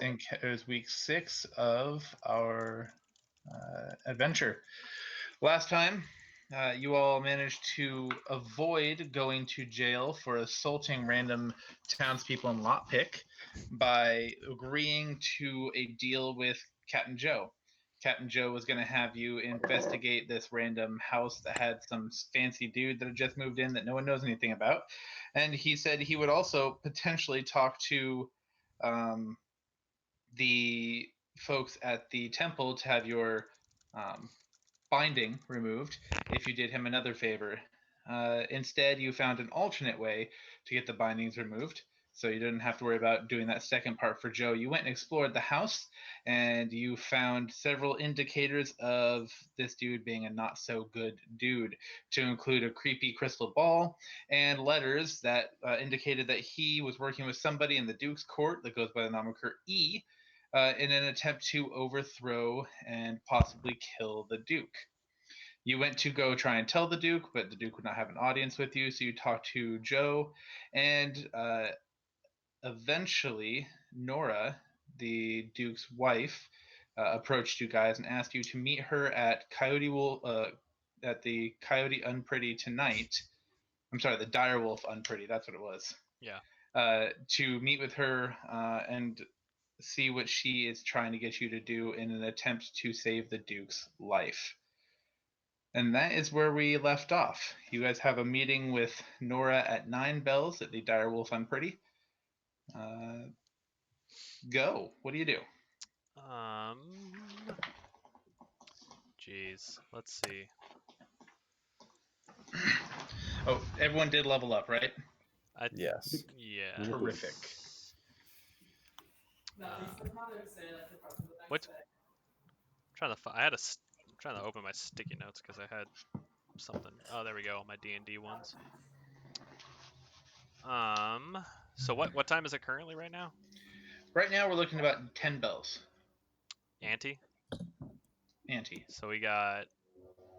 think it was week 6 of our adventure. Last time, you all managed to avoid going to jail for assaulting random townspeople in Lockpick by agreeing to a deal with Captain Joe. Captain Joe was going to have you investigate this random house that had some fancy dude that had just moved in that no one knows anything about. And he said he would also potentially talk to the folks at the temple to have your binding removed if you did him another favor. Instead, you found an alternate way to get the bindings removed, so you didn't have to worry about doing that second part for Joe. You went and explored the house, and you found several indicators of this dude being a not so good dude, to include a creepy crystal ball and letters that indicated that he was working with somebody in the Duke's court that goes by the moniker E, in an attempt to overthrow and possibly kill the Duke. You went to go try and tell the Duke, but the Duke would not have an audience with you, so you talked to Joe, and eventually Nora, the Duke's wife, approached you guys and asked you to meet her at at the Coyote Unpretty tonight. I'm sorry, the Direwolf Unpretty. That's what it was. Yeah. To meet with her and see what she is trying to get you to do in an attempt to save the Duke's life. And that is where we left off. You guys have a meeting with Nora at 9 bells at the Direwolf Unpretty. Go. What do you do? Jeez. Let's see. Oh, everyone did level up, right? Yes. Yeah. Terrific. What? I'm trying to open my sticky notes because I had something. Oh, there we go. My D&D ones. So what time is it currently right now? Right now we're looking at about 10 bells. Ante. So we got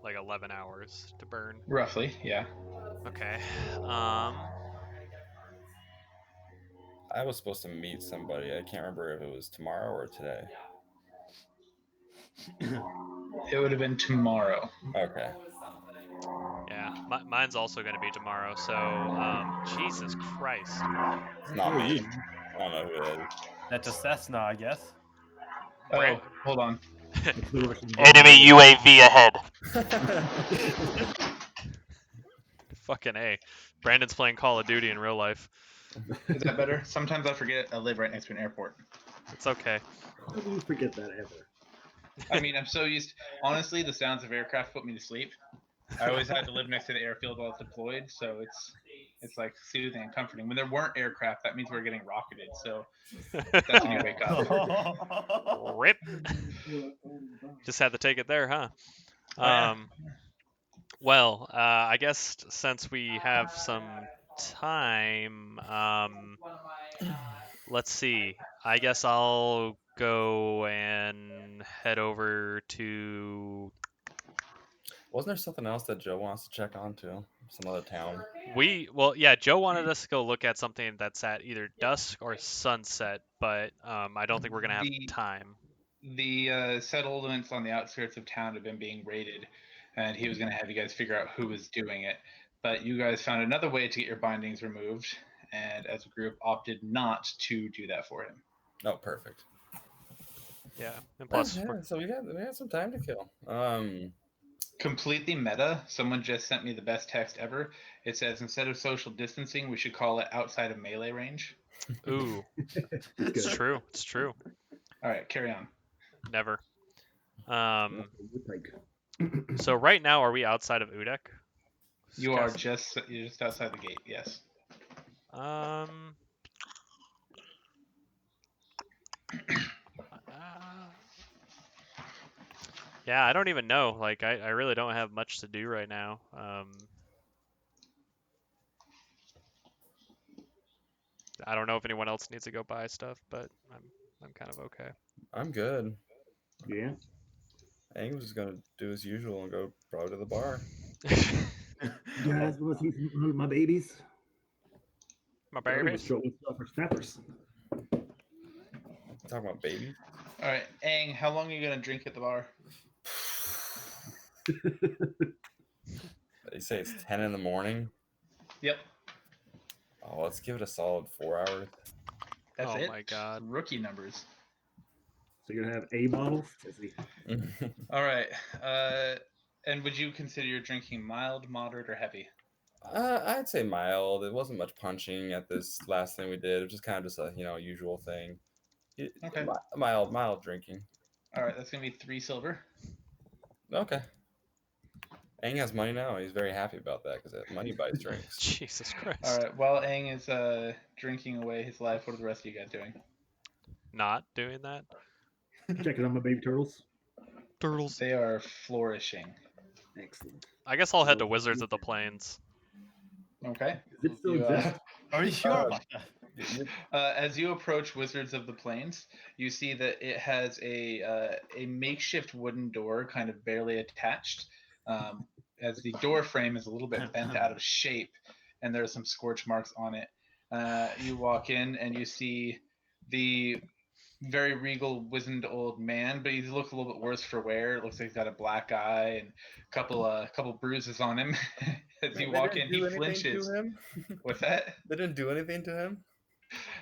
like 11 hours to burn. Roughly, yeah. Okay. I was supposed to meet somebody. I can't remember if it was tomorrow or today. It would have been tomorrow. Okay. Yeah, mine's also going to be tomorrow. So, Jesus Christ. It's not me. I don't know who it is. That's a Cessna, I guess. Oh, hold on. Enemy UAV ahead. Fucking A. Brandon's playing Call of Duty in real life. Is that better? Sometimes I forget I live right next to an airport. It's okay. How do you forget that ever? I mean, I'm so used. Honestly, the sounds of aircraft put me to sleep. I always had to live next to the airfield while it's deployed, so it's like soothing and comforting. When there weren't aircraft, that means we're getting rocketed. So that's when you wake up. Rip. Just had to take it there, huh? Well, I guess since we have some time, let's see. I guess I'll go and head over to... Wasn't there something else that Joe wants to check on too? Some other town? Joe wanted us to go look at something that's at either dusk or sunset, but I don't think we're going to have time. The settlements on the outskirts of town have been being raided, and he was going to have you guys figure out who was doing it. But you guys found another way to get your bindings removed, and as a group opted not to do that for him. Oh, perfect. Yeah, and plus... so we had some time to kill. Completely meta. Someone just sent me the best text ever. It says, instead of social distancing, we should call it outside of melee range. Ooh. It's true. It's true. All right, carry on. Never. So right now, are we outside of Udek? You're just outside the gate, yes. Yeah, I don't even know. Like, I really don't have much to do right now. I don't know if anyone else needs to go buy stuff, but I'm kind of okay. I'm good. Yeah. Ang was just gonna do as usual and go probably to the bar. You guys want to see my babies? My babies? Showing stuff for snappers. talking about baby? All right, Aang, how long are you gonna drink at the bar? You say it's 10 in the morning? Yep, Oh, let's give it a solid 4 hours. that's Oh it. my God. Rookie numbers. So you're gonna have a bottle? Let's see. All right. And would you consider your drinking mild, moderate, or heavy? I'd say mild. It wasn't much punching at this last thing we did. It was just kind of just a usual thing. Okay. Mild drinking. All right, that's gonna be 3 silver. Okay. Aang has money now. He's very happy about that because money buys drinks. Jesus Christ. All right. While Aang is drinking away his life, what are the rest of you guys doing? Not doing that. Checking on my baby turtles. Turtles. They are flourishing. Excellent. I guess I'll head to Wizards of the Plains. Okay. Does it still You, exist? Are you sure Uh, about that? As you approach Wizards of the Plains, you see that it has a makeshift wooden door, kind of barely attached, as the door frame is a little bit bent out of shape, and there are some scorch marks on it. You walk in and you see the very regal, wizened old man, but he looks a little bit worse for wear. It looks like he's got a black eye and a couple bruises on him. As you walk in, he flinches. What's that? They didn't do anything to him.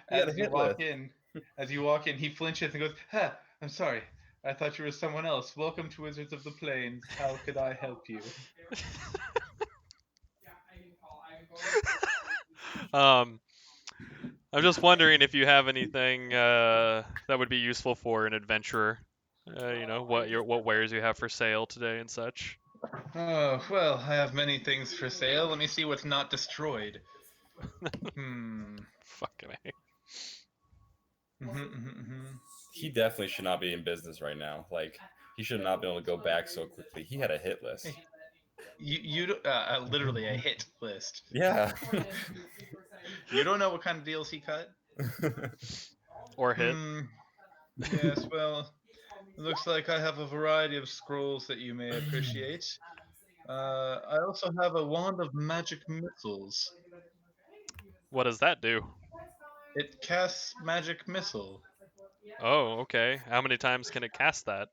He had a As you hit walk list. in, he flinches and goes, "Ha! I'm sorry. I thought you were someone else. Welcome to Wizards of the Plains. How could I help you?" I'm just wondering if you have anything that would be useful for an adventurer. What wares you have for sale today and such. Oh, well, I have many things for sale. Let me see what's not destroyed. Fucking A. He definitely should not be in business right now. Like, he should not be able to go back so quickly. He had a hit list. Literally a hit list. Yeah. You don't know what kind of deals he cut? Or hit. Yes, well, it looks like I have a variety of scrolls that you may appreciate. I also have a wand of magic missiles. What does that do? It casts magic missile. Oh, okay. How many times can it cast that?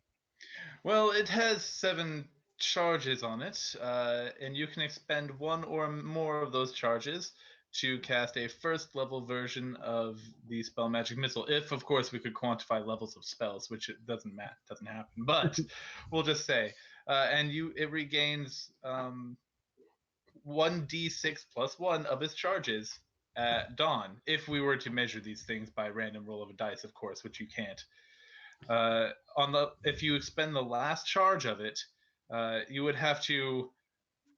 Well, it has 7 charges on it, and you can expend 1 or more of those charges to cast a first level version of the spell magic missile. If, of course, we could quantify levels of spells, which it doesn't happen. But we'll just say, it regains 1d6 plus 1 of its charges at dawn. If we were to measure these things by random roll of a dice, of course, which you can't. If you expend the last charge of it, you would have to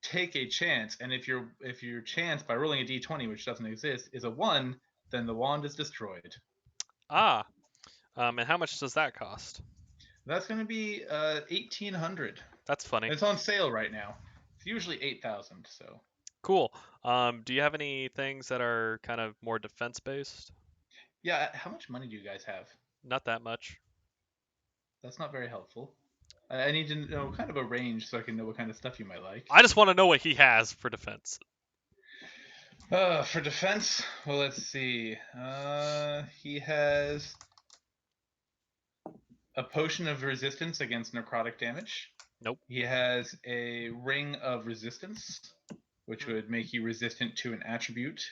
take a chance, and if your chance by rolling a d20, which doesn't exist, is a 1, then the wand is destroyed. Ah. And how much does that cost? That's going to be 1,800. That's funny. It's on sale right now. It's usually 8,000. So Cool. Do you have any things that are kind of more defense based? yeah, how much money do you guys have? Not that much. That's not very helpful. I need to know kind of a range so I can know what kind of stuff you might like. I just want to know what he has for defense. For defense, well, let's see. He has a potion of resistance against necrotic damage. Nope. He has a ring of resistance, which would make you resistant to an attribute.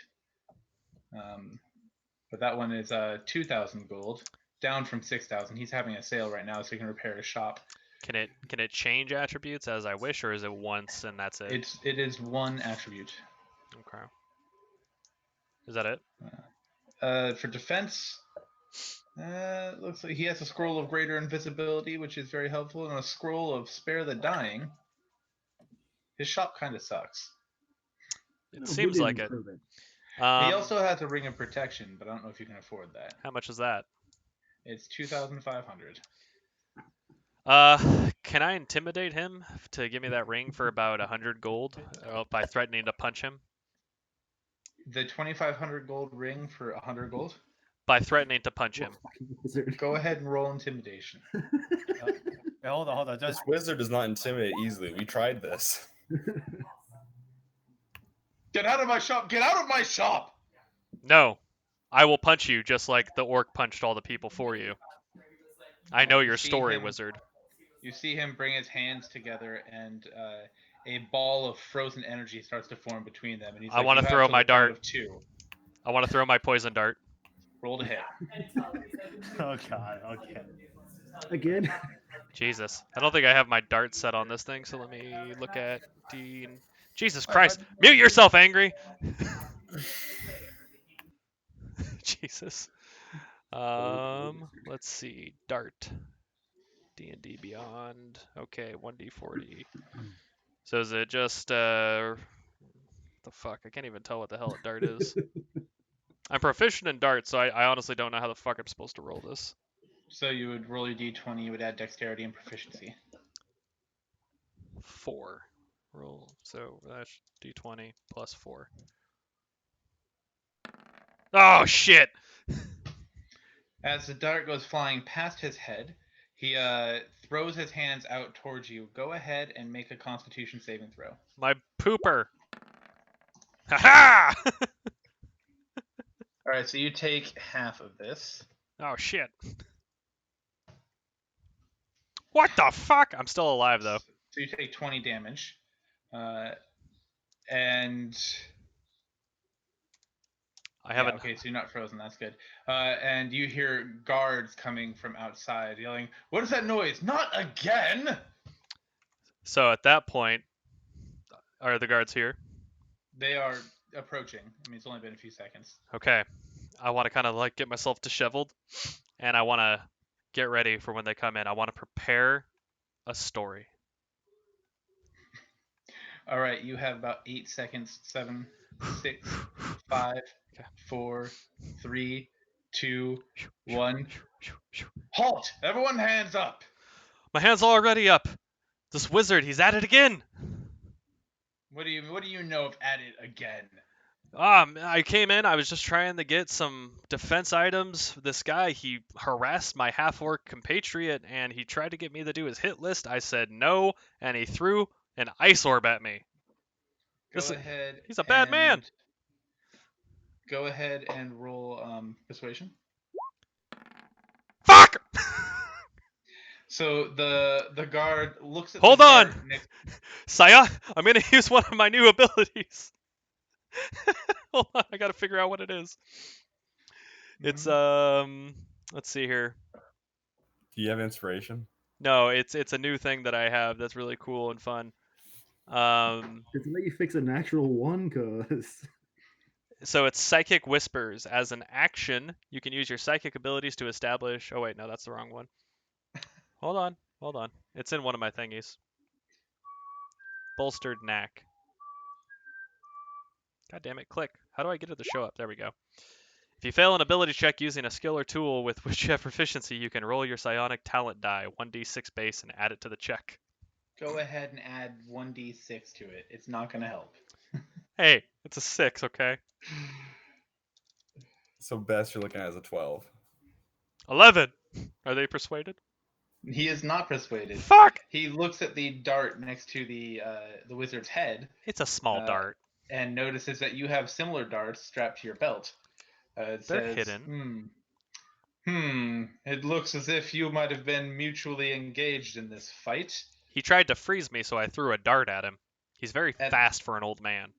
But that one is 2,000 gold, down from 6,000. He's having a sale right now, so he can repair his shop. Can it change attributes as I wish, or is it once and that's it? It is 1 attribute. Okay. Is that it? For defense, looks like he has a scroll of greater invisibility, which is very helpful, and a scroll of spare the dying. His shop kind of sucks. It seems like it. He also has a ring of protection, but I don't know if you can afford that. How much is that? It's 2,500. Can I intimidate him to give me that ring for about 100 gold by threatening to punch him? The 2,500 gold ring for 100 gold? By threatening to punch him. Go ahead and roll intimidation. Wait, hold on. This Just wizard does not intimidate easily. We tried this. Get out of my shop! Get out of my shop! No, I will punch you just like the orc punched all the people for you. I know You your see story, him- wizard. You see him bring his hands together, and a ball of frozen energy starts to form between them. And he's I like, wanna "You have throw till my the count dart. of 2. I want to throw my poison dart. Roll to hit." Oh god. Okay. Again. Jesus. I don't think I have my dart set on this thing, so let me look at Dean. Jesus Christ. Mute yourself, Angry! Jesus. Let's see. Dart. D&D Beyond. Okay, 1d40. So is it just, the fuck? I can't even tell what the hell a dart is. I'm proficient in dart, so I honestly don't know how the fuck I'm supposed to roll this. So you would roll your d20. You would add dexterity and proficiency. 4. Roll. So that's d20 plus 4. Oh, shit! As the dart goes flying past his head, he throws his hands out towards you. Go ahead and make a Constitution saving throw. My pooper! Ha-ha! All right, so you take half of this. Oh, shit. What the fuck? I'm still alive, though. So you take 20 damage. And I haven't. okay, so you're not frozen. That's good. And you hear guards coming from outside yelling, "What is that noise? Not again!" So at that point, are the guards here? They are approaching. I mean, it's only been a few seconds. Okay. I want to kind of like get myself disheveled, and I want to get ready for when they come in. I want to prepare a story. All right, you have about 8 seconds. 7, 6, 5, Okay. 4, 3, 2, 1. Halt! Everyone hands up! My hand's already up. This wizard, he's at it again. What do you know of at it again? I came in, I was just trying to get some defense items. This guy, he harassed my half-orc compatriot, and he tried to get me to do his hit list. I said no, and he threw an ice orb at me. Go ahead. He's a bad man. Go ahead and roll persuasion. Fuck! So the guard looks at. Hold the on! dart next. Saya, I'm gonna use one of my new abilities. Hold on, I gotta figure out what it is. It's let's see here. Do you have inspiration? No, it's a new thing that I have that's really cool and fun. Does it let you fix a natural one? Cause So it's Psychic Whispers. As an action, you can use your psychic abilities to establish. Oh wait, no, that's the wrong one. Hold on. It's in one of my thingies. Bolstered Knack. God damn it, click. How do I get it to show up? There we go. If you fail an ability check using a skill or tool with which you have proficiency, you can roll your psionic talent die, 1d6 base, and add it to the check. Go ahead and add 1d6 to it. It's not going to help. Hey, it's a 6, okay? So best you're looking at is a 12. 11! Are they persuaded? He is not persuaded. Fuck! He looks at the dart next to the wizard's head It's a small dart. and notices that you have similar darts strapped to your belt. It They're says, hidden. It looks as if you might have been mutually engaged in this fight. He tried to freeze me, so I threw a dart at him. He's very fast for an old man.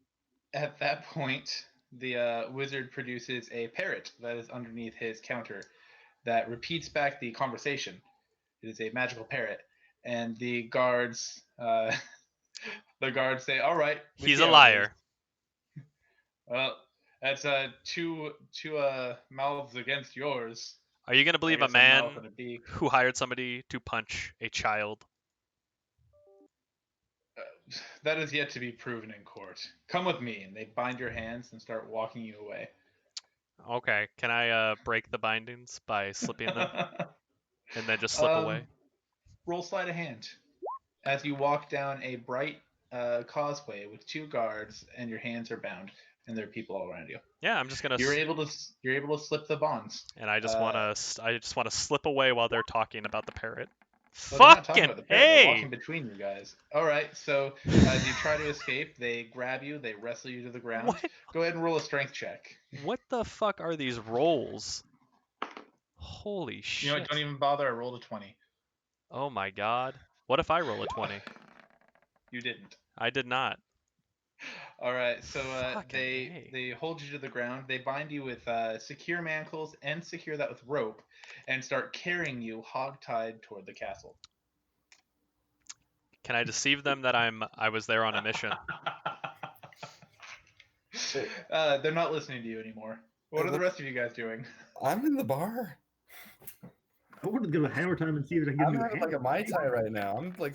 At that point, the wizard produces a parrot that is underneath his counter that repeats back the conversation. It is a magical parrot, and the guards say, "All right." He's a liar. Well, that's two mouths against yours. Are you gonna believe I a guess man mouth and a beak. who hired somebody to punch a child? That is yet to be proven in court. Come with me, and they bind your hands and start walking you away. Okay, can I break the bindings by slipping them and then just slip away? Roll sleight of hand. As you walk down a bright causeway with 2 guards, and your hands are bound, and there are people all around you. Yeah, I'm just gonna. You're able to slip the bonds. And I just wanna slip away while they're talking about the parrot. Well, they're not talking Fucking about the parrot. They're hey! walking between you guys. All right. So as you try to escape, they grab you. They wrestle you to the ground. What? Go ahead and roll a strength check. What the fuck are these rolls? Holy You know shit. what? Don't even bother. I rolled a 20. Oh my god. What if I roll a 20? You didn't. I did not. All right, so Fucking A. they hold you to the ground. They bind you with secure manacles and secure that with rope, and start carrying you hogtied toward the castle. Can I deceive them that I was there on a mission? They're not listening to you anymore. What are the rest of you guys doing? I'm in the bar. I wanted to go to Hammer Time and see if I can give I'm you a having like hammer. a Mai Tai right now. I'm like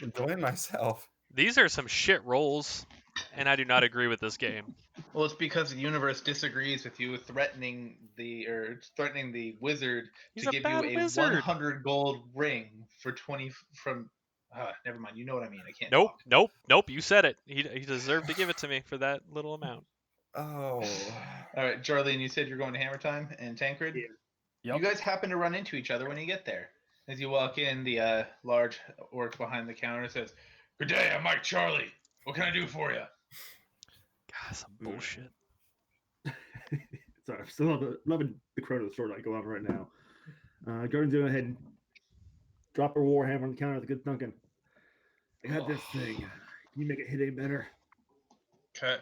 enjoying myself. These are some shit rolls, and I do not agree with this game. Well, it's because the universe disagrees with you, threatening the wizard He's to a give you bad a wizard. 100 gold ring for 20 from. Never mind. You know what I mean. I can't Nope, talk. nope, nope. You said it. He deserved to give it to me for that little amount. Oh. All right, Jarlene, you said you're going to Hammer Time and Tancred. Yeah. Yep. You guys happen to run into each other when you get there. As you walk in, the large orc behind the counter says, "Good day, I'm Mike Charlie. What can I do for you?" God, some bullshit. Sorry, I'm still loving the Chrono sword I go on right now. Gordon's going ahead and drop her warhammer on the counter with a good thunking. I got this thing. Can you make it hit any better? Can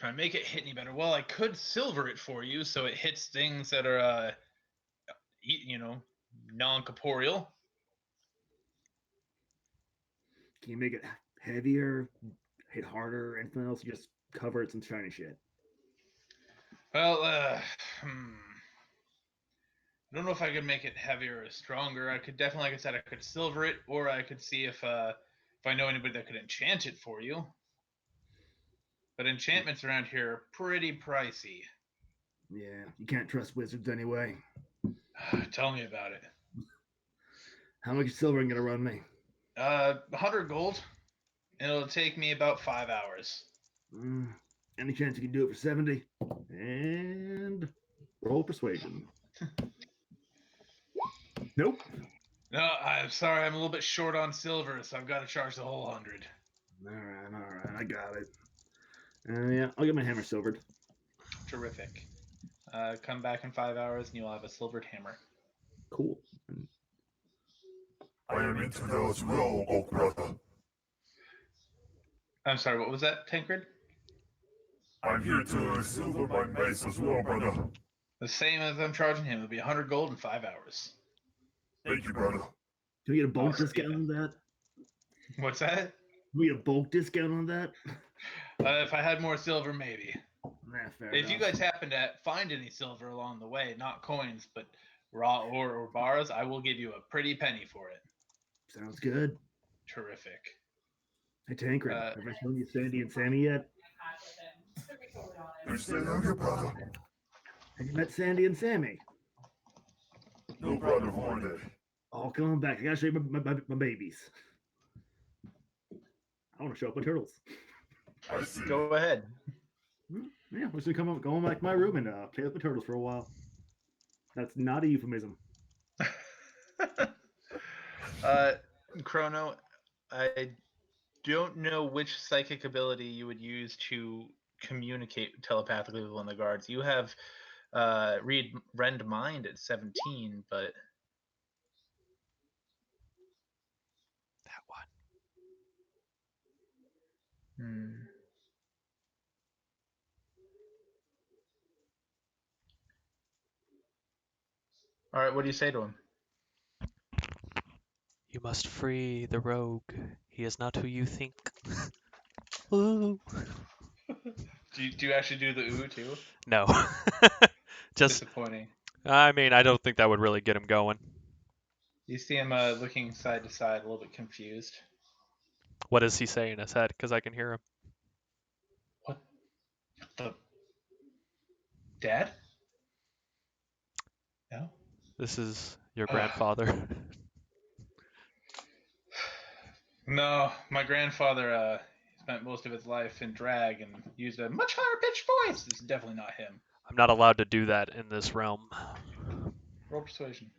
I make it hit any better? Well, I could silver it for you so it hits things that are, non-corporeal. Can you make it heavier, hit harder, anything else? Just cover it some shiny shit. Well, I don't know if I could make it heavier or stronger. I could definitely, like I said, I could silver it, or I could see if I know anybody that could enchant it for you. But enchantments around here are pretty pricey. Yeah, you can't trust wizards anyway. Tell me about it. How much silver are you gonna run me? 100 gold. And it'll take me about 5 hours. Any chance you can do it for 70? And roll persuasion. Nope. No, I'm sorry. I'm a little bit short on silver, so I've got to charge the whole 100. All right, I got it. Yeah, I'll get my hammer silvered. Terrific. Come back in 5 hours, and you'll have a silvered hammer. Cool. I am into those roll, oak brother. I'm sorry, what was that, Tancred? I'm here to silver my mace as well, brother. The same as I'm charging him. It'll be 100 gold in 5 hours. Thank you, brother. Can we get a bulk Awesome. discount on that? What's that? Can we get a bulk discount on that? If I had more silver, maybe. Nah, fair If you enough. guys happen to find any silver along the way, not coins, but raw or bars, I will give you a pretty penny for it. Sounds good. Terrific. Hey, Tancred, have I shown you Sandy and Sammy yet? They're still out here, brother. Have you met Sandy and Sammy? No, brother Hornet. Oh, come on back. I gotta show you my babies. I want to show up my turtles. I see. Go ahead. Yeah, we're just gonna go back to my room and play with the turtles for a while. That's not a euphemism. Chrono, I don't know which psychic ability you would use to communicate telepathically with one of the guards. You have rend mind at 17, but That one. All right, what do you say to him? You must free the rogue. He is not who you think. Ooh. Do you actually do the ooh too? No. Just, Disappointing. I mean, I don't think that would really get him going. You see him looking side to side, a little bit confused. What does he say in his head? Because I can hear him. What the? Dad? No? This is your grandfather. No, my grandfather spent most of his life in drag and used a much higher pitched voice. This is definitely not him. I'm not allowed to do that in this realm. Roll persuasion.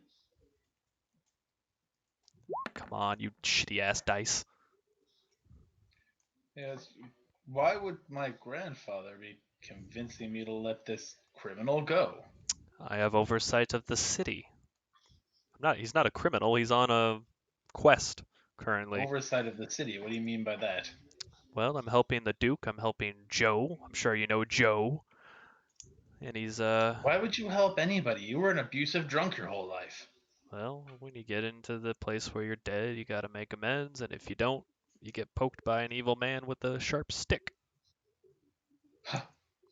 Come on, you shitty ass dice. Yes. Why would my grandfather be convincing me to let this criminal go. I have oversight of the city. He's not a criminal. He's on a quest currently. Oversight of the city. What do you mean by that? Well, I'm helping the Duke. I'm helping Joe. I'm sure you know Joe. And he's Why would you help anybody? You were an abusive drunk your whole life. well, when you get into the place where you're dead, you got to make amends, and if you don't, you get poked by an evil man with a sharp stick.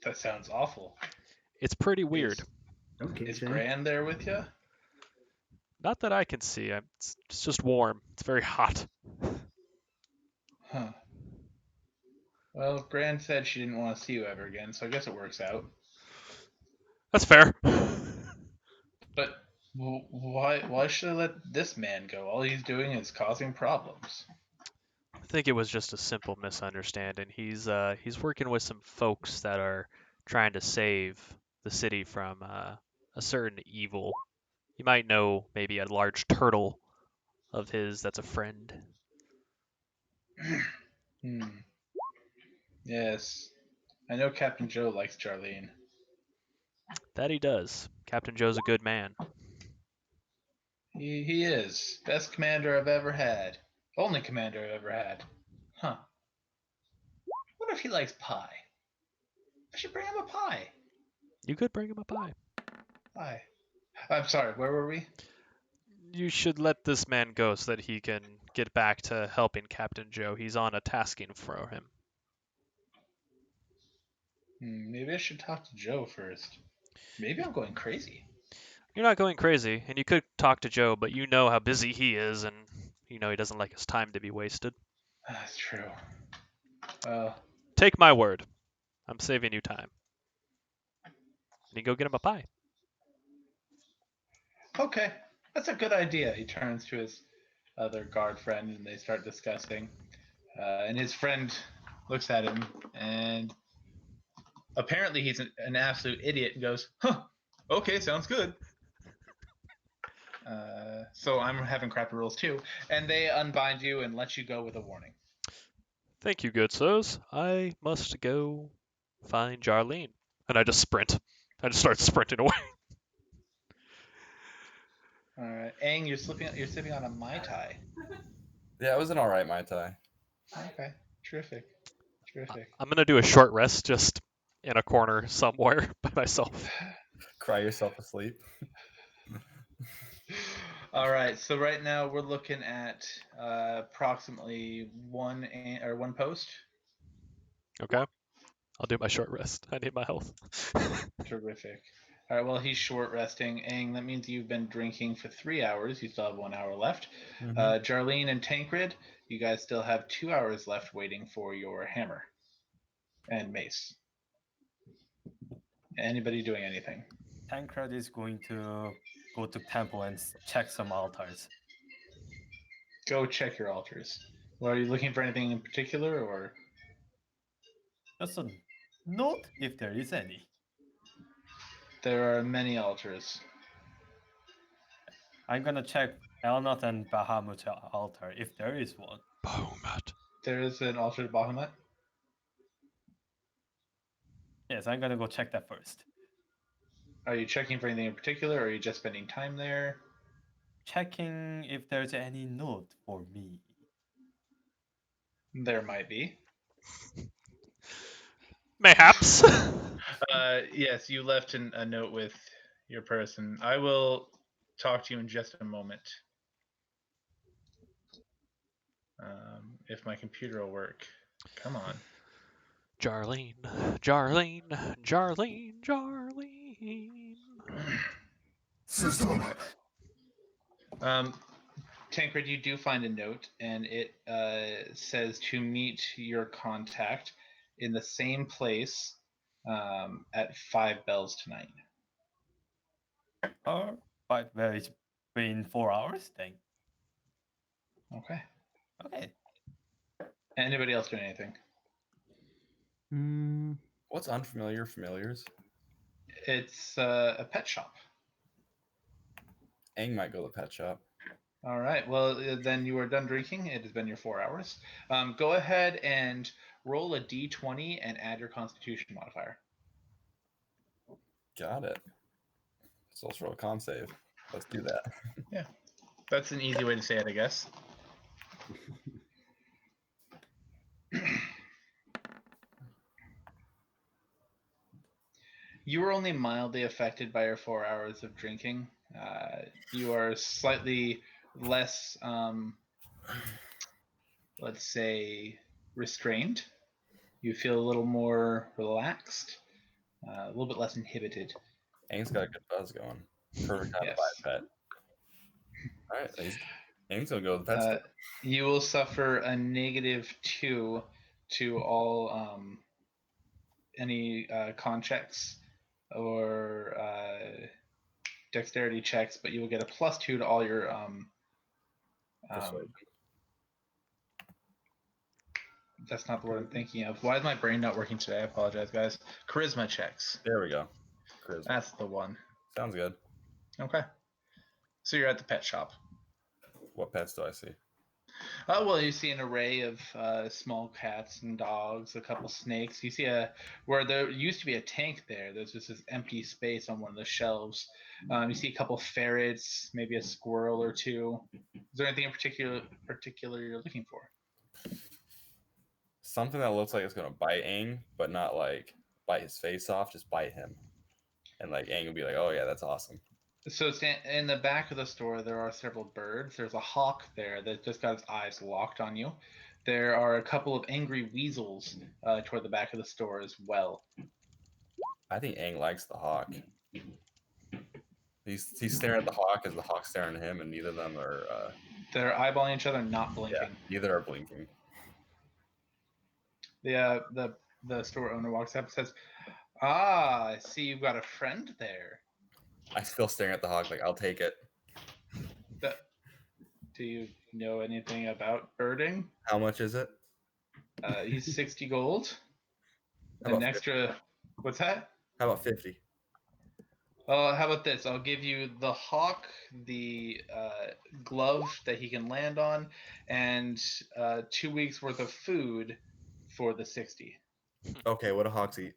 That sounds awful. It's pretty weird. Okay, Is Shane. Gran there with you? Not that I can see. It's just warm. It's very hot. Huh. Well, Gran said she didn't want to see you ever again, so I guess it works out. That's fair. But why should I let this man go? All he's doing is causing problems. I think it was just a simple misunderstanding. He's working with some folks that are trying to save the city from a certain evil. You might know maybe a large turtle of his that's a friend. Yes. I know Captain Joe likes Charlene. That he does. Captain Joe's a good man. He is. Best commander I've ever had. Only commander I've ever had. Huh. What if he likes pie? I should bring him a pie. You could bring him a pie. Pie. I'm sorry, where were we? You should let this man go so that he can get back to helping Captain Joe. He's on a tasking for him. Maybe I should talk to Joe first. Maybe I'm going crazy. You're not going crazy, and you could talk to Joe, but you know how busy he is, and you know he doesn't like his time to be wasted. That's true. Take my word. I'm saving you time. You go get him a pie. Okay, that's a good idea. He turns to his other guard friend and they start discussing. And his friend looks at him and apparently he's an absolute idiot and goes, huh, okay, sounds good. So I'm having crappy rules too. And they unbind you and let you go with a warning. Thank you, good sirs. I must go find Jarlene. And I just sprint. I just start sprinting away. All right, Aang, you're sipping on a Mai Tai. Yeah, it was an alright Mai Tai. Okay, terrific. I'm gonna do a short rest just in a corner somewhere by myself. Cry yourself asleep. All right, so right now we're looking at approximately one post. Okay? I'll do my short rest. I need my health. Terrific. All right, well, he's short resting. Aang, that means you've been drinking for 3 hours. You still have 1 hour left. Jarlene and Tancred, you guys still have 2 hours left waiting for your hammer and mace. Anybody doing anything? Tancred is going to go to temple and check some altars. Go check your altars. Well, are you looking for anything in particular, or? Just a note if there is any. There are many altars. I'm gonna check Elnath and Bahamut's altar if there is one. Bahamut. There is an altar to Bahamut? Yes, I'm gonna go check that first. Are you checking for anything in particular, or are you just spending time there? Checking if there's any note for me. There might be. Mayhaps. Yes, you left a note with your person. I will talk to you in just a moment. If my computer will work. Come on. Jarlene. System. Tancred, you do find a note, and it says to meet your contact in the same place at 5 bells tonight. But it's been 4 hours then. Okay. Okay. Anybody else doing anything? What's unfamiliar familiars? It's a pet shop. Aang might go to the pet shop. All right. Well, then you are done drinking. It has been your 4 hours. Go ahead and roll a d20 and add your Constitution modifier. Got it. So let's roll a con save. Let's do that. That's an easy way to say it, I guess. You were only mildly affected by your 4 hours of drinking. You are slightly less, let's say, restrained. You feel a little more relaxed, a little bit less inhibited. Aang's got a good buzz going. Perfect time to buy a pet. All right, Aang's gonna go with the pet store. You will suffer a -2 to all any con checks or dexterity checks, but you will get a +2 to all your Persuasion. that's not the word I'm thinking of. Why is my brain not working today? I apologize, guys. Charisma checks. There we go. Charisma. That's the one. Sounds good. Okay. So you're at the pet shop. What pets do I see? Well, you see an array of small cats and dogs, a couple snakes. You see where there used to be a tank there. There's just this empty space on one of the shelves. You see a couple ferrets, maybe a squirrel or two. Is there anything in particular you're looking for? Something that looks like it's gonna bite Aang, but not like bite his face off, just bite him. And like Aang will be like, "Oh yeah, that's awesome." So in the back of the store, there are several birds. There's a hawk there that just got its eyes locked on you. There are a couple of angry weasels toward the back of the store as well. I think Aang likes the hawk. He's staring at the hawk as the hawk's staring at him, and neither of them are. They're eyeballing each other, not blinking. Yeah, neither are blinking. The store owner walks up and says, "Ah, I see you've got a friend there. I still staring at the hawk, like I'll take it. Do you know anything about birding?" How much is it? He's 60 gold. How An about extra. What's that? How about 50? How about this? I'll give you the hawk, the glove that he can land on, and 2 weeks worth of food for the 60. Okay, what do hawks eat?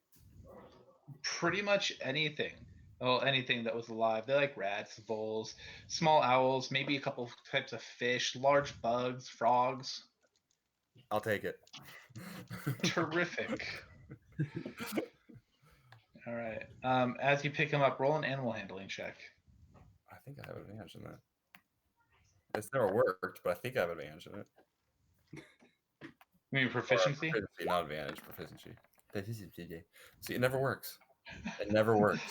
Pretty much anything. Well, anything that was alive. They like rats, voles, small owls, maybe a couple types of fish, large bugs, frogs. I'll take it. Terrific. All right. As you pick him up, roll an animal handling check. I think I have an advantage in that. It's never worked, but I think I have an advantage in it. You mean proficiency? Proficiency, not advantage. Proficiency. See, it never works. It never works.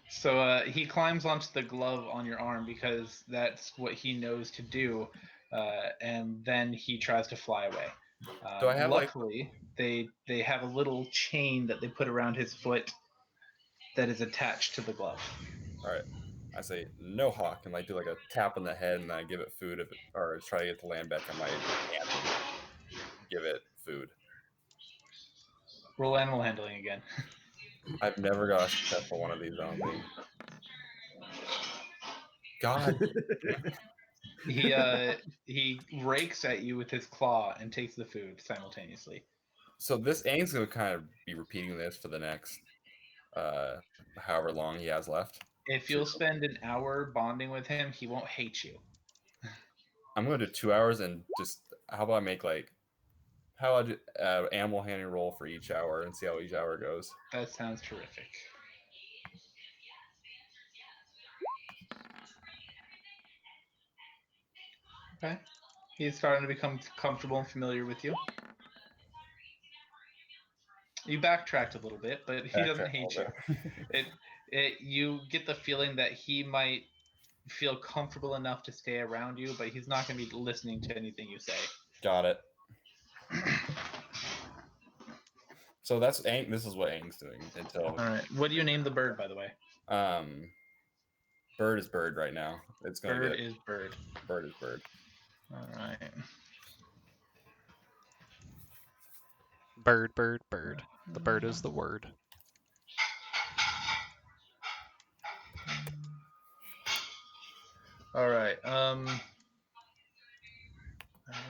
So he climbs onto the glove on your arm because that's what he knows to do, and then he tries to fly away. Do I have luckily, they have a little chain that they put around his foot that is attached to the glove. All right. I say no hawk and like do like a tap on the head and then I give it food or try to get the land back on my hand and give it food. Roll animal handling again. I've never got a successful one of these, I don't think. God. He rakes at you with his claw and takes the food simultaneously. So this Aang's gonna kind of be repeating this for the next however long he has left. If you'll spend an hour bonding with him, he won't hate you. I'm gonna do 2 hours and just how about I make like how about animal handling roll for each hour and see how each hour goes. That sounds terrific. Okay. He's starting to become comfortable and familiar with you. You backtracked a little bit, but he doesn't hate you. You get the feeling that he might feel comfortable enough to stay around you, but he's not going to be listening to anything you say. Got it. So that's Aang. This is what Aang's doing until. All right. What do you name the bird, by the way? Bird is bird right now. It's gonna Bird is bird. Bird is bird. All right. Bird, bird, bird. The bird is the word. All right. I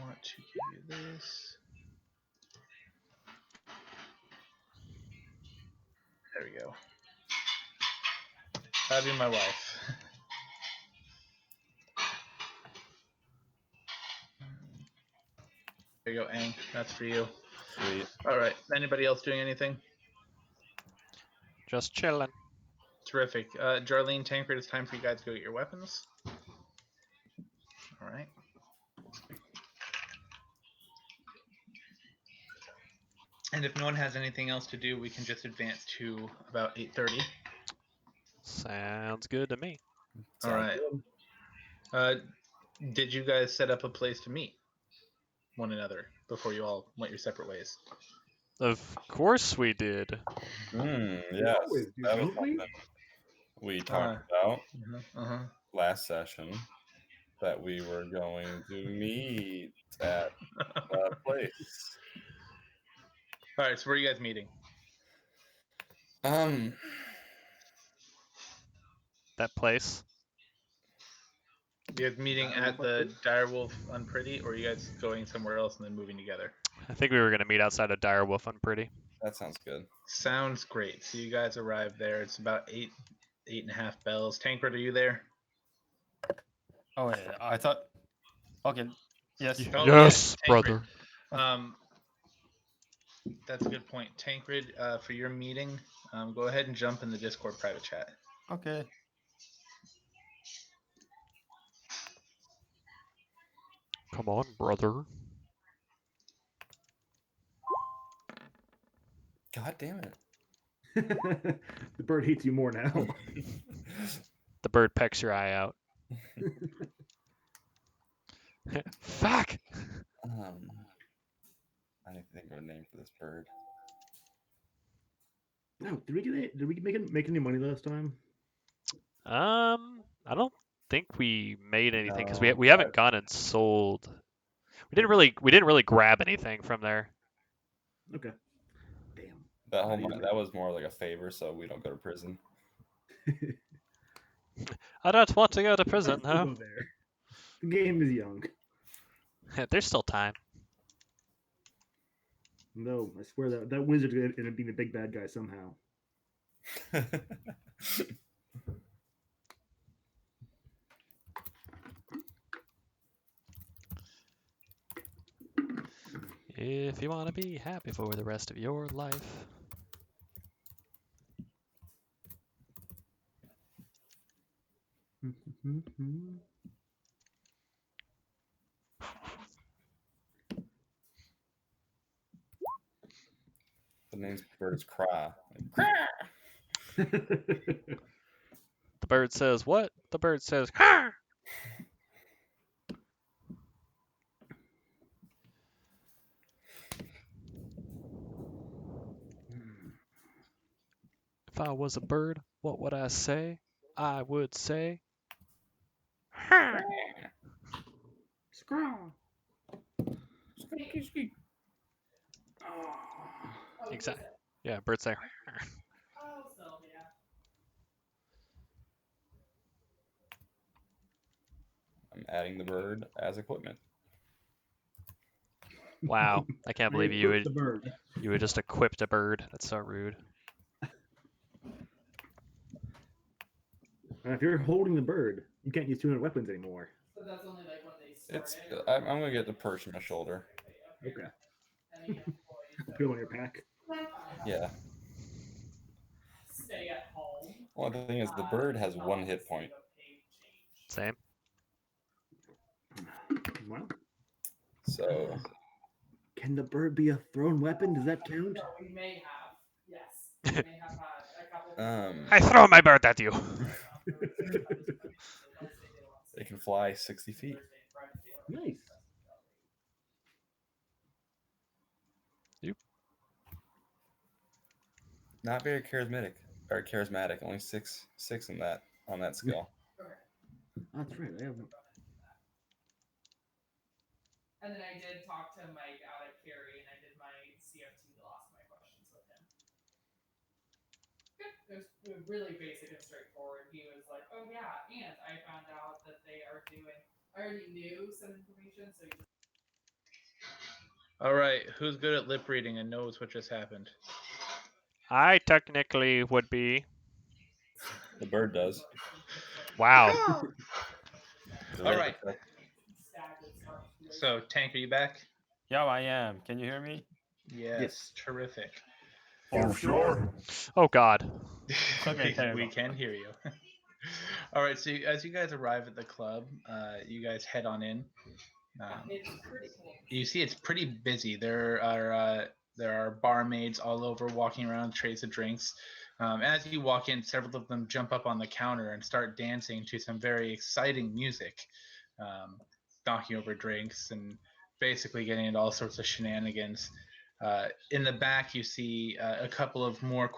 want to give you this. There we go. That'd be my wife. There you go, Ang. That's for you. Sweet. All right. Anybody else doing anything? Just chilling. Terrific. Jarlene, Tancred, it's time for you guys to go get your weapons. All right. And if no one has anything else to do, we can just advance to about 8:30. Sounds good to me. All right. Did you guys set up a place to meet one another before you all went your separate ways? Of course we did. Yes, always do, that was don't we? something we talked about Uh-huh. last session, that we were going to meet at a place. All right. So where are you guys meeting? That place. You guys meeting Direwolf at the Direwolf Unpretty, or are you guys going somewhere else and then moving together? I think we were gonna meet outside of Direwolf Unpretty. That sounds good. Sounds great. So you guys arrive there. It's about 8.5 bells. Tancred, are you there? Oh yeah, I thought. Okay. Yes. Oh, Yes, yeah, Tancred. brother. That's a good point. Tancred, for your meeting, go ahead and jump in the Discord private chat. Okay. Come on, brother. God damn it. The bird hates you more now. The bird pecks your eye out. Fuck! I need to think of a name for this bird. No, did we make any money last time? I don't think we made anything because No, we haven't gone and sold. We didn't really grab anything from there. Okay. Damn. That Not even- that was more like a favor, so we don't go to prison. I don't want to go to prison, We'll no. go there. The game is young. There's still time. No, I swear that wizard's gonna end up being the big bad guy somehow. If you want to be happy for the rest of your life. The name's birds cry. Like, cry. The bird says what? The bird says, "Caw!" If I was a bird, what would I say? I would say, "Caw!" Scrawl. Exactly. Yeah, birds say. I'm adding the bird as equipment. Wow, I can't believe you equipped the would bird. just equipped a bird. That's so rude. If you're holding the bird, you can't use 200 weapons anymore. So that's only like when they It's. I'm gonna get the perch on my shoulder. Okay. and the Put them on your pack. Yeah. stay at home. Well, the thing is, the bird has one hit point. Same. Well, So can the bird be a thrown weapon? Does that count? No, we may have. Yes. We may have had a couple. I throw my bird at you. they can fly 60 feet. Nice. Not very charismatic. Or charismatic. Only six in that on that skill. That's right. I have no. And then I did talk to Mike out at Cary, and I did my CFT the last of my questions with him. Good. It was really basic and straightforward. He was like, "Oh yeah, and I found out that they are doing. I already knew some information, so he just." All right, who's good at lip reading and knows what just happened? I technically would be. The bird does. Wow. All right. So, Tank, are you back? Yeah, I am. Can you hear me? Yes. Terrific. For sure. Oh God. Okay, we terrible. can hear you. All right. So, as you guys arrive at the club, you guys head on in. It's pretty cool. You see, it's pretty busy. There are barmaids all over walking around, trays of drinks. As you walk in, several of them jump up on the counter and start dancing to some very exciting music, knocking over drinks and basically getting into all sorts of shenanigans. In the back, you see a couple of more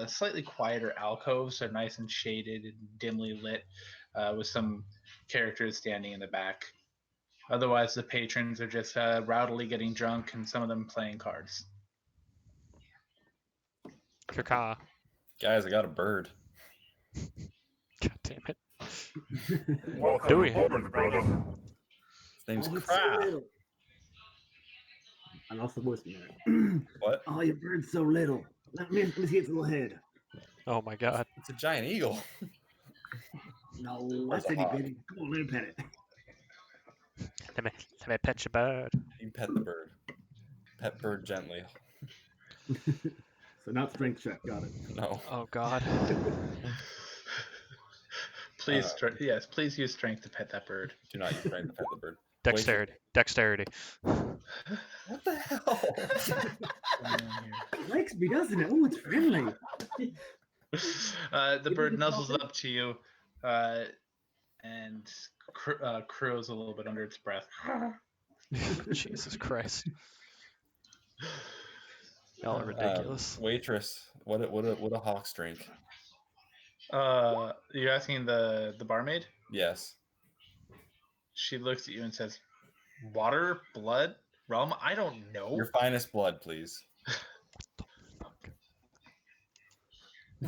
slightly quieter alcoves, so nice and shaded and dimly lit, with some characters standing in the back. Otherwise, the patrons are just rowdily getting drunk and some of them playing cards. Caca. Guys, I got a bird. God damn it. Welcome Do we? aboard, brother. His name's Oh, it's Crab. so little. I lost the voice from there. What? Oh, your bird's so little. Let me see its little head. Oh my God. It's a giant eagle. No, Or I it's a said you hawk. baby. Come on, let me pet it. Let me pet your bird. You can pet the bird. Pet bird gently. So not strength check. Got it. No. Oh God. Please, yes, please use strength to pet that bird. Do not use strength to pet the bird. Dexterity. Dexterity. What the hell? It likes me, doesn't it? Oh, it's friendly. The bird nuzzles up to you and crows a little bit under its breath. Jesus Christ. Y'all are ridiculous. Waitress, what a hawks drink? You're asking the barmaid? Yes. She looks at you and says, "Water, blood, rum? I don't know." Your finest blood, please.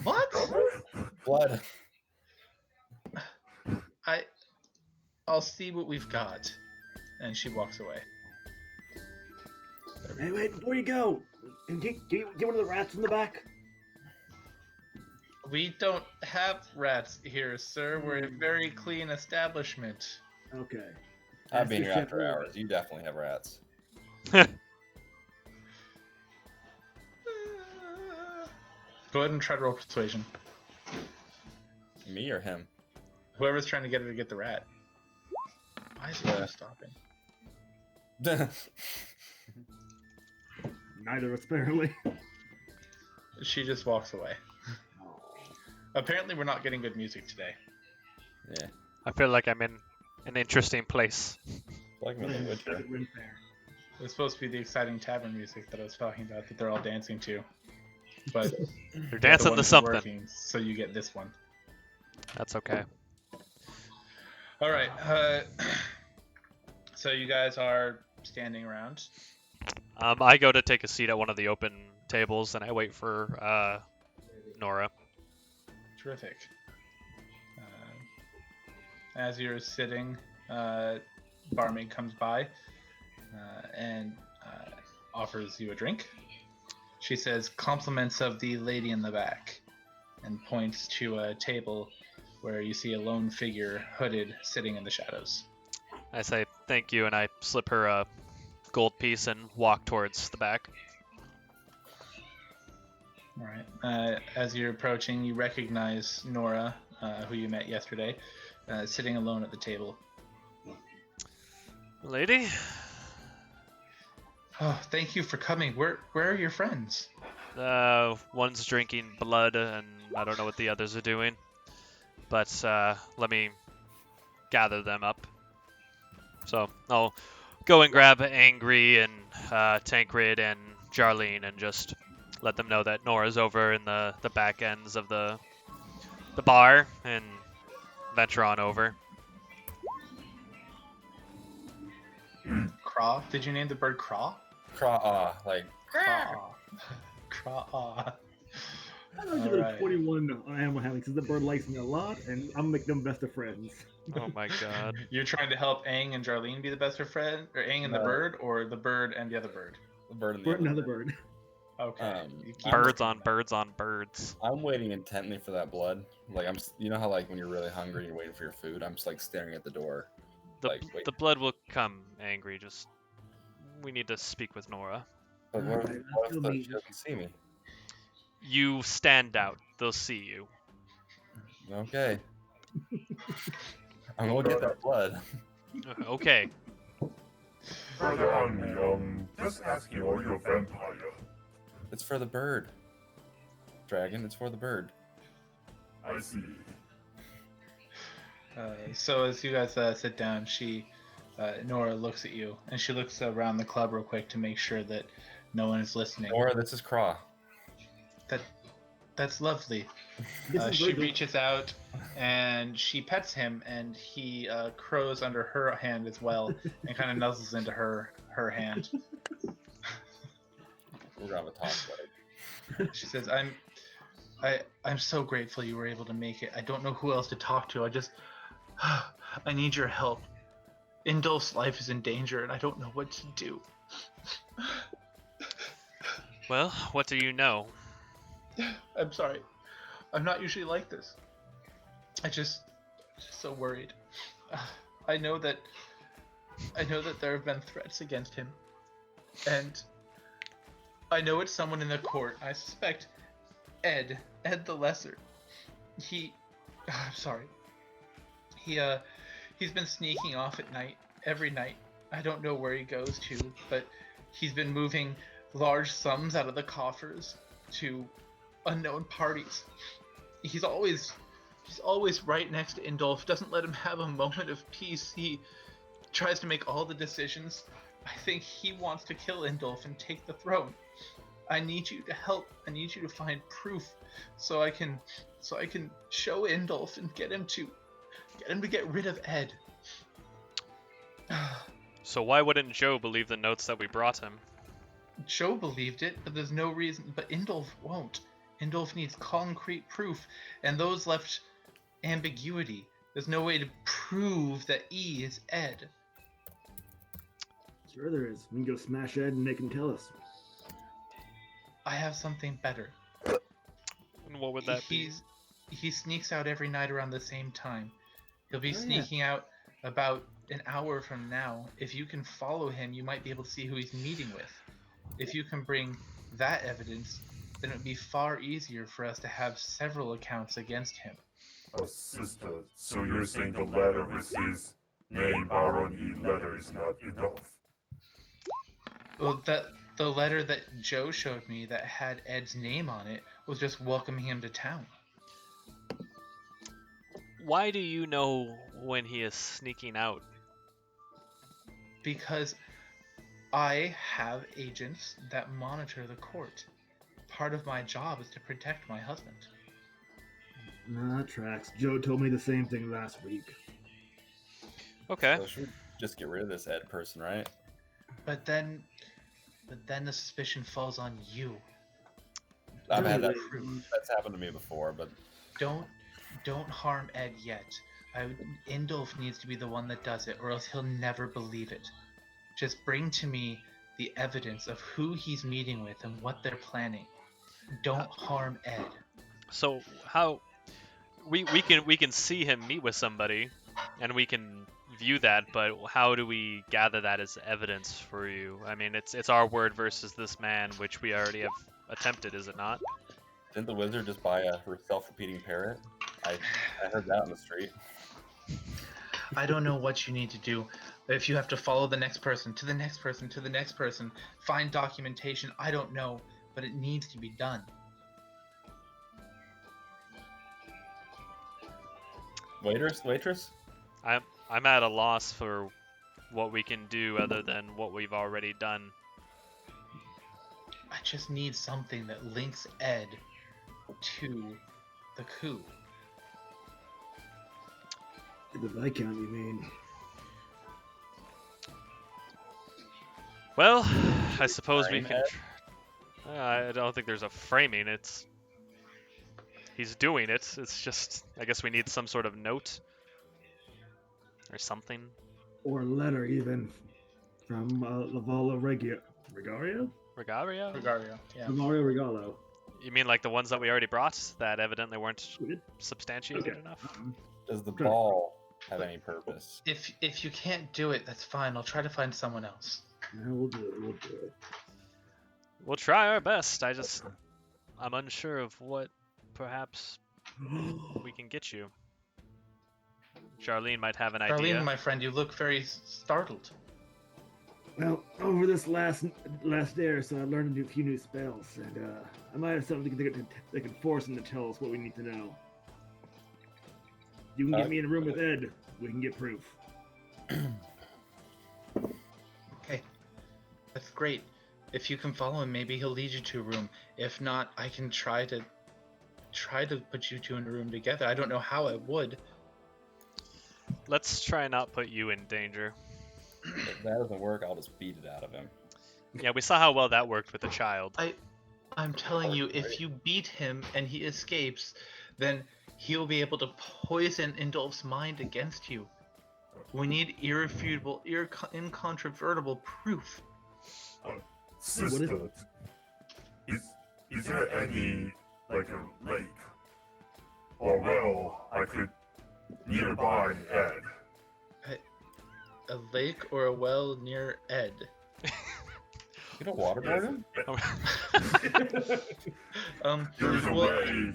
What? Blood. I'll see what we've got. And she walks away. Hey, wait, before you go, do you get one of the rats in the back? We don't have rats here, sir. We're a very clean establishment. Okay. I've been the here chef after order. hours. You definitely have rats. Go ahead and try to roll persuasion. Me or him? Whoever's trying to get her to get the rat. Why is he just stopping? Neither, apparently. She just walks away. Apparently, we're not getting good music today. Yeah. I feel like I'm in an interesting place. Like me, the Witcher. It's supposed to be the exciting tavern music that I was talking about that they're all dancing to. But You're dancing one to isn't something. working, so you get this one. That's okay. All right. So you guys are standing around. I go to take a seat at one of the open tables and I wait for Nora. Terrific. As you're sitting, barmaid comes by and offers you a drink. She says, "Compliments of the lady in the back," and points to a table where you see a lone figure, hooded, sitting in the shadows. I say thank you and I slip her a gold piece and walk towards the back. All right. As you're approaching, you recognize Nora, who you met yesterday, sitting alone at the table. Lady? Oh, thank you for coming. Where are your friends? One's drinking blood and I don't know what the others are doing. But let me gather them up. So I'll go and grab Angry and Tancred and Jarlene and just let them know that Nora's over in the back ends of the bar and venture on over. Craw? Did you name the bird Craw? Craw, like. Craw. Craw. I don't give it a 21 on animal handling because the bird likes me a lot, and I'm gonna make them best of friends. Oh my god. You're trying to help Aang and Jarlene be the best of friends, or Aang and the No. bird, or the bird and the other bird? The bird and the Bird other another bird. bird. Okay. You keep Birds working on birds on birds. I'm waiting intently for that blood. Like you know how like when you're really hungry, you're waiting for your food. I'm just like staring at the door. Like, wait. The blood will come, Angry. Just we need to speak with Nora. But what if, Alright, what if let's go she meet. doesn't see me? You stand out. They'll see you. Okay. I'm gonna get that blood. Okay. Brother Omni, just asking, are you a vampire? It's for the bird. Dragon, it's for the bird. I see. So as you guys sit down, Nora looks at you, and she looks around the club real quick to make sure that no one is listening. Nora, this is Craw. That's lovely. She reaches out and she pets him, and he crows under her hand as well, and kind of nuzzles into her hand. We're gonna have a talk about it. She says, I'm so grateful you were able to make it. I don't know who else to talk to. I need your help. Indolph's life is in danger, and I don't know what to do. Well, what do you know? I'm sorry. I'm not usually like this. I'm just so worried. I know that there have been threats against him, and I know it's someone in the court. I suspect Ed the Lesser. I'm sorry. He's been sneaking off at night, every night. I don't know where he goes to, but he's been moving large sums out of the coffers to unknown parties. He's always right next to Indolph, doesn't let him have a moment of peace. He tries to make all the decisions. I think he wants to kill Indolph and take the throne. I need you to help. I need you to find proof so I can show Indolph and get him to get rid of Ed. So why wouldn't Joe believe the notes that we brought him? Joe believed it, but there's no reason. But Indolph won't. Indolph needs concrete proof, and those left ambiguity. There's no way to prove that E is Ed. Sure there is. We can go smash Ed and make him tell us. I have something better. And what would that be? He sneaks out every night around the same time. He'll be Oh, yeah. sneaking out about an hour from now. If you can follow him, you might be able to see who he's meeting with. If you can bring that evidence, then it would be far easier for us to have several accounts against him. Oh, sister, so you're saying the letter with his name, Baron E. letter is not enough? Well, the letter that Joe showed me that had Ed's name on it was just welcoming him to town. Why do you know when he is sneaking out? Because I have agents that monitor the court. Part of my job is to protect my husband. Nah, that tracks. Joe told me the same thing last week. Okay. So should we just get rid of this Ed person, right? But then the suspicion falls on you. I've had that. Proof. That's happened to me before, but Don't harm Ed yet. Indolph needs to be the one that does it, or else he'll never believe it. Just bring to me the evidence of who he's meeting with and what they're planning. Don't harm Ed. So how we can see him meet with somebody, and we can view that, but how do we gather that as evidence for you? I mean, it's our word versus this man, which we already have attempted, is it not? didn't the wizard just buy a self-repeating parrot? I heard that on the street. I don't know what you need to do. If you have to follow the next person, to the next person, to the next person, find documentation, I don't know, but it needs to be done. Waitress? I'm at a loss for what we can do other than what we've already done. I just need something that links Ed to the coup. The Viscount, you mean? Well, I suppose we Frame can. I don't think there's a framing. He's doing it. It's just, I guess we need some sort of note or something. Or a letter, even. From Lavala Regaria? Regalia? Regario. Yeah. Mario Regalo. You mean like the ones that we already brought that evidently weren't Good. substantiated Okay. enough? Does the Good. ball have any purpose? If you can't do it, that's fine. I'll try to find someone else. Yeah, we'll do it. We'll do it. We'll try our best. I'm unsure of what perhaps we can get you. Charlene might have an idea. Darlene, my friend, you look very startled. Well, over this last day or so, I learned a few new spells, and I might have something that can force him to tell us what we need to know. You can get me in a room with Ed. We can get proof. Okay, that's great. If you can follow him, maybe he'll lead you to a room. If not, I can try to put you two in a room together. I don't know how I would. Let's try not put you in danger. If that doesn't work, I'll just beat it out of him. Yeah, we saw how well that worked with a child. I'm telling you, if you beat him and he escapes, then he'll be able to poison Indolf's mind against you. We need irrefutable, incontrovertible proof. Sister, is there any, like a lake or well I could nearby Ed? A lake or a well near Ed? You know, waterboard him? There's a Well, way to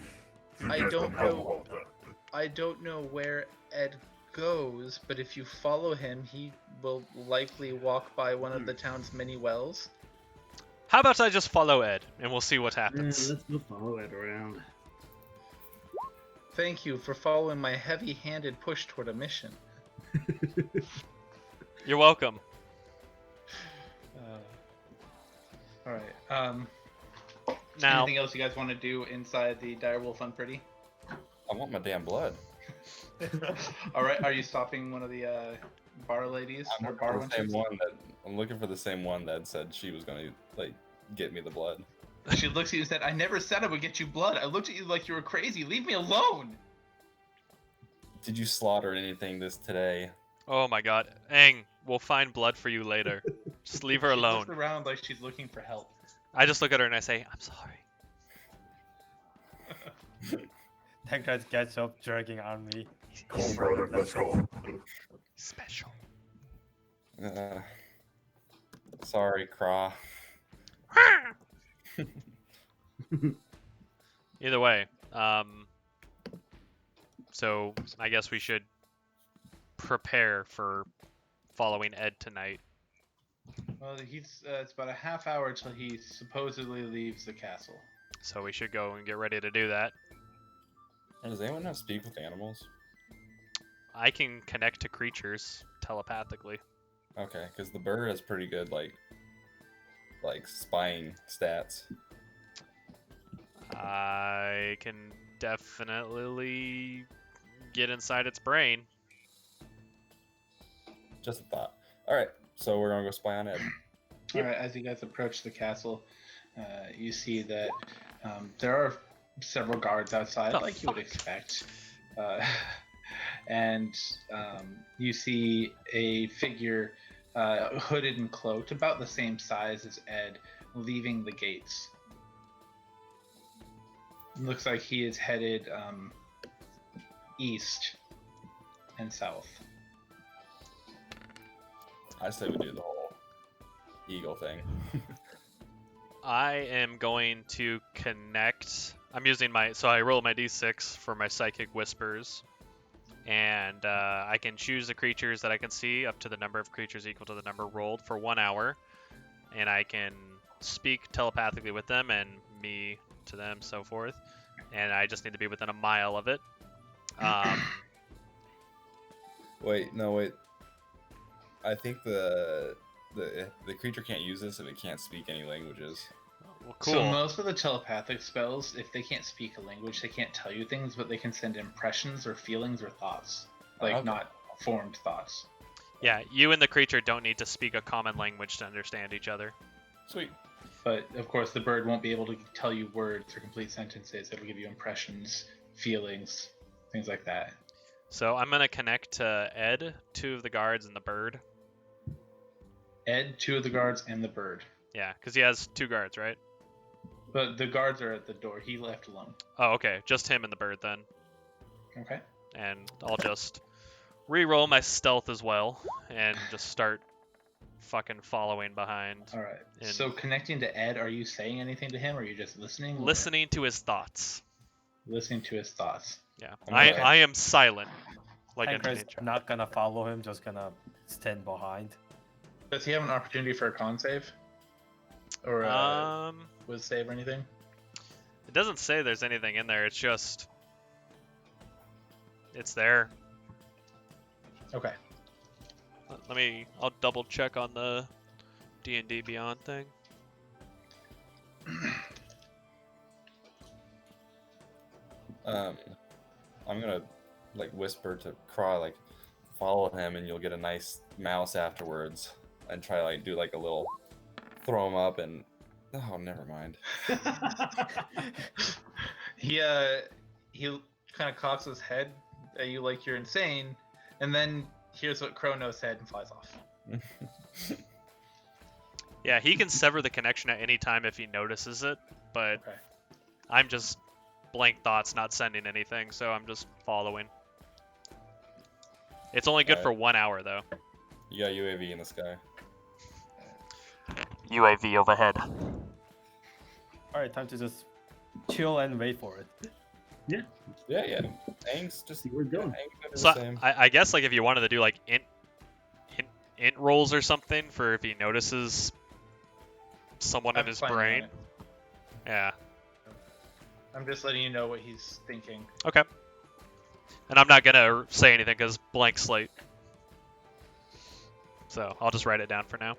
I get don't the know. hell out there. I don't know where Ed goes, but if you follow him, he will likely walk by one of the town's many wells. How about I just follow Ed and we'll see what Yeah, happens? let's go follow Ed around. Thank you for following my heavy-handed push toward a mission. You're welcome. All right. Now, Anything else you guys want to do inside the Direwolf Unpretty? I want my damn blood. All right. Are you stopping one of the bar ladies I'm or looking, bar for the same wenches? one I'm looking for the same one that said she was gonna like get me the blood. She looks at you and said, "I never said I would get you blood. I looked at you like you were crazy. Leave me alone." Did you slaughter anything today? oh my god. Aang, we'll find blood for you later. Just leave her She alone. looks around like she's looking for help. I just look at her and I say, I'm sorry. That guy gets up, jerking on me. Come on, brother, let's go. Special. Sorry, Craw. Either way, so I guess we should prepare for following Ed tonight. Well, it's about a half hour till he supposedly leaves the castle. So we should go and get ready to do that. And does anyone know speak with animals? I can connect to creatures telepathically. Okay, because the bird has pretty good like spying stats. I can definitely get inside its brain. Just a thought. All right, so we're gonna go spy on Ed. All right. As you guys approach the castle, you see that there are several guards outside, The like you would fuck? expect. And you see a figure hooded and cloaked, about the same size as Ed, leaving the gates. Looks like he is headed east and south. I say we do the whole eagle thing. I am going to connect. I'm using so I roll my d6 for my psychic whispers. And I can choose the creatures that I can see up to the number of creatures equal to the number rolled for 1 hour. And I can speak telepathically with them and me to them, so forth. And I just need to be within a mile of it. Wait. I think the creature can't use this if it can't speak any languages. Well, cool. So most of the telepathic spells, if they can't speak a language, they can't tell you things, but they can send impressions or feelings or thoughts, like Okay. not formed thoughts. Yeah, you and the creature don't need to speak a common language to understand each other. Sweet. But of course, the bird won't be able to tell you words or complete sentences. It'll give you impressions, feelings, things like that. So I'm going to connect to Ed, 2 of the guards, and the bird. Ed, 2 of the guards, and the bird. Yeah, because he has 2 guards, right? But the guards are at the door. He left alone. Oh, okay. Just him and the bird then. Okay. And I'll just re-roll my stealth as well and just start fucking following behind. All right. And So connecting to Ed, are you saying anything to him, or are you just listening? or listening to his thoughts. Listening to his thoughts. Yeah. I'm I gonna- I am silent. Like a Tanker's ninja. not gonna follow him, just gonna stand behind. Does he have an opportunity for a con save? Or with save or anything? It doesn't say there's anything in there. It's just it's there. Okay. I'll double check on the D&D Beyond thing. I'm gonna like whisper to Craw, like follow him, and you'll get a nice mouse afterwards, and try like do like a little throw him up, and oh, never mind. He kind of cocks his head at you like you're insane, and then hears what Chrono said and flies off. Yeah, he can sever the connection at any time if he notices it, but Okay. I'm just blank thoughts, not sending anything, so I'm just following. It's only good Alright. for 1 hour though. You got UAV in the sky. UAV overhead. Alright, time to just chill and wait for it. Yeah. Aang's just See where it's going. Aang's gonna do So the same. I guess like if you wanted to do like int rolls or something for if he notices someone in I'm his fine with brain. it. Yeah. I'm just letting you know what he's thinking. Okay. And I'm not gonna say anything because blank slate. So I'll just write it down for now.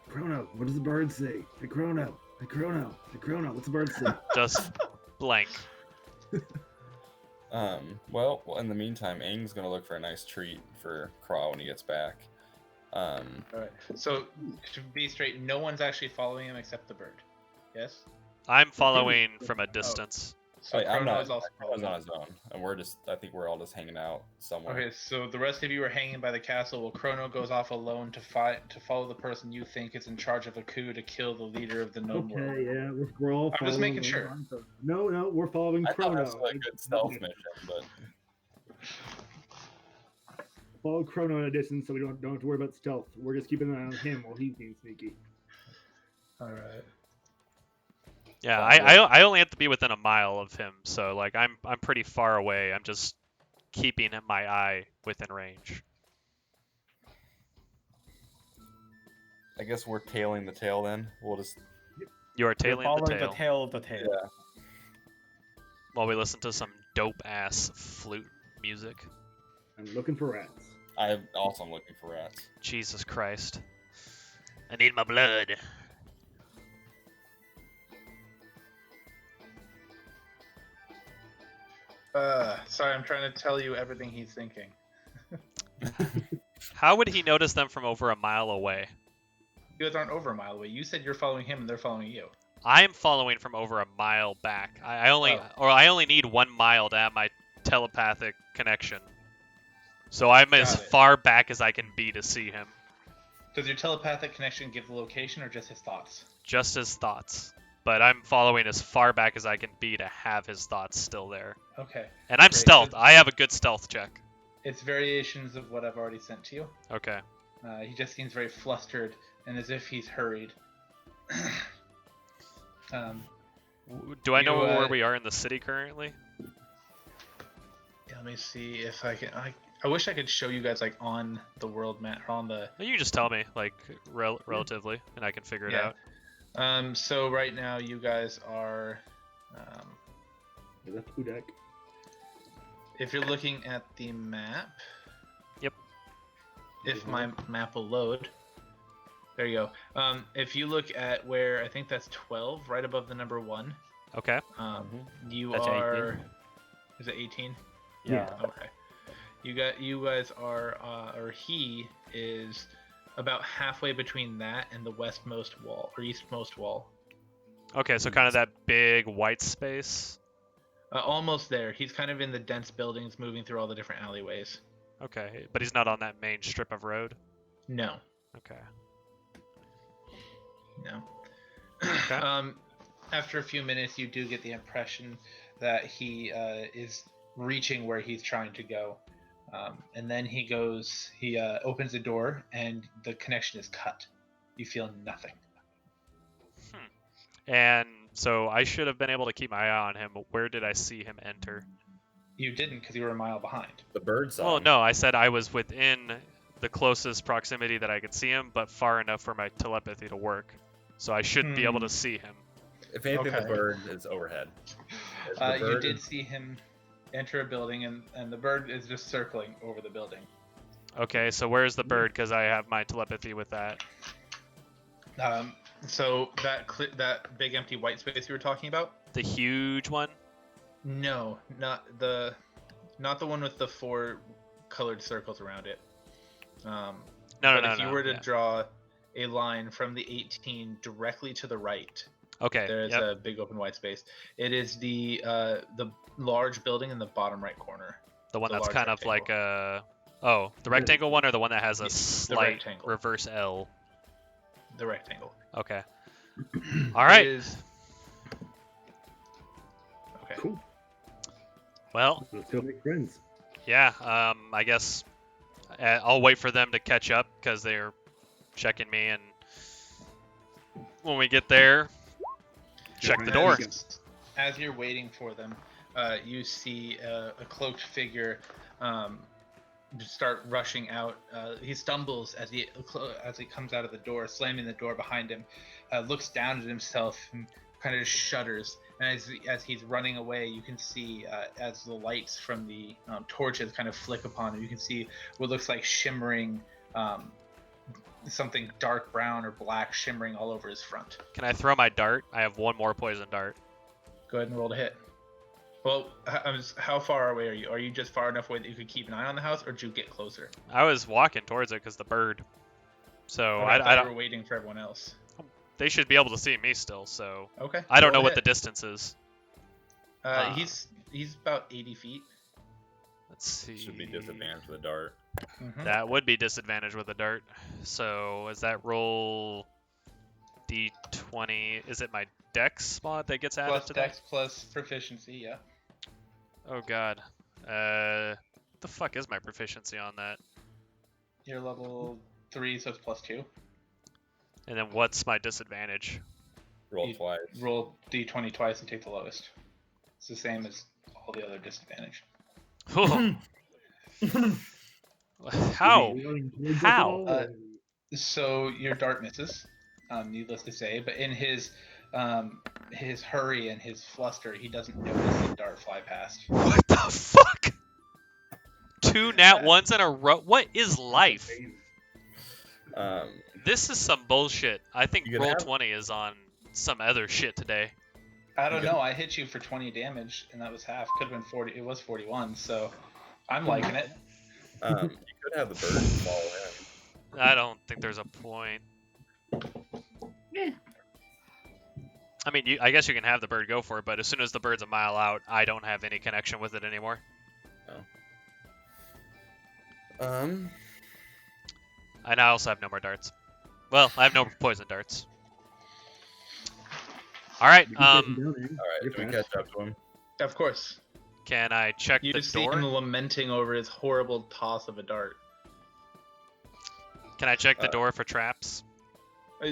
Chrono, what does the bird say? Hey, Chrono. Hey, Chrono. Hey, Chrono. What's the bird say? Just blank. Well, in the meantime, Aang's gonna look for a nice treat for Craw when he gets back. All right. So to be straight, no one's actually following him except the bird. Yes. I'm following from a distance. So I'm Chrono not. is also Chrono's following. on his own, and I think we're all just hanging out somewhere. Okay, so the rest of you are hanging by the castle while Chrono goes off alone to follow the person you think is in charge of a coup to kill the leader of the gnome world. Okay, yeah, we're all. I'm just following making sure. along. No, we're following I thought Chrono. it was like a good stealth mission, but Follow Chrono in a distance, so we don't have to worry about stealth. We're just keeping an eye on him while he's being sneaky. All right. Yeah, Sounds I only have to be within a mile of him, so like I'm pretty far away. I'm just keeping my eye within range. I guess we're tailing the tail then. We'll just You are We're tailing the following tail the tail of the tail. yeah. while we listen to some dope ass flute music. I'm looking for rats. I'm looking for rats. Jesus Christ. I need my blood. Sorry, I'm trying to tell you everything he's thinking. How would he notice them from over a mile away? You guys aren't over a mile away. You said you're following him and they're following you. I'm following from over a mile back. I only Oh. I only need 1 mile to have my telepathic connection. So I'm as Got it. far back as I can be to see him. Does your telepathic connection give the location or just his thoughts? Just his thoughts. But I'm following as far back as I can be to have his thoughts still there. Okay. And I'm Great. stealth. I have a good stealth check. It's variations of what I've already sent to you. Okay. He just seems very flustered and as if he's hurried. Do I You, know where we are in the city currently? Yeah, let me see if I can. I wish I could show you guys like on the world map or on the. You can just tell me, like, relatively, and I can figure it Yeah. out. So right now you guys are. That's Udak. If you're looking at the map. Yep. If my map will load. There you go. If you look at where I think that's 12, right above the number 1. Okay. You That's are. 18. Is it 18? Yeah. Okay. You guys are, or he is about halfway between that and the westmost wall or eastmost wall. Okay, so kind of that big white space. Almost there. He's kind of in the dense buildings, moving through all the different alleyways. Okay, but he's not on that main strip of road. No. Okay. No. Okay. After a few minutes, you do get the impression that he is reaching where he's trying to go. And then he opens the door, and the connection is cut. You feel nothing. And so I should have been able to keep my eye on him, but where did I see him enter? You didn't because you were a mile behind. The bird song. Well, no, I said I was within the closest proximity that I could see him, but far enough for my telepathy to work. So I should be able to see him. If anything, Okay. the bird is overhead. You did see him enter a building, and the bird is just circling over the building. Okay, so where's the bird? Because I have my telepathy with that. So that big empty white space you were talking about? The huge one? No, not the one with the 4 colored circles around it. No. If you were to draw a line from the 18 directly to the right, Okay. there's a big open white space. It is the large building in the bottom right corner. The one the that's large kind of like a... Oh, the rectangle one or the one that has a slight rectangle. reverse L? The rectangle. Okay. All right. It is... Okay. Cool. Well, Let's go make friends. yeah, I guess I'll wait for them to catch up because they're checking me, and when we get there, check the door. As you're waiting for them, you see a cloaked figure just start rushing out. He stumbles as he comes out of the door, slamming the door behind him. Looks down at himself and kind of just shudders. And as he's running away, you can see as the lights from the torches kind of flick upon him, you can see what looks like shimmering, something dark brown or black shimmering all over his front. Can I throw my dart? I have one more poison dart. Go ahead and roll to hit. Well, how far away are you? Are you just far enough away that you could keep an eye on the house, or did you get closer? I was walking towards it because the bird. So I I thought don't. you were waiting for everyone else. They should be able to see me still. So Okay. I don't know roll what to the hit. distance is. He's about 80 feet. Let's see. Should be disadvantage with a dart. Mm-hmm. That would be disadvantage with a dart. So is that roll D20? Is it my Dex mod that gets added Plus to dex plus proficiency, yeah. that? Oh god. What the fuck is my proficiency on that? You're level 3, so it's plus 2. And then what's my disadvantage? Roll You twice. Roll d20 twice and take the lowest. It's the same as all the other disadvantage. How? How? So your dart misses, needless to say, but in his hurry and his fluster, he doesn't notice the dart fly past. What the fuck? 2 nat 1s in a row? What is life? This is some bullshit. I think You could roll have- 20 is on some other shit today. I don't know. I hit you for 20 damage, and that was half. Could have been 40. It was 41, so I'm liking it. You could have the bird fall in. I don't think there's a point. I mean, I guess you can have the bird go for it, but as soon as the bird's a mile out, I don't have any connection with it anymore. And I also have no more darts. Well, I have no poison darts. All right. All right, do we catch up to him? Of course. Can I check You the just see him door? lamenting over his horrible toss of a dart. Can I check the door for traps?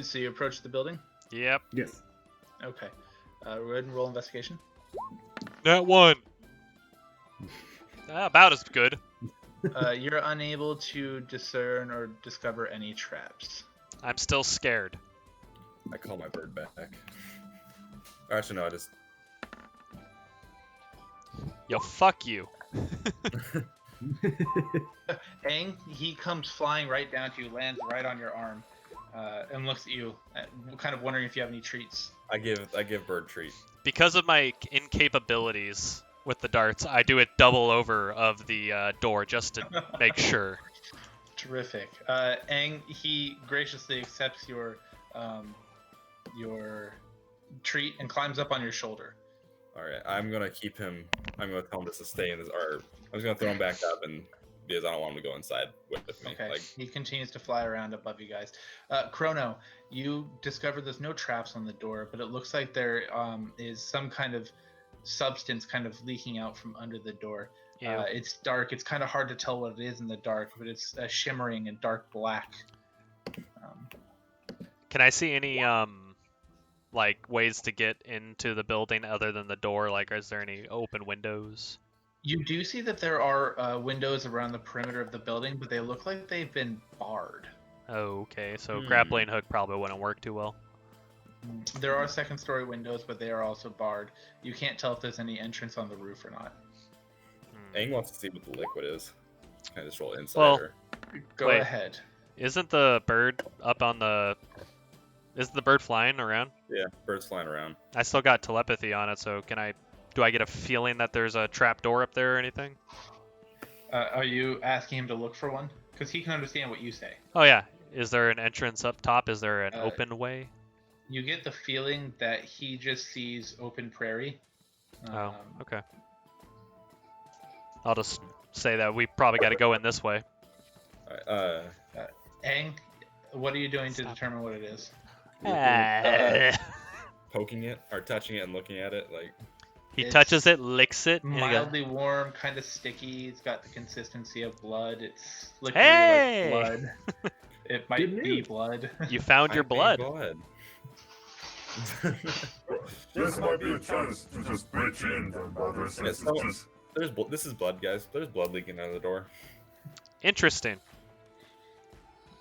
So you approach the building? Yep. Yes. Okay. Go ahead and roll investigation. Nat 1. About as good. You're unable to discern or discover any traps. I'm still scared. I call my bird back. Or actually, no, I just. Yo, fuck you. Aang, he comes flying right down to you, lands right on your arm, and looks at you, kind of wondering if you have any treats. I give bird treat. Because of my incapabilities with the darts, I do a double over of the door just to make sure. Terrific. Aang, he graciously accepts your treat and climbs up on your shoulder. All right, I'm gonna keep him. I'm gonna tell him to sustain his. Or I'm just gonna throw him back up and because I don't want him to go inside with me. Okay. Like, He continues to fly around above you guys. Chrono, you discover there's no traps on the door, but it looks like there is some kind of substance kind of leaking out from under the door. Ew. It's dark. It's kind of hard to tell what it is in the dark, but it's shimmering and dark black. Can I see any like ways to get into the building other than the door? Like, is there any open windows? You do see that there are windows around the perimeter of the building, but they look like they've been barred. Oh, okay. So grappling hook probably wouldn't work too well. There are second-story windows, but they are also barred. You can't tell if there's any entrance on the roof or not. Aang wants to see what the liquid is. Can I just roll inside? Well, or... Go Wait. ahead. Isn't the bird up on the? Isn't the bird flying around? Yeah, birds flying around. I still got telepathy on it, so can I? Do I get a feeling that there's a trap door up there or anything? Are you asking him to look for one? Because he can understand what you say. Oh yeah. Is there an entrance up top? Is there an Uh, open way? You get the feeling that he just sees open prairie. Oh, okay. I'll just say that we probably got to go in this way. Alright, Aang, what are you doing to Stop. determine what it is? poking it or touching it and looking at it, like He It's touches it, licks it, and he goes, Mildly warm, kind of sticky. It's got the consistency of blood. It's liquidy Hey! like blood. It might Good be news. blood. "You found your I think blood." This might be a chance to just breach in then, brother. Since so- it's just This is blood, guys. There's blood leaking out of the door. Interesting.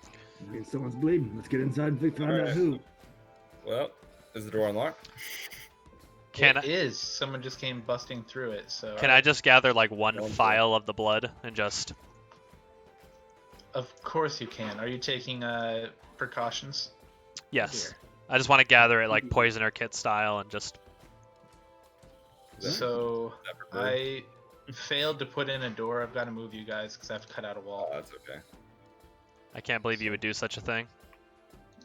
I mean, someone's bleeding. Let's get inside and find out Alright. who. Well, is the door unlocked? Can It I, is. Someone just came busting through it. So can I just gather like one Don't do it. vial of the blood and just? Of course you can. Are you taking precautions? Yes. Here. I just want to gather it like poisoner kit style and just. Is that- So is that preferred? I failed to put in a door. I've got to move you guys because I have to cut out a Oh, wall. that's okay. I can't believe you would do such a thing.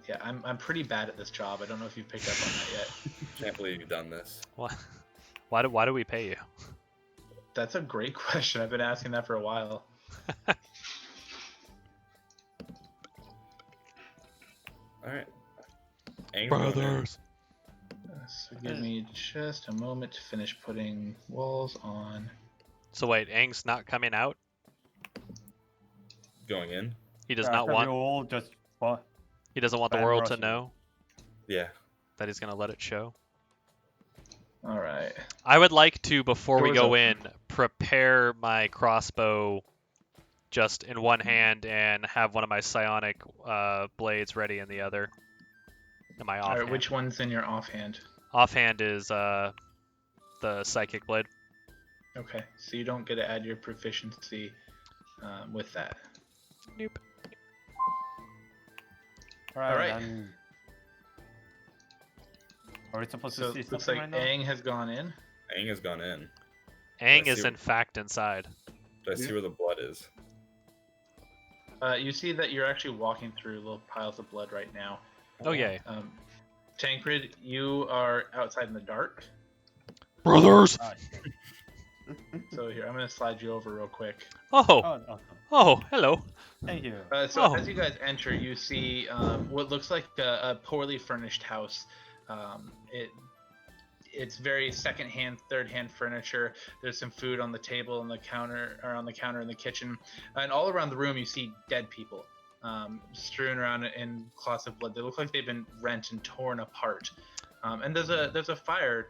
Yeah, I'm pretty bad at this job. I don't know if you've picked up on that yet. Can't believe you've done this. Why? Why do we pay you? That's a great question. I've been asking that for a while. Alright. Aang's going in. So give me just a moment to finish putting walls on. So wait, Aang's not coming out. Going in? He does I not thought want. we all just what? He doesn't want the Bad world to Russian. know Yeah. that he's gonna let it show. All right. I would like to, before we Door's go open. in, prepare my crossbow just in one hand and have one of my psionic blades ready in the other. In my All offhand. right. Which one's in your offhand? Offhand is the psychic blade. Okay. So you don't get to add your proficiency with that. Nope. Alright. then- Are we supposed So to see it looks something like right now? Aang has gone in. Aang has gone in. Aang I is see. in fact inside. Do I see where the blood is? You see that you're actually walking through little piles of blood right now. Oh yay. Tancred, you are outside in the dark. Brothers! Ah, So here, I'm gonna slide you over real quick. Oh, oh, awesome. oh, hello. Thank you. So Oh. as you guys enter, you see what looks like a poorly furnished house. It's very second-hand, third-hand furniture. There's some food on the table and the counter, or on the counter in the kitchen, and all around the room you see dead people strewn around in clots of blood. They look like they've been rent and torn apart. And there's a fire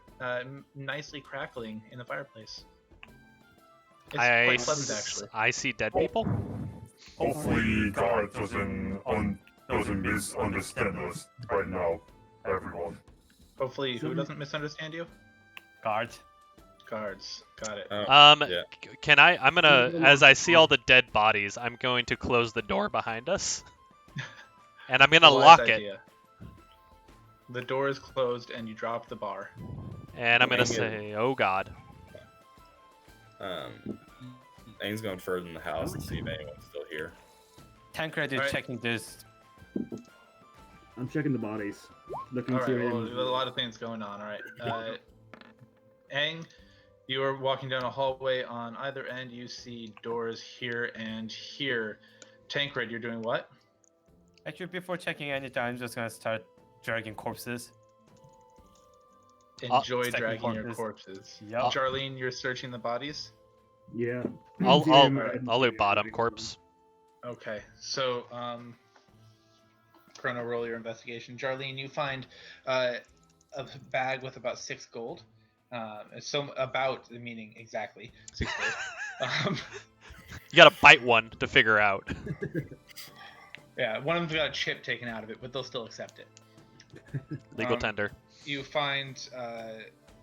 nicely crackling in the fireplace. It's quite pleasant, actually. I see dead people. hopefully God doesn't misunderstand us right now, everyone. Hopefully, who doesn't misunderstand you? Guards. Guards. Got it. Yeah. Can I? I'm gonna, as I see all the dead bodies, I'm going to close the door behind us, and I'm gonna Wise lock it, idea. The door is closed, and you drop the bar. and I'm gonna Aang is- say, "Oh God." Aang's going further in the house to see if anyone's still here. Tancred is Alright. checking this. I'm checking the bodies. Looking All to right. see Well, anyone- there's a lot of things going on. All right. Aang, You are walking down a hallway. On either end, you see doors here and here. Tancred, you're doing what? Actually, before checking anything, I'm just gonna start dragging corpses. Enjoy Second dragging your corpses. corpses. Yep. Charlene, you're searching the bodies? Yeah. I'll See I'll, him, I'll loot bottom corpse. Okay, so Chrono, roll your investigation. Jarlene, you find a bag with about 6 gold. So about, meaning exactly 6 gold. You gotta bite one to figure out. Yeah, one of them's got a chip taken out of it, but they'll still accept it. Legal tender. You find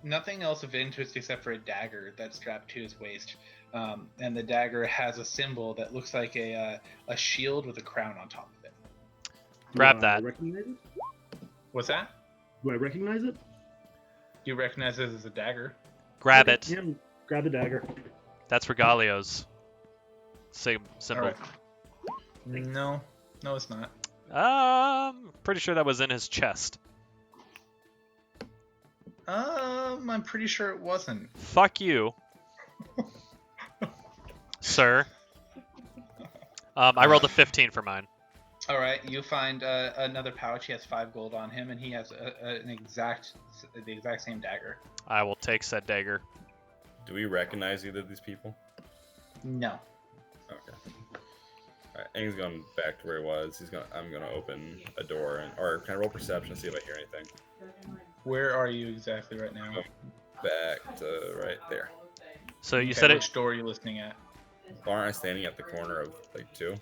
nothing else of interest except for a dagger that's strapped to his waist. And the dagger has a symbol that looks like a shield with a crown on top of it. Grab Do I that. recognize it? What's that? Do I recognize it? You recognize it as a dagger? Grab Okay, it. Yeah, grab the dagger. That's Regalio's same symbol. Alright. No, it's not. Pretty sure that was in his chest. I'm pretty sure it wasn't. Fuck you, sir. I rolled a 15 for mine. All right, you find another pouch. He has 5 gold on him, and he has the exact same dagger. I will take said dagger. Do we recognize either of these people? No. Okay. Alright, Aang's going back to where he was. I'm gonna open a door or can I roll perception to see if I hear anything? Where are you exactly right now? Back to right there. So you Okay, said which door are you listening at? Aren't I standing at the corner of like 2?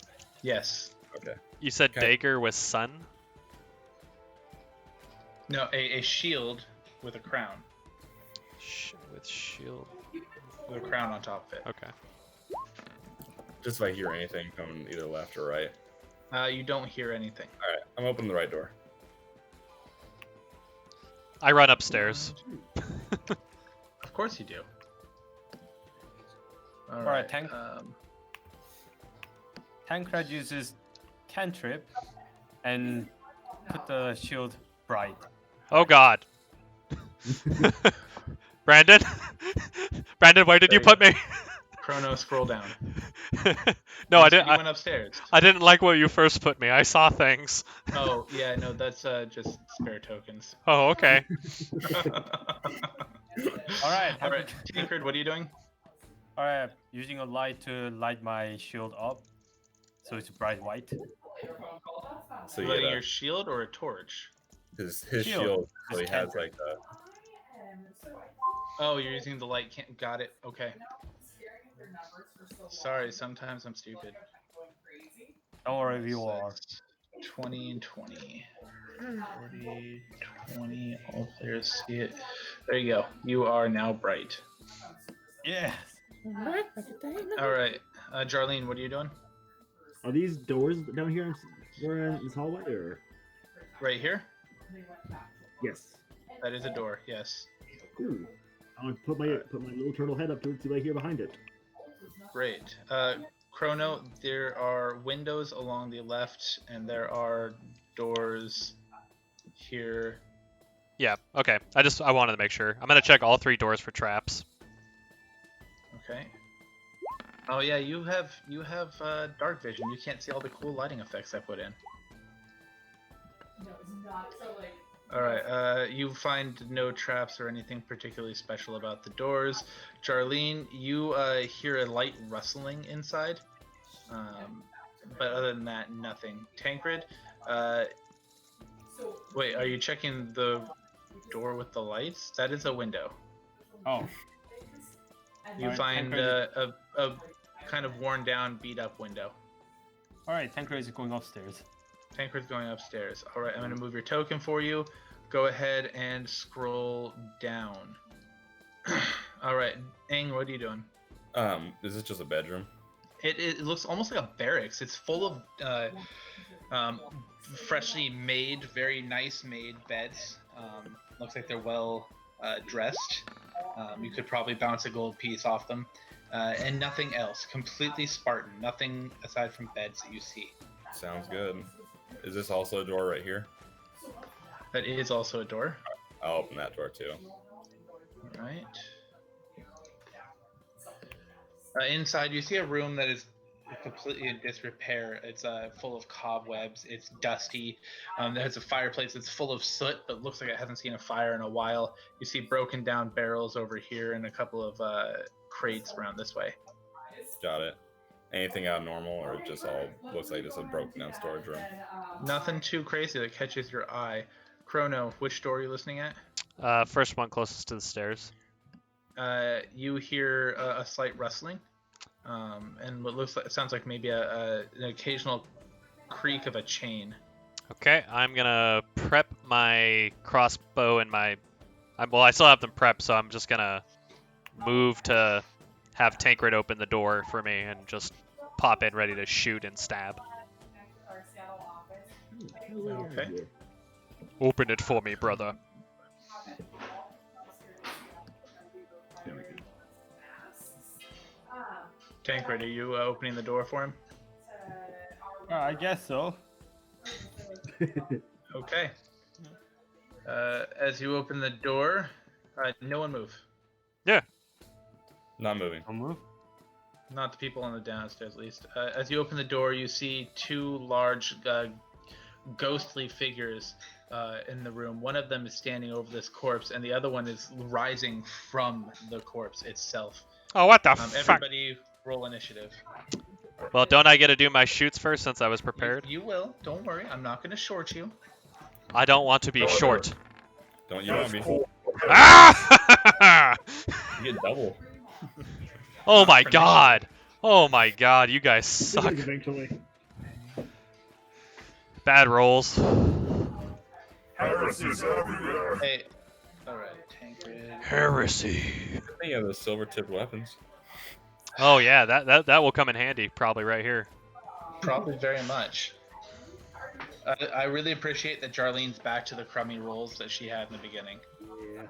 Yes. Okay. You said Okay. dagger was sun. No, a shield with a crown. With shield. With a crown on top of it. Okay. Just if I hear anything coming either left or right. You don't hear anything. Alright, I'm opening the right door. I run upstairs. Of course you do. All Alright, tank. Um, Tancred uses cantrip and put the shield bright. Oh God. Brandon. Brandon, where did you There put me? Chrono, scroll down. No, You I said didn't. You went upstairs. I didn't like where you first put me. I saw things. Oh yeah, no, that's just spare tokens. Oh, okay. Alright, All right, Tancred, what are you doing? Alright, using a light to light my shield up, so it's bright white. So you Lighting get your shield or a torch? his Shield. shield, so he His has cantrip. like a Oh, you're using the light. Can't. Got it. Okay. Sorry, sometimes I'm stupid. Don't worry, we all are. 20 and 20. 40, 20. All players see it. There you go. You are now bright. Yes. All right, Jarlene, what are you doing? Are these doors down here in this hallway, or? Right here. Yes. That is a door. Yes. Cool. I want to put my little turtle head up to it, see what I hear behind it. Great. Chrono, there are windows along the left, and there are doors here. Yeah. Okay. I wanted to make sure. I'm gonna check all 3 doors for traps. Okay. Oh yeah, you have dark vision. You can't see all the cool lighting effects I put in. No, it's not. So like. All right. You find no traps or anything particularly special about the doors. Jarlene, you hear a light rustling inside, but other than that, nothing. Tancred, wait, are you checking the door with the lights? That is a window. Oh. You Alright, find Tancred a kind of worn down, beat up window. Alright, Tancred is going upstairs. Tancred's going upstairs. All right, I'm going to move your token for you. Go ahead and scroll down. All right, Aang, what are you doing? is this just a bedroom? It looks almost like a barracks. It's full of freshly made, very nice made beds. Looks like they're well dressed. You could probably bounce a gold piece off them. And nothing else. Completely Spartan. Nothing aside from beds that you see. Sounds good. Is this also a door right here? That is also a door. I'll open that door too. All right. Inside, you see a room that is completely in disrepair. It's full of cobwebs. It's dusty. There's a fireplace that's full of soot, but looks like it hasn't seen a fire in a while. You see broken down barrels over here and a couple of crates around this way. Got it. Anything out of normal, or it just all looks like just a broken down storage room? Nothing too crazy that catches your eye. Chrono, which door are you listening at? First one closest to the stairs. You hear a slight rustling, and what looks like it sounds like maybe an occasional creak of a chain. Okay, I'm gonna prep my crossbow and my. Well, I still have them prepped, so I'm just gonna move to have Tancred open the door for me and just pop in ready to shoot and stab. Okay. Open it for me, brother. Tancred, are you opening the door for him? I guess so. Okay. As you open the door, no one move. Not moving. I'll move. Not the people on the downstairs, at least. As you open the door, you see two large, ghostly figures in the room. One of them is standing over this corpse, and the other one is rising from the corpse itself. Oh, what the fuck? Everybody, roll initiative. Well, don't I get to do my shoots first since I was prepared? You will. Don't worry. I'm not going to short you. I don't want to be short. Don't you want to be? Cool. Ah! You get double. Oh my god! Oh my god, you guys suck. Eventually. Bad rolls. Heresy is everywhere. Hey. Alright, Tancred. Heresy. I think you have those silver tipped weapons. Oh yeah, that will come in handy probably right here. Probably very much. I really appreciate that Jarlene's back to the crummy rolls that she had in the beginning. Yeah.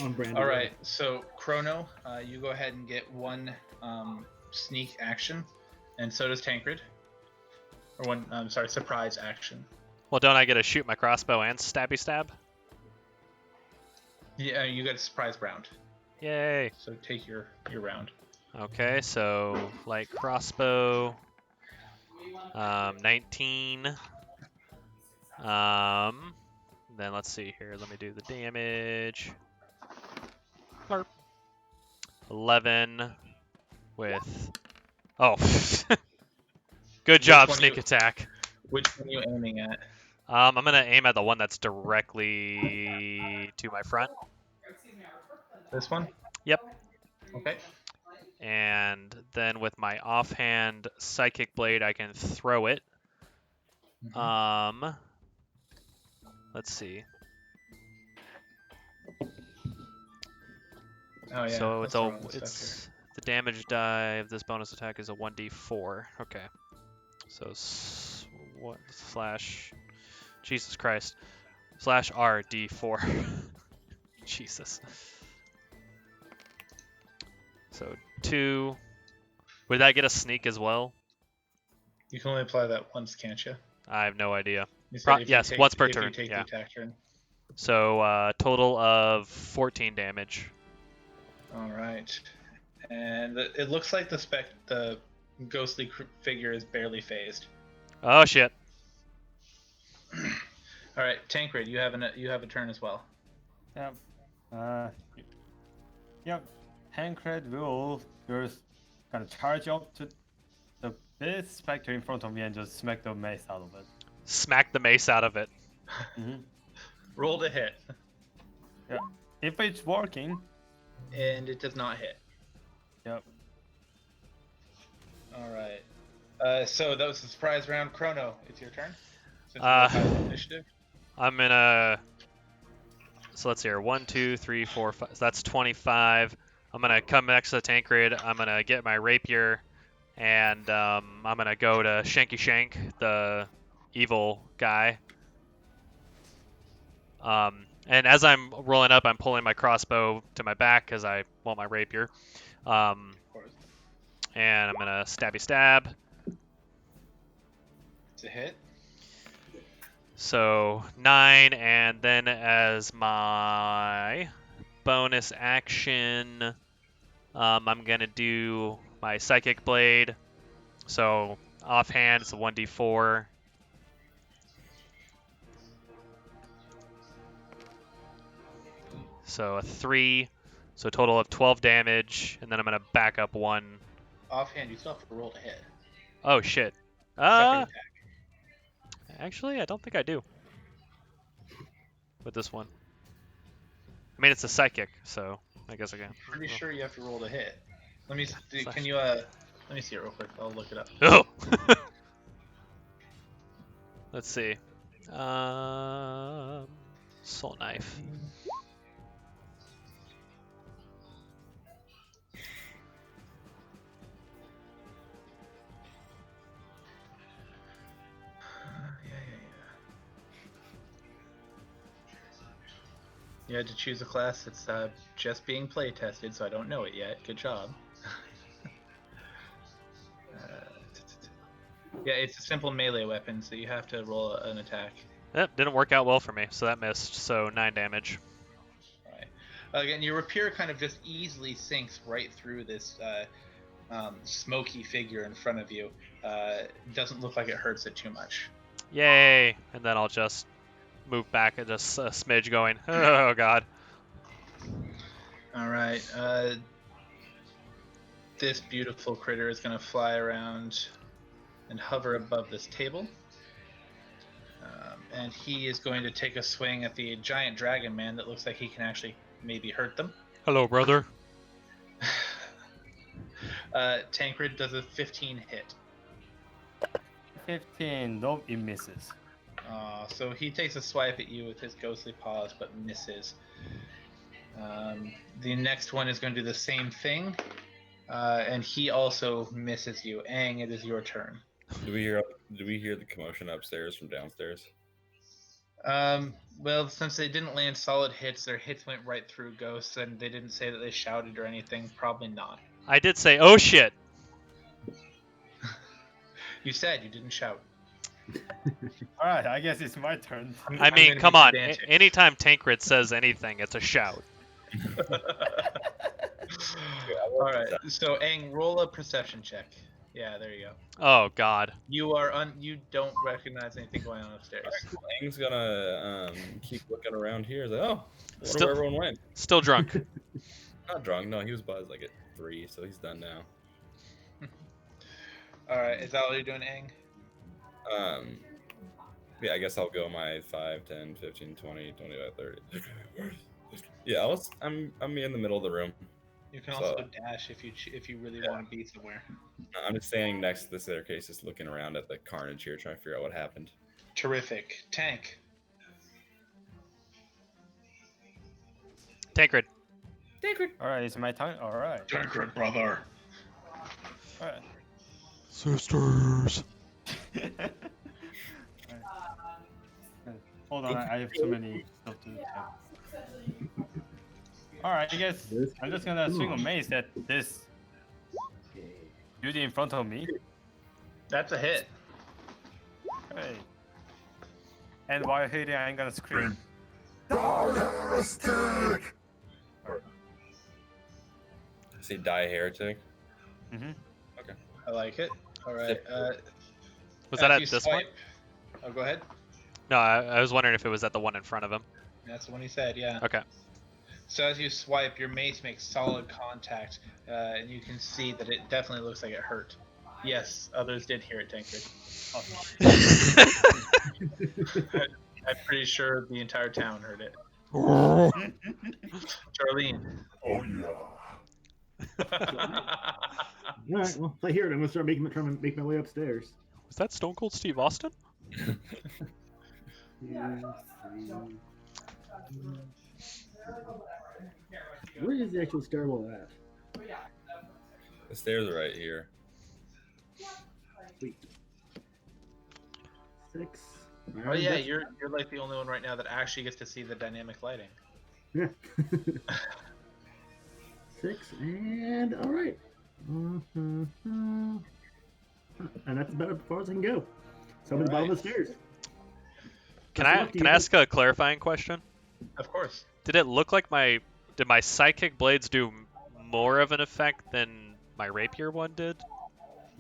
On brand. All right, so Chrono, you go ahead and get one sneak action, and so does Tancred. Or one, I'm sorry, surprise action. Well, don't I get to shoot my crossbow and stabby stab? Yeah, you get a surprise round. Yay. So take your round. Okay, so light crossbow, 19. Then let's see here. Let me do the damage. Blarp. 11 with. Oh. Good job, one sneak you- attack. Which one are you aiming at? I'm gonna aim at the one that's directly to my front. This one? Yep. Okay. And then with my offhand psychic blade, I can throw it. Let's see. Oh yeah. So that's it's the wrong stuff it's the damage die of this bonus attack is a 1d4. Okay. So what slash Jesus Christ slash RD4. Jesus. So 2. Would that get a sneak as well? here. You can only apply that once, can't you? I have no idea. You said if you yes, take- once per if you turn, take yeah. the attack turn. So total of 14 damage. All right. And it looks like the ghostly figure is barely phased. Oh shit. All right, Tancred, you have a turn as well. Yep. Yep. Tancred will just kind of charge up to the big specter in front of me and just smack the mace out of it. Smack the mace out of it. Roll to hit, If it's working, and it does not hit. yep. All right. So that was the surprise round. Chrono, it's your turn. Since Uh, you have initiative. I'm gonna. So let's see here. 1, 2, 3, 4, 5. So that's 25. I'm gonna come next to the Tancred. I'm gonna get my rapier, and I'm gonna go to Shanky Shank, the evil guy. And as I'm rolling up, I'm pulling my crossbow to my back because I want my rapier. Of course. And I'm gonna stabby stab. It's a hit. So 9, and then as my bonus action, I'm gonna do my Psychic Blade. So offhand, it's a 1d4. So a 3. So a total of 12 damage, and then I'm going to back up 1. Offhand, you still have to roll to hit. Oh, shit. Separate attack. Actually, I don't think I do. With this one. I mean, it's a Psychic, so I guess I can. Pretty sure you have to roll to hit. Let me. Slash. Can you? Let me see it real quick. I'll look it up. Oh! Let's see. Soul Knife. You had to choose a class that's just being play tested, so I don't know it yet. Good job. Yeah, it's a simple melee weapon, so you have to roll an attack. Yep, didn't work out well for me, so that missed. So 9 damage. Right. Again, your rapier kind of just easily sinks right through this smoky figure in front of you. Doesn't look like it hurts it too much. Yay! And then I'll just move back and just a smidge going, oh god. All right. This beautiful critter is going to fly around and hover above this table. And he is going to take a swing at the giant dragon man that looks like he can actually maybe hurt them. Hello, brother. Tancred does a 15 hit. 15. Nope, it misses. So he takes a swipe at you with his ghostly paws, but misses. The next one is going to do the same thing, and he also misses you. Aang, it is your turn. Do we hear the commotion upstairs from downstairs? Well, since they didn't land solid hits, their hits went right through ghosts, and they didn't say that they shouted or anything. Probably not. I did say, oh shit. You said you didn't shout. Alright, I guess it's my turn. I I'm mean, gonna come be on. pedantic. Anytime Tancred says anything, it's a shout. All right. So Aang, roll a perception check. Yeah, there you go. Oh god. You you don't recognize anything going on upstairs. Aang's gonna keep looking around here. He's like, oh, I wonder Still- where everyone went. Still drunk. Not drunk. No, he was buzzed like at 3, so he's done now. All right. Is that all you're doing, Aang? Yeah, I guess I'll go my 5, 10, 15, 20, 25, 30. Yeah, I'm in the middle of the room. You can So- also dash if you really want to be somewhere. I'm just standing next to the staircase, just looking around at the carnage here, trying to figure out what happened. Terrific. Tank. Tancred. Alright, it's my turn. Alright. Tancred, brother. Alright. Sisters. Hold on, I have so many stuff to type. Alright, I guess I'm just gonna swing a mace at this beauty in front of me. That's a hit. Hey. And while hitting, I'm gonna scream. Say die heretic. Mm-hmm. I like it. All right. Was that as at you this one? swipe- Oh, go ahead. No, I was wondering if it was at the one in front of him. That's the one he said. Yeah. Okay. So as you swipe, your mace makes solid contact, and you can see that it definitely looks like it hurt. Yes, others did hear it, Tancred. I'm pretty sure the entire town heard it. Charlene. Oh yeah. All right, well, if I hear it, I'm gonna start trying to make my way upstairs. Was that Stone Cold Steve Austin? Where is the actual stairwell at? The stairs are right here. Sweet. 6. Oh yeah, you're like the only one right now that actually gets to see the dynamic lighting. Yeah. 6 and all right. And that's about as far as I can go. So I'm at the bottom of the stairs. Can That's I lucky. can I ask a clarifying question? Of course. Did it look like did my psychic blades do more of an effect than my rapier one did?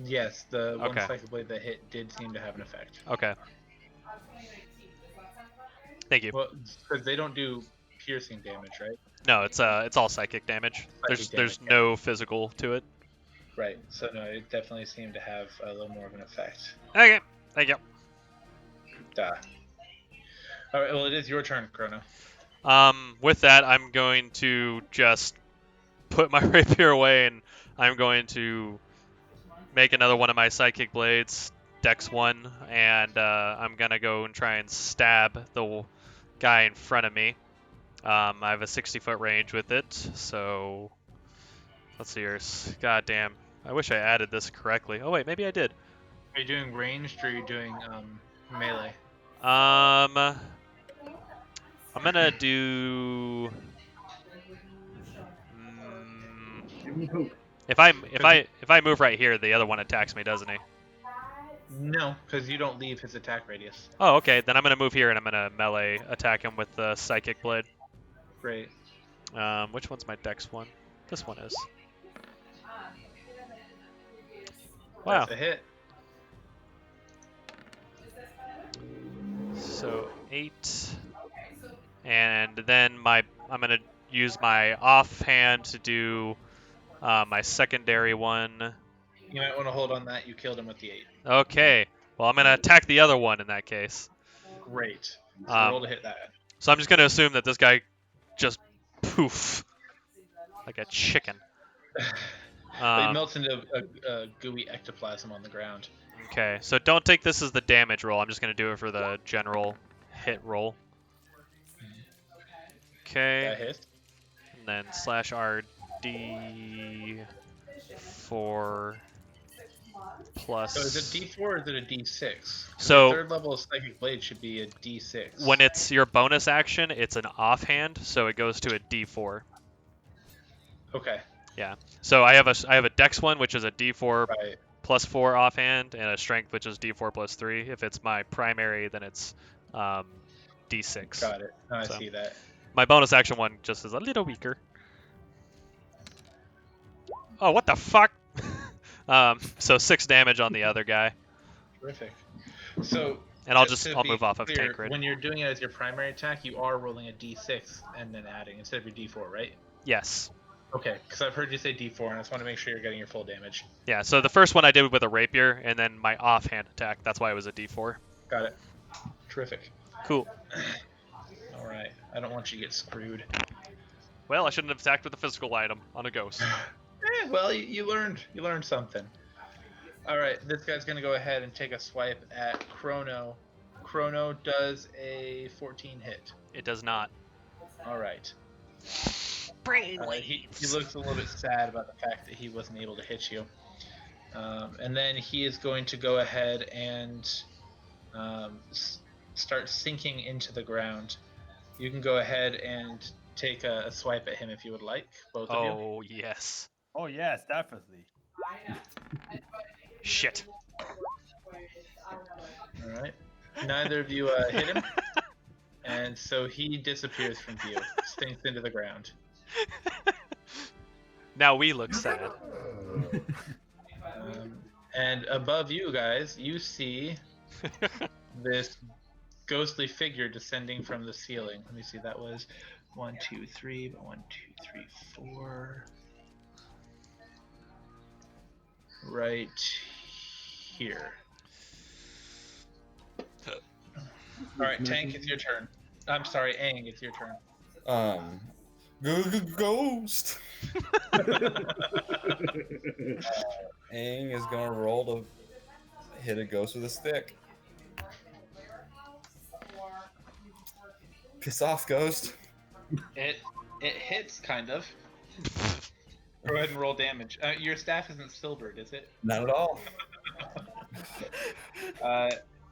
Yes, the one Okay. psychic blade that hit did seem to have an effect. Okay. 2019. Does that sound about right? Thank you. Well, because they don't do piercing damage, right? No, it's all psychic damage. Psychic There's damage, yeah. no physical to it. Right. So no, it definitely seemed to have a little more of an effect. Okay. Thank you. Duh. All right. Well, it is your turn, Chrono. With that, I'm going to just put my rapier away, and I'm going to make another one of my psychic blades, Dex 1, and I'm gonna go and try and stab the guy in front of me. I have a 60-foot range with it, so let's see here. God damn. I wish I added this correctly. Oh wait, maybe I did. Are you doing ranged or are you doing melee? I'm gonna do. Give me hope. If I move right here, the other one attacks me, doesn't he? No, because you don't leave his attack radius. Oh, okay. Then I'm gonna move here and I'm gonna melee attack him with the psychic blade. Great. Which one's my dex one? This one is. Wow. That's a hit. So 8, and then I'm gonna use my offhand to do my secondary one. You might want to hold on that. You killed him with the 8. Okay. Well, I'm gonna attack the other one in that case. Great. So roll to hit that. So I'm just gonna assume that this guy just poof like a chicken. It melts into a gooey ectoplasm on the ground. Okay, so don't take this as the damage roll. I'm just gonna do it for the general hit roll. Okay. That hit. And then slash RD 4 plus. So is it D4 or is it a D6? 'Cause So- the third level of Psychic Blade should be a D6. When it's your bonus action, it's an offhand, so it goes to a D4. Okay. So I have a Dex one, which is a D4 Right. plus 4 offhand, and a Strength, which is D4 plus 3. If it's my primary, then it's D6. Got it. I So. see that. My bonus action one just is a little weaker. Oh, what the fuck? So 6 damage on the other guy, Terrific. So and I'll to I'll be move off of clear, Tancred. when you're doing it as your primary attack, you are rolling a D6 and then adding instead of your D4, right? Yes. Okay, because I've heard you say D4, and I just want to make sure you're getting your full damage. Yeah. So the first one I did with a rapier, and then my offhand attack. That's why it was a D4. Got it. Terrific. Cool. All right. I don't want you to get screwed. Well, I shouldn't have attacked with a physical item on a ghost. Well, you learned. You learned something. All right. This guy's gonna go ahead and take a swipe at Chrono. Chrono does a 14 hit. It does not. All right. Brain He looks a little bit sad about the fact that he wasn't able to hit you. And then he is going to go ahead and start sinking into the ground. You can go ahead and take a swipe at him if you would like, both of you. Oh yes. Oh yes, definitely. Shit. All right. Neither of you hit him, and so he disappears from view, sinks into the ground. Now we look sad. And above you guys, you see this ghostly figure descending from the ceiling. Let me see, that was 1, 2, 3, 1, 2, 3, 4. Right here. Alright, Tank, it's your turn. I'm sorry, Aang, it's your turn. Ghost. Aang is gonna roll to hit a ghost with a stick. Piss off, ghost. It hits, kind of. Go ahead and roll damage. Your staff isn't silvered, is it? Not at all.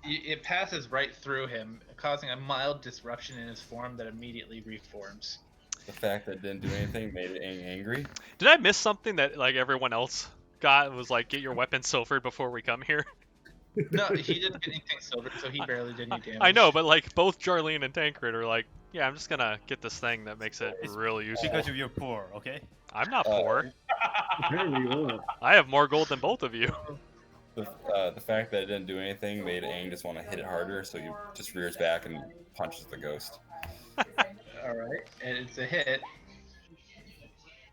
It passes right through him, causing a mild disruption in his form that immediately reforms. The fact that it didn't do anything made Aang angry. Did I miss something that like everyone else got? It was like, get your weapon silvered before we come here. No, he didn't get anything silvered, so he barely did any damage. I know, but like both Jarlene and Tancred are like, yeah, I'm just gonna get this thing that makes it It's really useful. Because you're poor, okay? I'm not poor. Apparently you are. I have more gold than both of you. The fact that it didn't do anything made Aang just want to hit it harder, so he just rears back and punches the ghost. All right, and it's a hit.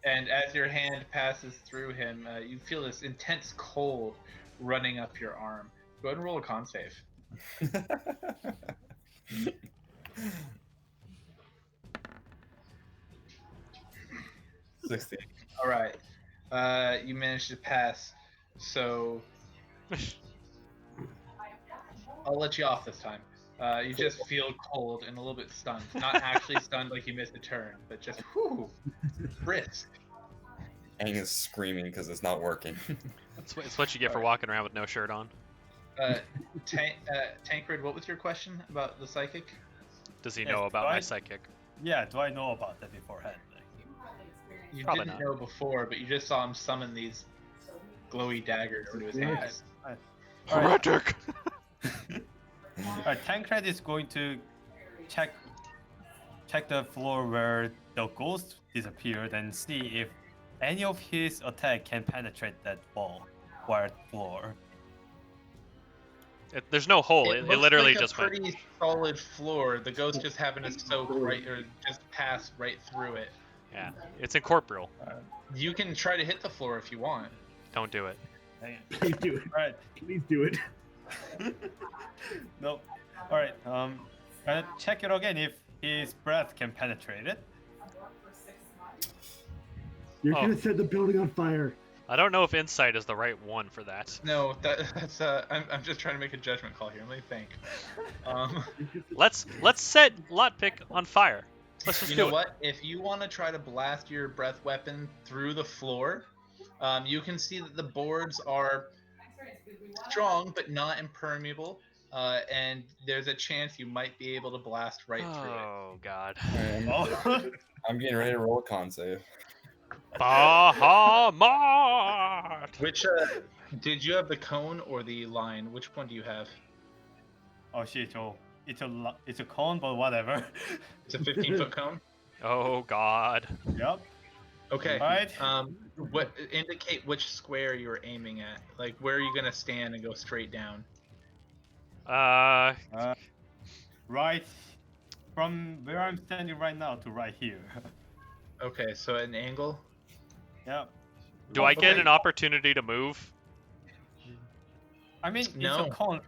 And as your hand passes through him, you feel this intense cold running up your arm. Go ahead and roll a con save. 60. All right, you managed to pass. So I'll let you off this time. You just feel cold and a little bit stunned. Not actually stunned like you missed a turn, but just whew, brisk. Aang is screaming because it's not working. It's what you get for walking around with no shirt on. Tancred, what was your question about the psychic? Does he Yes, know about my right? psychic? Yeah, do I know about that beforehand? You Probably didn't not. know before, but you just saw him summon these glowy daggers into his Yeah. hands. Heretic! Alright, Tancred is going to check the floor where the ghost disappeared and see if any of his attack can penetrate that wired floor. There's no hole. It looks literally like just a went. pretty solid floor. The ghost just happened to soak right, or just pass right through it. Yeah, it's incorporeal. You can try to hit the floor if you want. Don't do it. Please do it. Alright, Please do it. nope. Alright, gonna check it again if his breath can penetrate it. You're Oh. gonna set the building on fire. I don't know if insight is the right one for that. No, that's I'm just trying to make a judgment call here. Let me think. Let's set Lotpick on fire. Let's just You do know it. what? If you want to try to blast your breath weapon through the floor, you can see that the boards are strong but not impermeable, and there's a chance you might be able to blast right through it. Oh God. Oh, I'm getting ready to roll a con save. Bahamut! Which did you have the cone or the line? Which one do you have? oh shit! Oh, it's a cone, but whatever. It's a 15-foot cone. Oh God. Yep. Okay. Right. What indicate which square you're aiming at? Like where are you gonna stand and go straight down? Right from where I'm standing right now to right here. Okay, so at an angle. Yep. Do I get Okay. an opportunity to move? I mean, it's No. a cone.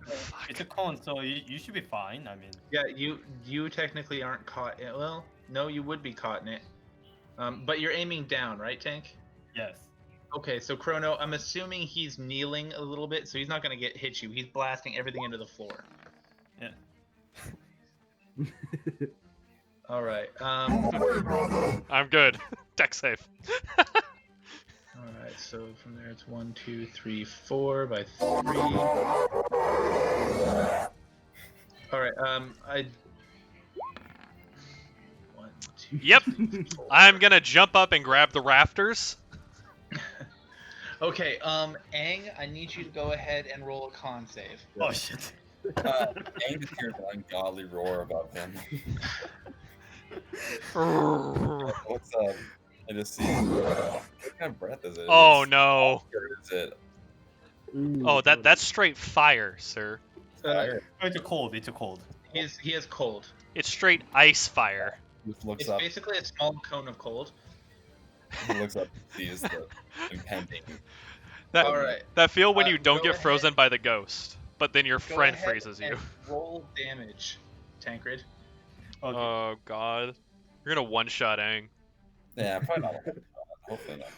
It's a cone, so you should be fine. I mean, Yeah, you technically aren't caught. Well, no, you would be caught in it. But you're aiming down, right, Tank? yes. Okay, so Chrono, I'm assuming he's kneeling a little bit, so he's not gonna hit you. He's blasting everything into the floor. Yeah. All right. I'm good. Deck save. All right. So from there, it's 1, 2, 3, 4 by 3. All right. I. 1, 2. Yep. I'm gonna jump up and grab the rafters. Okay. Aang, I need you to go ahead and roll a con save. Oh shit. Aang just hears an ungodly roar above him. What's up? I just see. What kind of breath is it? Oh It's no. Or is it Ooh, Oh, that's straight fire, sir. fire? It's a cold. It's a cold. He has cold. It's straight ice fire. Just looks It's up. basically a small cone of cold. He looks up and sees the impending. That All right. that feel when you don't go get ahead. frozen by the ghost, but then your Go friend ahead freezes you. and roll damage, Tancred. Okay. Oh God. You're gonna one-shot Aang. Yeah, probably not. Hopefully not.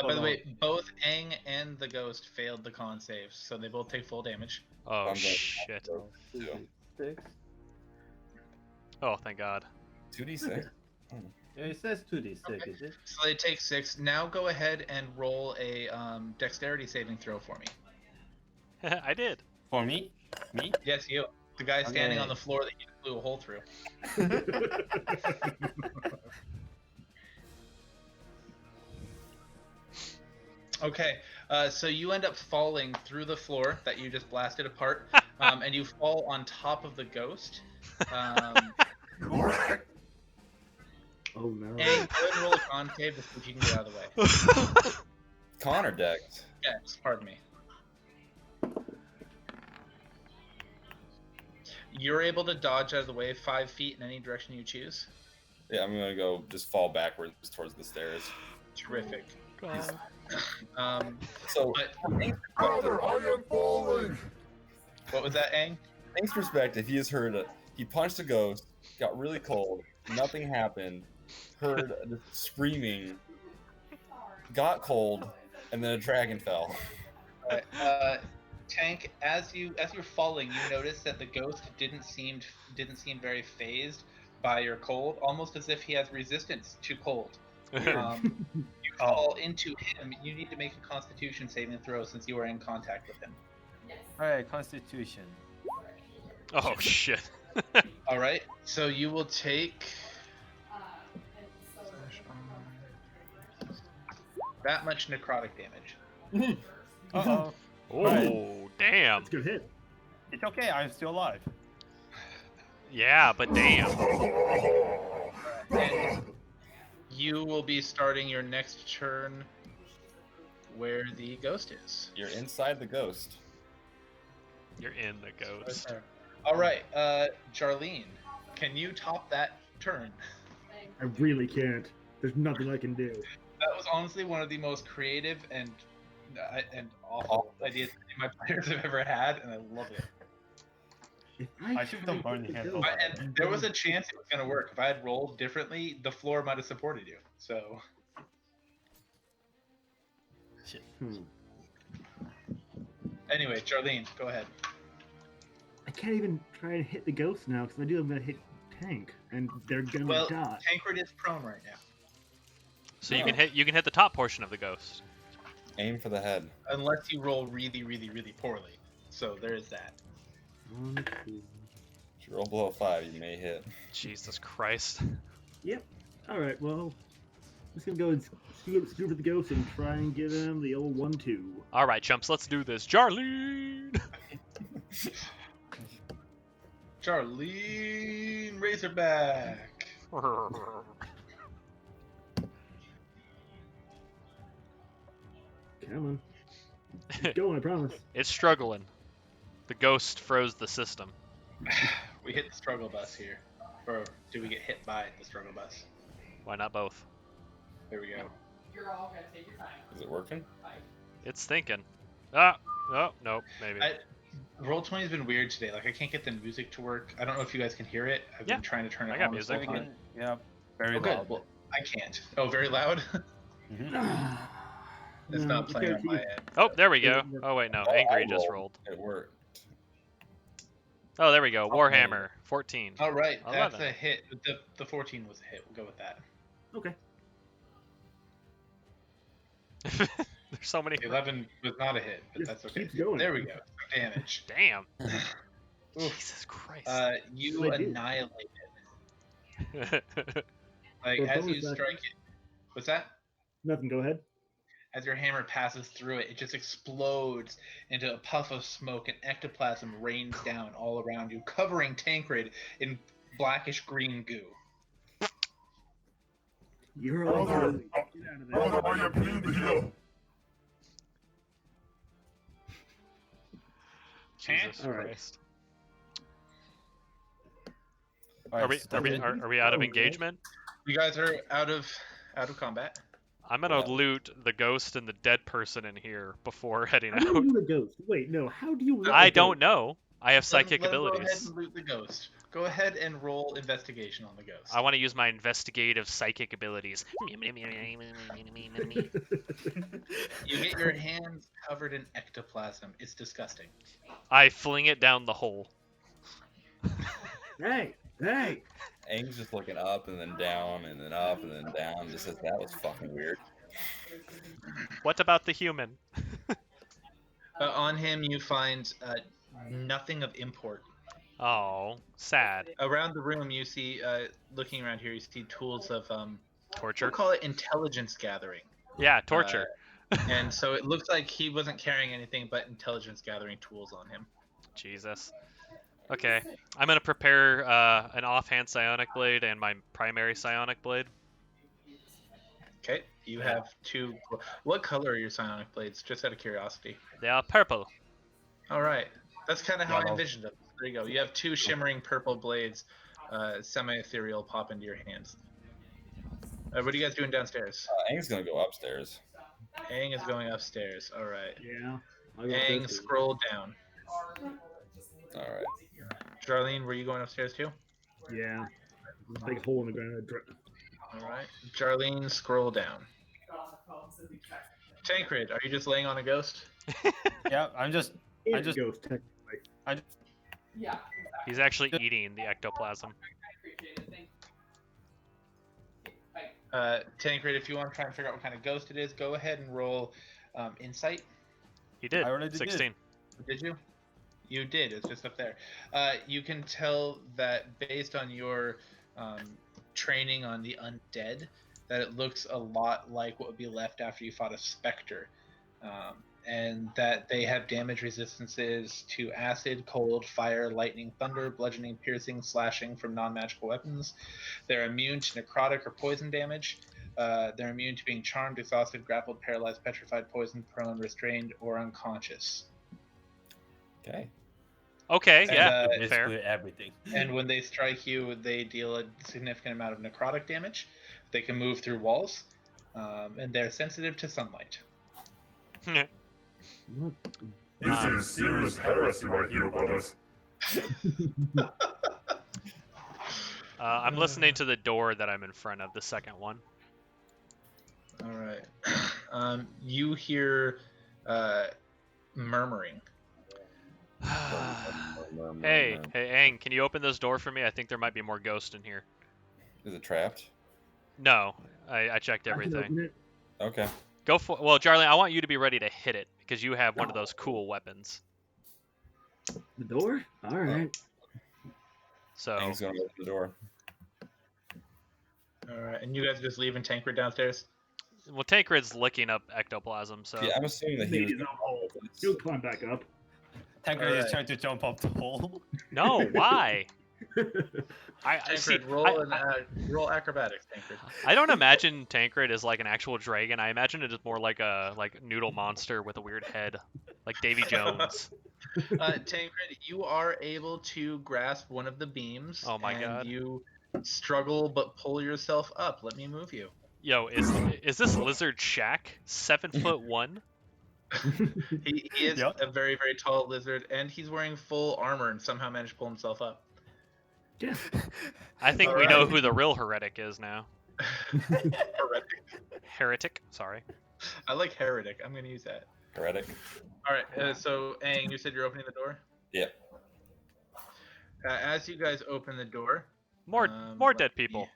By the no. way, both Aang and the ghost failed the con saves, so they both take full damage. Oh I'm going- shit. Two. Oh thank God. 2d6. Yeah, it says 2d6, Okay. is it? So they take 6. Now go ahead and roll a dexterity saving throw for me. I did. For me? Me? Yes, you. The guy standing Okay. on the floor that you blew a hole through. Okay, so you end up falling through the floor that you just blasted apart, and you fall on top of the ghost. Oh no. And go ahead and roll a con save to see if you can get out of the way. Con or Dex? Yes, pardon me. You're able to dodge out of the way 5 feet in any direction you choose. Yeah, I'm gonna go just fall backwards towards the stairs. Terrific. God. So, But Brother, I am falling! what was that, Aang? Aang's perspective, he has heard it. He punched a ghost, got really cold, nothing happened, heard just screaming, got cold, and then a dragon fell. Alright, Tank, as you're falling, you notice that the ghost didn't seem very phased by your cold, almost as if he has resistance to cold. You fall into him. You need to make a Constitution saving throw since you are in contact with him. Alright, Constitution. Oh shit. All right. So you will take that much necrotic damage. Uh-oh. Oh, damn. That's a good hit. It's okay, I'm still alive. Yeah, but damn. And you will be starting your next turn where the ghost is. You're inside the ghost. You're in the ghost. All right, Jarlene, can you top that turn? I really can't. There's nothing I can do. That was honestly one of the most creative and awful ideas my players have ever had, and I love it. If I should have try learned to to go- handle And there was a chance it was going to work. If I had rolled differently, the floor might have supported you. So, Hmm. anyway, Jarlene, go ahead. I can't even try and hit the ghost now because I do. I'm gonna hit Tank, and they're gonna Well, die. Tancred is prone right now, So you can hit the top portion of the ghost. Aim for the head. unless you roll really, really, really poorly. So there is that. 1, 2. If you roll below 5, you may hit. Jesus Christ. Yep. All right. Well, I'm just gonna go and scoot for the ghost and try and give him the old 1-2. All right, chumps, let's do this. Jarlene. Jarlene Razorback. Come on. Keep going. I promise. It's struggling. The ghost froze the system. We hit the struggle bus here. Or do we get hit by the struggle bus? Why not both? There we go. You're all gonna take your time. Is it working? It's thinking. Ah, oh, nope, maybe. Roll20 has been weird today. Like, I can't get the music to work. I don't know if you guys can hear it. I've Yeah, been trying to turn it I got on. music. this whole time. Yeah, very Oh, good. loud. Well, I can't. Oh, very loud? Mhm. It's No, not playing on my end. Oh, there we go. Oh, wait, no. Oh, Angry I just rolled. It worked. Oh, there we go. Warhammer. 14. All right, that's 11. a hit. The 14 was a hit. We'll go with that. Okay. There's so many. The 11 was not a hit, but Just that's okay. keeps going. There we go. Some damage. Damn. Oof. Jesus Christ. You What did I do? annihilate it. Like, Well, as bonus you action. strike it. What's that? Nothing. Go ahead. As your hammer passes through it, it just explodes into a puff of smoke, and ectoplasm rains down all around you, covering Tancred in blackish green goo. You're all Brother, good. Get out of there. Brother, I am being healed. Jesus All right. Christ. Alright, Are we so are we that's it. are we out of Oh, engagement? You guys are out of combat. I'm gonna Yeah. loot the ghost and the dead person in here before heading How do you out. loot a ghost? Wait, no. How do you loot I a don't ghost? know. I have psychic Let him Go ahead abilities. and loot the ghost. Go ahead and roll investigation on the ghost. I want to use my investigative psychic abilities. You get your hands covered in ectoplasm. It's disgusting. I fling it down the hole. Hey, hey. Aang's just looking up and then down and then up and then down. Just says that was fucking weird. What about the human? On him, you find nothing of import. Oh, sad. Around the room, you see, looking around here, you see tools of, we'll Torture. call it intelligence gathering. Yeah, torture. And so it looks like he wasn't carrying anything but intelligence gathering tools on him. Jesus. Okay, I'm gonna prepare an offhand psionic blade and my primary psionic blade. Okay, you have 2. What color are your psionic blades? Just out of curiosity. They are purple. All right, that's kind of how I Yellow. envisioned it. There you go. You have 2 shimmering purple blades, semi-ethereal, pop into your hands. What are you guys doing downstairs? Aang's gonna go upstairs. Aang is going upstairs. All right. Yeah. I'll go Aang, upstairs. scroll down. All right. Jarlene, were you going upstairs too? Yeah. Big hole in the ground. All right. Jarlene, scroll down. Tancred, are you just laying on a ghost? Yeah, I'm just It's just- a ghost, technically. Yeah. He's actually eating the ectoplasm. Tancred, if you want to try and figure out what kind of ghost it is, go ahead and roll insight. He did. I already did. 16. Did you? You did. It's just up there. You can tell that based on your training on the undead, that it looks a lot like what would be left after you fought a specter. And that they have damage resistances to acid, cold, fire, lightning, thunder, bludgeoning, piercing, slashing from non-magical weapons. They're immune to necrotic or poison damage. They're immune to being charmed, exhausted, grappled, paralyzed, petrified, poisoned, prone, restrained, or unconscious. Okay. Okay, And, yeah, fair. basically everything. And when they strike you, they deal a significant amount of necrotic damage. They can move through walls, and they're sensitive to sunlight. What? This is serious heresy right here, brothers. I'm listening to the door that I'm in front of, the second one. All right. You hear murmuring. Hey, Aang, can you open this door for me? I think there might be more ghosts in here. Is it trapped? No, I checked I can everything. open it. Okay. Go for well, Jarlene, I want you to be ready to hit it because you have one of those cool weapons. The door? All right. So Aang's gonna open the door. All right. And you guys are just leaving Tancred downstairs? well, Tancred's licking up ectoplasm, so Yeah, I'm assuming that he Maybe was. he's on hole. He'll climb back up. Tancred Alright. is trying to jump up the hole. no, why? I see. Tancred, roll acrobatics, Tancred. I don't imagine Tancred is like an actual dragon. I imagine it is more like a noodle monster with a weird head, like Davy Jones. Tancred, you are able to grasp one of the beams. Oh my and God. You struggle but pull yourself up. Let me move you. Yo, is this lizard Shaq 7'1"? He is Yep. a very, very tall lizard, and he's wearing full armor and somehow managed to pull himself up. Yeah. I think we know who the real heretic is now. Heretic. Heretic, sorry. I like heretic. I'm going to use that. Heretic. All right. So, Aang, you said you're opening the door? Yep. As you guys open the door, More let dead me- people.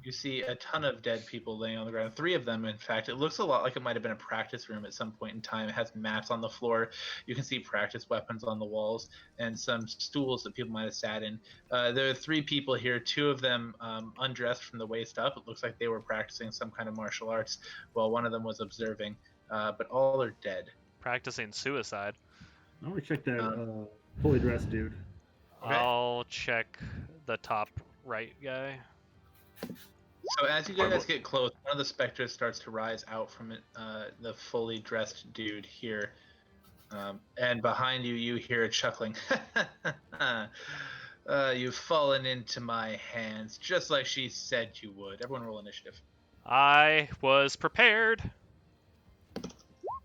You see a ton of dead people laying on the ground. 3 of them, in fact. It looks a lot like it might have been a practice room at some point in time. It has mats on the floor. You can see practice weapons on the walls and some stools that people might have sat in. There are 3 people here. 2 of them undressed from the waist up. It looks like they were practicing some kind of martial arts, while one of them was observing. But all are dead. Practicing suicide. I want to check that fully dressed dude. Okay. I'll check the top right guy. So as you guys get close, one of the specters starts to rise out from it, the fully dressed dude here. And behind you, you hear a chuckling. You've fallen into my hands, just like she said you would. Everyone roll initiative. I was prepared.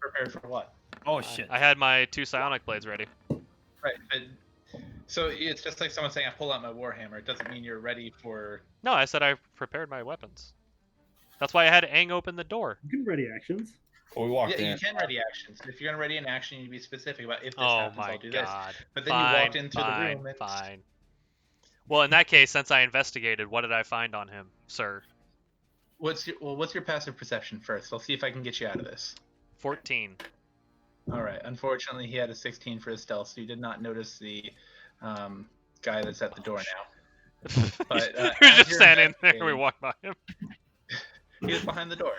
Prepared for what? Oh shit. I had my 2 psionic blades ready. Right. So it's just like someone saying, I pull out my warhammer. It doesn't mean you're ready for... No, I said I prepared my weapons. That's why I had Aang open the door. You can ready actions. Well, we walked Yeah, in. you can ready actions. If you're going to ready an action, you need to be specific about if this Oh happens, my I'll do this. god. But then fine, you walked into fine, the room and... Fine. Well, in that case, since I investigated, what did I find on him, sir? What's your passive perception first? I'll see if I can get you out of this. 14. All right. Unfortunately, he had a 16 for his stealth, so you did not notice the guy that's at the door now. But, he was as just you're standing there. We investigating- walked by him. He was behind the door.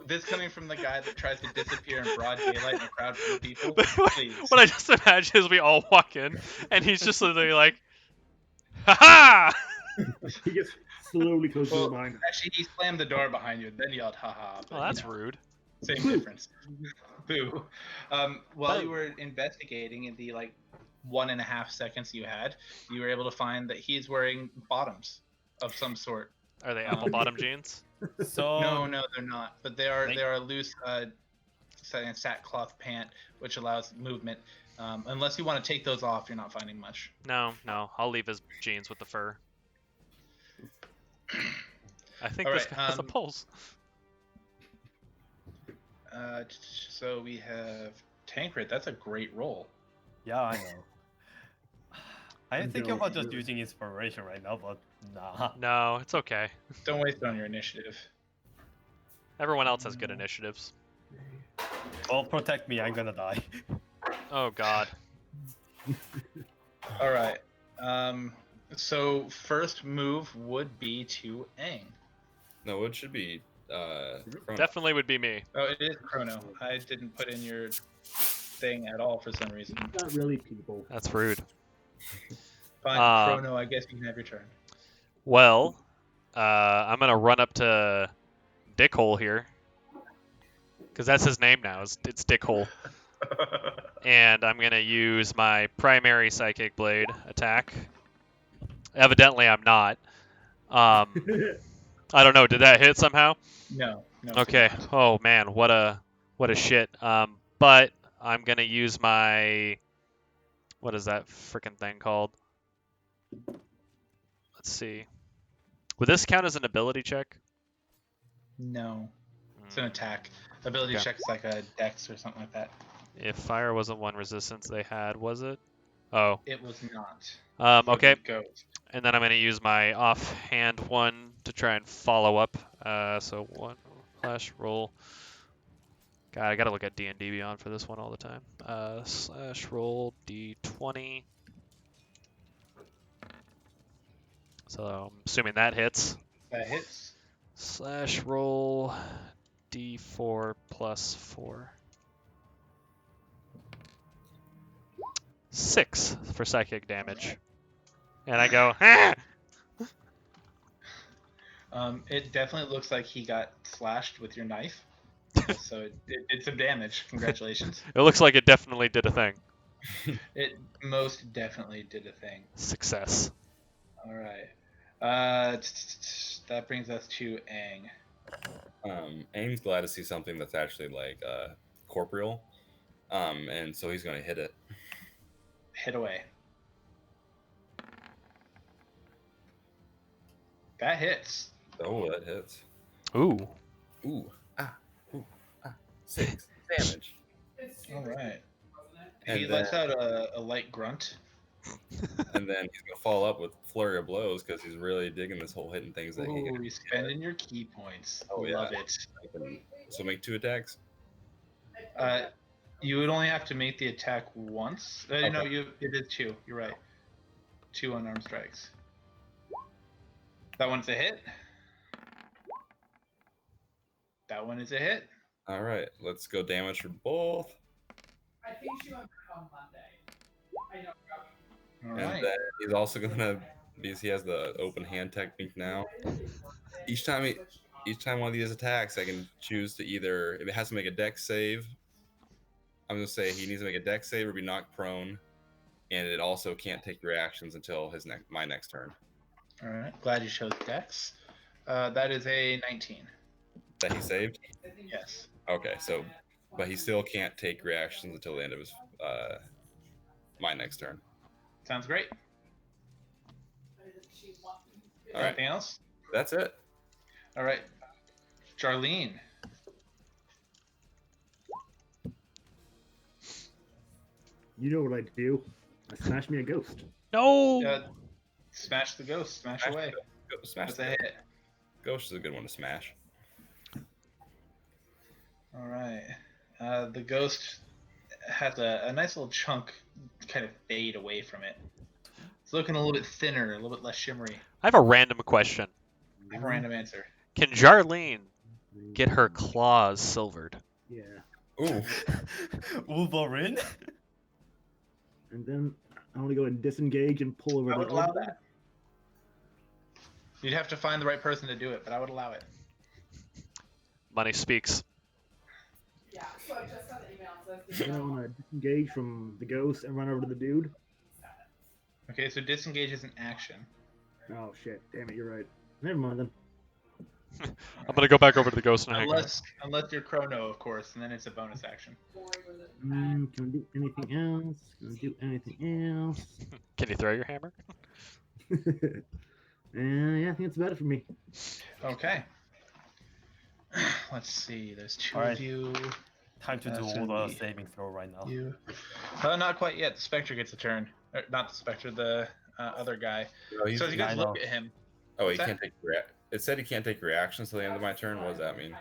This coming from the guy that tries to disappear in broad daylight in a crowd full of people. But Please. what I just imagine is we all walk in, and he's just literally like, "Ha ha!" He gets slowly close the door Well, behind him. actually, he slammed the door behind you, then yelled, haha. But, Oh, that's rude. Same Boo. difference. Boo. While you were investigating in the 1.5 seconds you had, you were able to find that he's wearing bottoms of some sort. Are they apple bottom jeans? So No, they're not. But they are Thank- they are a loose sackcloth pant, which allows movement. Unless you want to take those off, you're not finding much. No. I'll leave his jeans with the fur. I think All this right, guy has a pulse. So we have Tancred. That's a great roll. yeah, I know. I'm thinking don't about just really. using inspiration right now, but nah. No, it's okay. Don't waste it on your initiative. Everyone else has good initiatives. Well, protect me, I'm gonna die. Oh God. All right. So first move would be to Aang. No, it should be. Chrono. Definitely would be me. Oh, it is Chrono. I didn't put in your thing at all for some reason. Not really, people. That's rude. Fine, Chrono. I guess you can have your turn. Well, I'm gonna run up to Dickhole here, because that's his name now. It's Dickhole, and I'm gonna use my primary Psychic Blade attack. Evidently, I'm not. I don't know. Did that hit somehow? No. Okay. Oh man, what a shit. But I'm gonna use my, what is that frickin' thing called? Let's see. Would this count as an ability check? No. It's an attack. Ability Okay. check's like a dex or something like that. If fire wasn't one resistance they had, was it? Oh. It was not. Okay. Go. And then I'm gonna use my offhand one to try and follow up. So one slash roll. God, I gotta look at D&D Beyond for this one all the time. Slash roll D20. So I'm assuming that hits. That hits. Slash roll D4 plus 4. 6 for psychic damage. And I go, ah! It definitely looks like he got slashed with your knife. So it did some damage. Congratulations. It looks like it definitely did a thing. It most definitely did a thing. Success. All right. That brings us to Aang. Aang's glad to see something that's actually corporeal. And so he's gonna hit it. Hit away. That hits. Oh, that hits. Ooh. Ooh, 6 damage. It's All super right. wasn't it? And He then, lets out a light grunt. and then he's gonna follow up with flurry of blows because he's really digging this whole hitting things that he Ooh, can. he's spending your key points. Oh, yeah. Love it. So make 2 attacks. You would only have to make the attack once. No, it is 2. You're right. 2 unarmed strikes. That one's a hit. That one is a hit. All right, let's go damage for both. I think she went back on Monday. I know. All And right. then he's also gonna, because he has the open hand technique now. Each time one of these attacks, I can choose to either, if it has to make a dex save, I'm gonna say he needs to make a dex save or be knocked prone, and it also can't take reactions until my next turn. All right. Glad you chose Dex. That is a 19. That he saved. Yes. Okay, so, but he still can't take reactions until the end of his my next turn. Sounds great. All right, Anything else? that's it. All right. Charlene. You know what I do? I smash me a ghost. No! Smash the ghost. Smash away. Smash That's the a hit. Ghost is a good one to smash. All right. The ghost has a nice little chunk kind of fade away from it. It's looking a little bit thinner, a little bit less shimmery. I have a random question. I have a random answer. Can Jarlene get her claws silvered? Yeah. Ooh, Wolverine? And then I want to go and disengage and pull over I the would allow other. that. You'd have to find the right person to do it, but I would allow it. Money speaks. Yeah, so I just got the email. So I want to disengage from the ghost and run over to the dude. Okay, so disengage is an action. Oh shit! Damn it, you're right. Never mind then. I'm gonna go back over to the ghost and hang out. Unless you're Chrono, of course, and then it's a bonus action. Can we do anything else? Can we do anything else? Can you throw your hammer? Yeah, I think that's about it for me. Okay. Let's see. There's two Alright. of you. Time to do That's all gonna the be saving throw right now. You. Not quite yet. The Spectre gets a turn. Not the Spectre, the other guy. No, he's, So as you guys I look know. at him, oh, he what's that? can't take It said he can't take reactions till the end of my turn. What does that mean?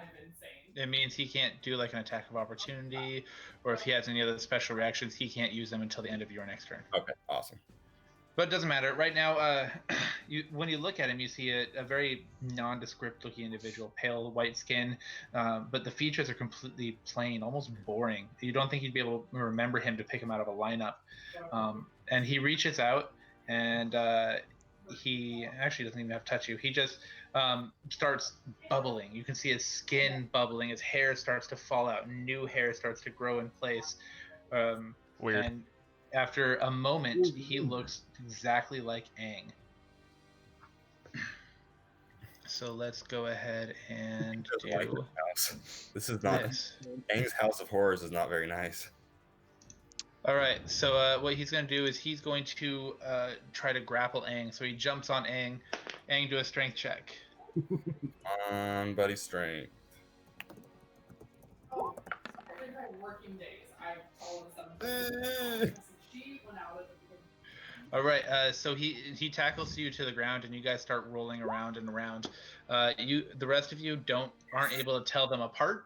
It means he can't do like an attack of opportunity, or if he has any other special reactions, he can't use them until the end of your next turn. Okay, awesome. But it doesn't matter. Right now, when you look at him, you see a very nondescript looking individual, pale white skin, but the features are completely plain, almost boring. You don't think you'd be able to remember him to pick him out of a lineup. And he reaches out, and he actually doesn't even have to touch you. He just starts bubbling. You can see his skin bubbling. His hair starts to fall out. New hair starts to grow in place. Weird. And after a moment, he looks exactly like Aang. So let's go ahead and Just like do this house. This is not. this. Aang's House of Horrors is not very nice. All right. So what he's going to do is he's going to try to grapple Aang. So he jumps on Aang. Aang, do a strength check. On buddy strength. Oh, every time working days, I've told them she went out at the beginning. All right. So he tackles you to the ground, and you guys start rolling around and around. The rest of you aren't able to tell them apart.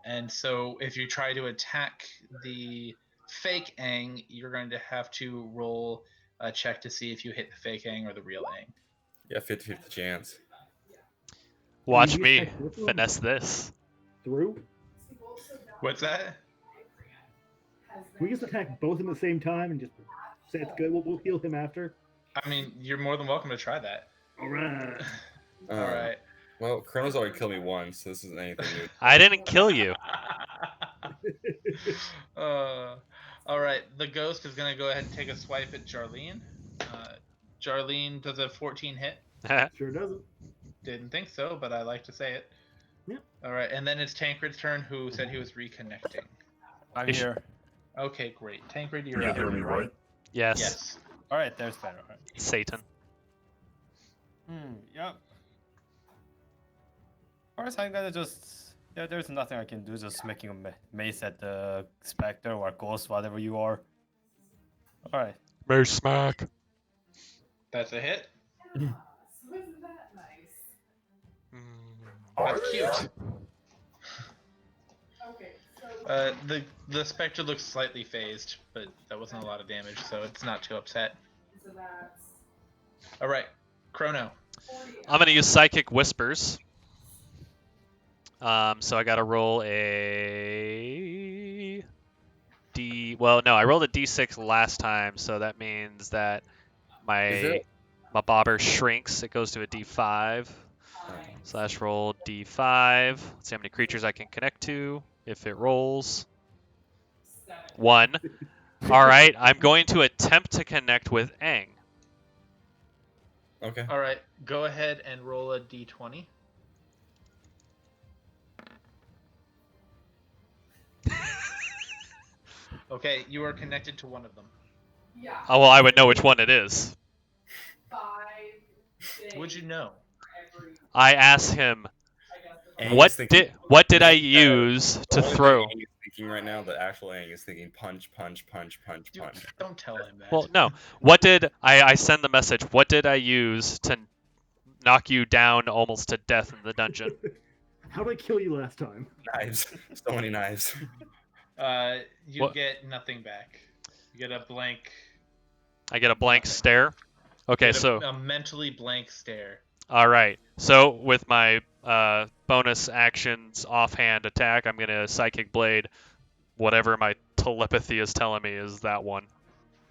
And so if you try to attack the fake Aang, you're going to have to roll a check to see if you hit the fake Aang or the real Aang. Yeah, 50-50 chance. Watch you me expect this one? finesse this. Through? What's that? Can we just attack both at the same time and just say it's good? We'll heal him after. I mean, you're more than welcome to try that. All right. All right. Well, Chrono's already killed me once, so this isn't anything new. I didn't kill you. All right. The ghost is going to go ahead and take a swipe at Jarlene. Jarlene, does a 14 hit? Sure doesn't. Didn't think so, but I like to say it. Yep. All right, and then it's Tancred's turn, who said he was reconnecting. I'm here. Okay, great. Tancred, you're You up. hear me, right? Yes. Yes. Alright, there's better. Alright. Satan. Yep. First, I'm gonna just. Yeah, there's nothing I can do, just making a mace at the Spectre or Ghost, whatever you are. Alright. Mace smack. That's a hit. So isn't that nice? That's cute. Okay, so The Spectre looks slightly phased, but that wasn't a lot of damage, so it's not too upset. that's All right, Chrono. 40. I'm gonna use Psychic Whispers. So I gotta roll a D. Well, no, I rolled a D6 last time, so that means that my bobber shrinks. It goes to a D5. Slash roll D5. Let's see how many creatures I can connect to if it rolls. 1. All right, I'm going to attempt to connect with Aang. Okay. All right, go ahead and roll a d20. Okay, you are connected to one of them. Yeah. Oh, well, I would know which one it is. 5 Would you know? every, I asked him, I guess. Aang what is thinking- did I use to The only thing throw? Aang is thinking right now, the actual Aang is thinking punch, punch, punch, punch, Dude, punch. don't tell him that. Well, no. What did I send the message? What did I use to knock you down almost to death in the dungeon? How did I kill you last time? Knives. So many knives. You What? get nothing back. You get a blank. I get a blank stare. Okay, get a- so a mentally blank stare. all right. So with my bonus actions offhand attack, I'm gonna Psychic Blade. Whatever my telepathy is telling me is that one.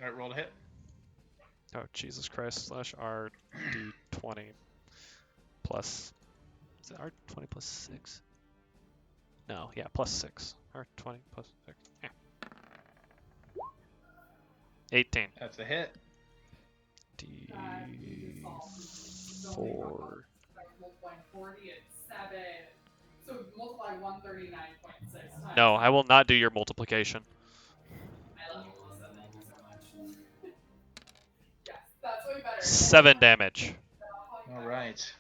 All right, roll to hit. Oh, Jesus Christ. / RD20 plus. Is it R20 plus 6? No, yeah, plus 6. R20 plus 6. Yeah. 18. That's a hit. D4. Multiplying 40, it's 7. So multiply 139.6 times. No, I will not do your multiplication. I love you, Melissa. Thank you so much. Yes, that's way better. 7 damage. All right.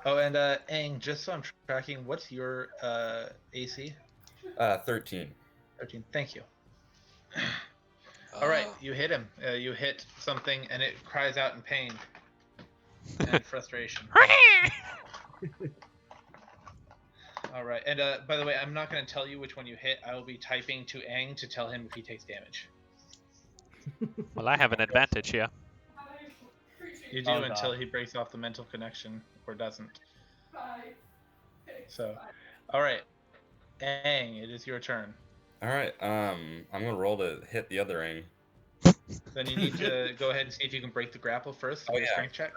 Oh, and Aang, just so I'm tracking, what's your AC? 13. 13. Thank you. All right, you hit him. You hit something, and it cries out in pain and frustration. All right, and by the way, I'm not going to tell you which one you hit. I will be typing to Aang to tell him if he takes damage. Well, I have an advantage here. I appreciate You it. do Oh, until God. he breaks off the mental connection or doesn't. Bye. Thanks. So, Bye. all right, Aang, it is your turn. All right. I'm gonna roll to hit the other ring. Then you need to go ahead and see if you can break the grapple first. Oh, Make a yeah. strength check.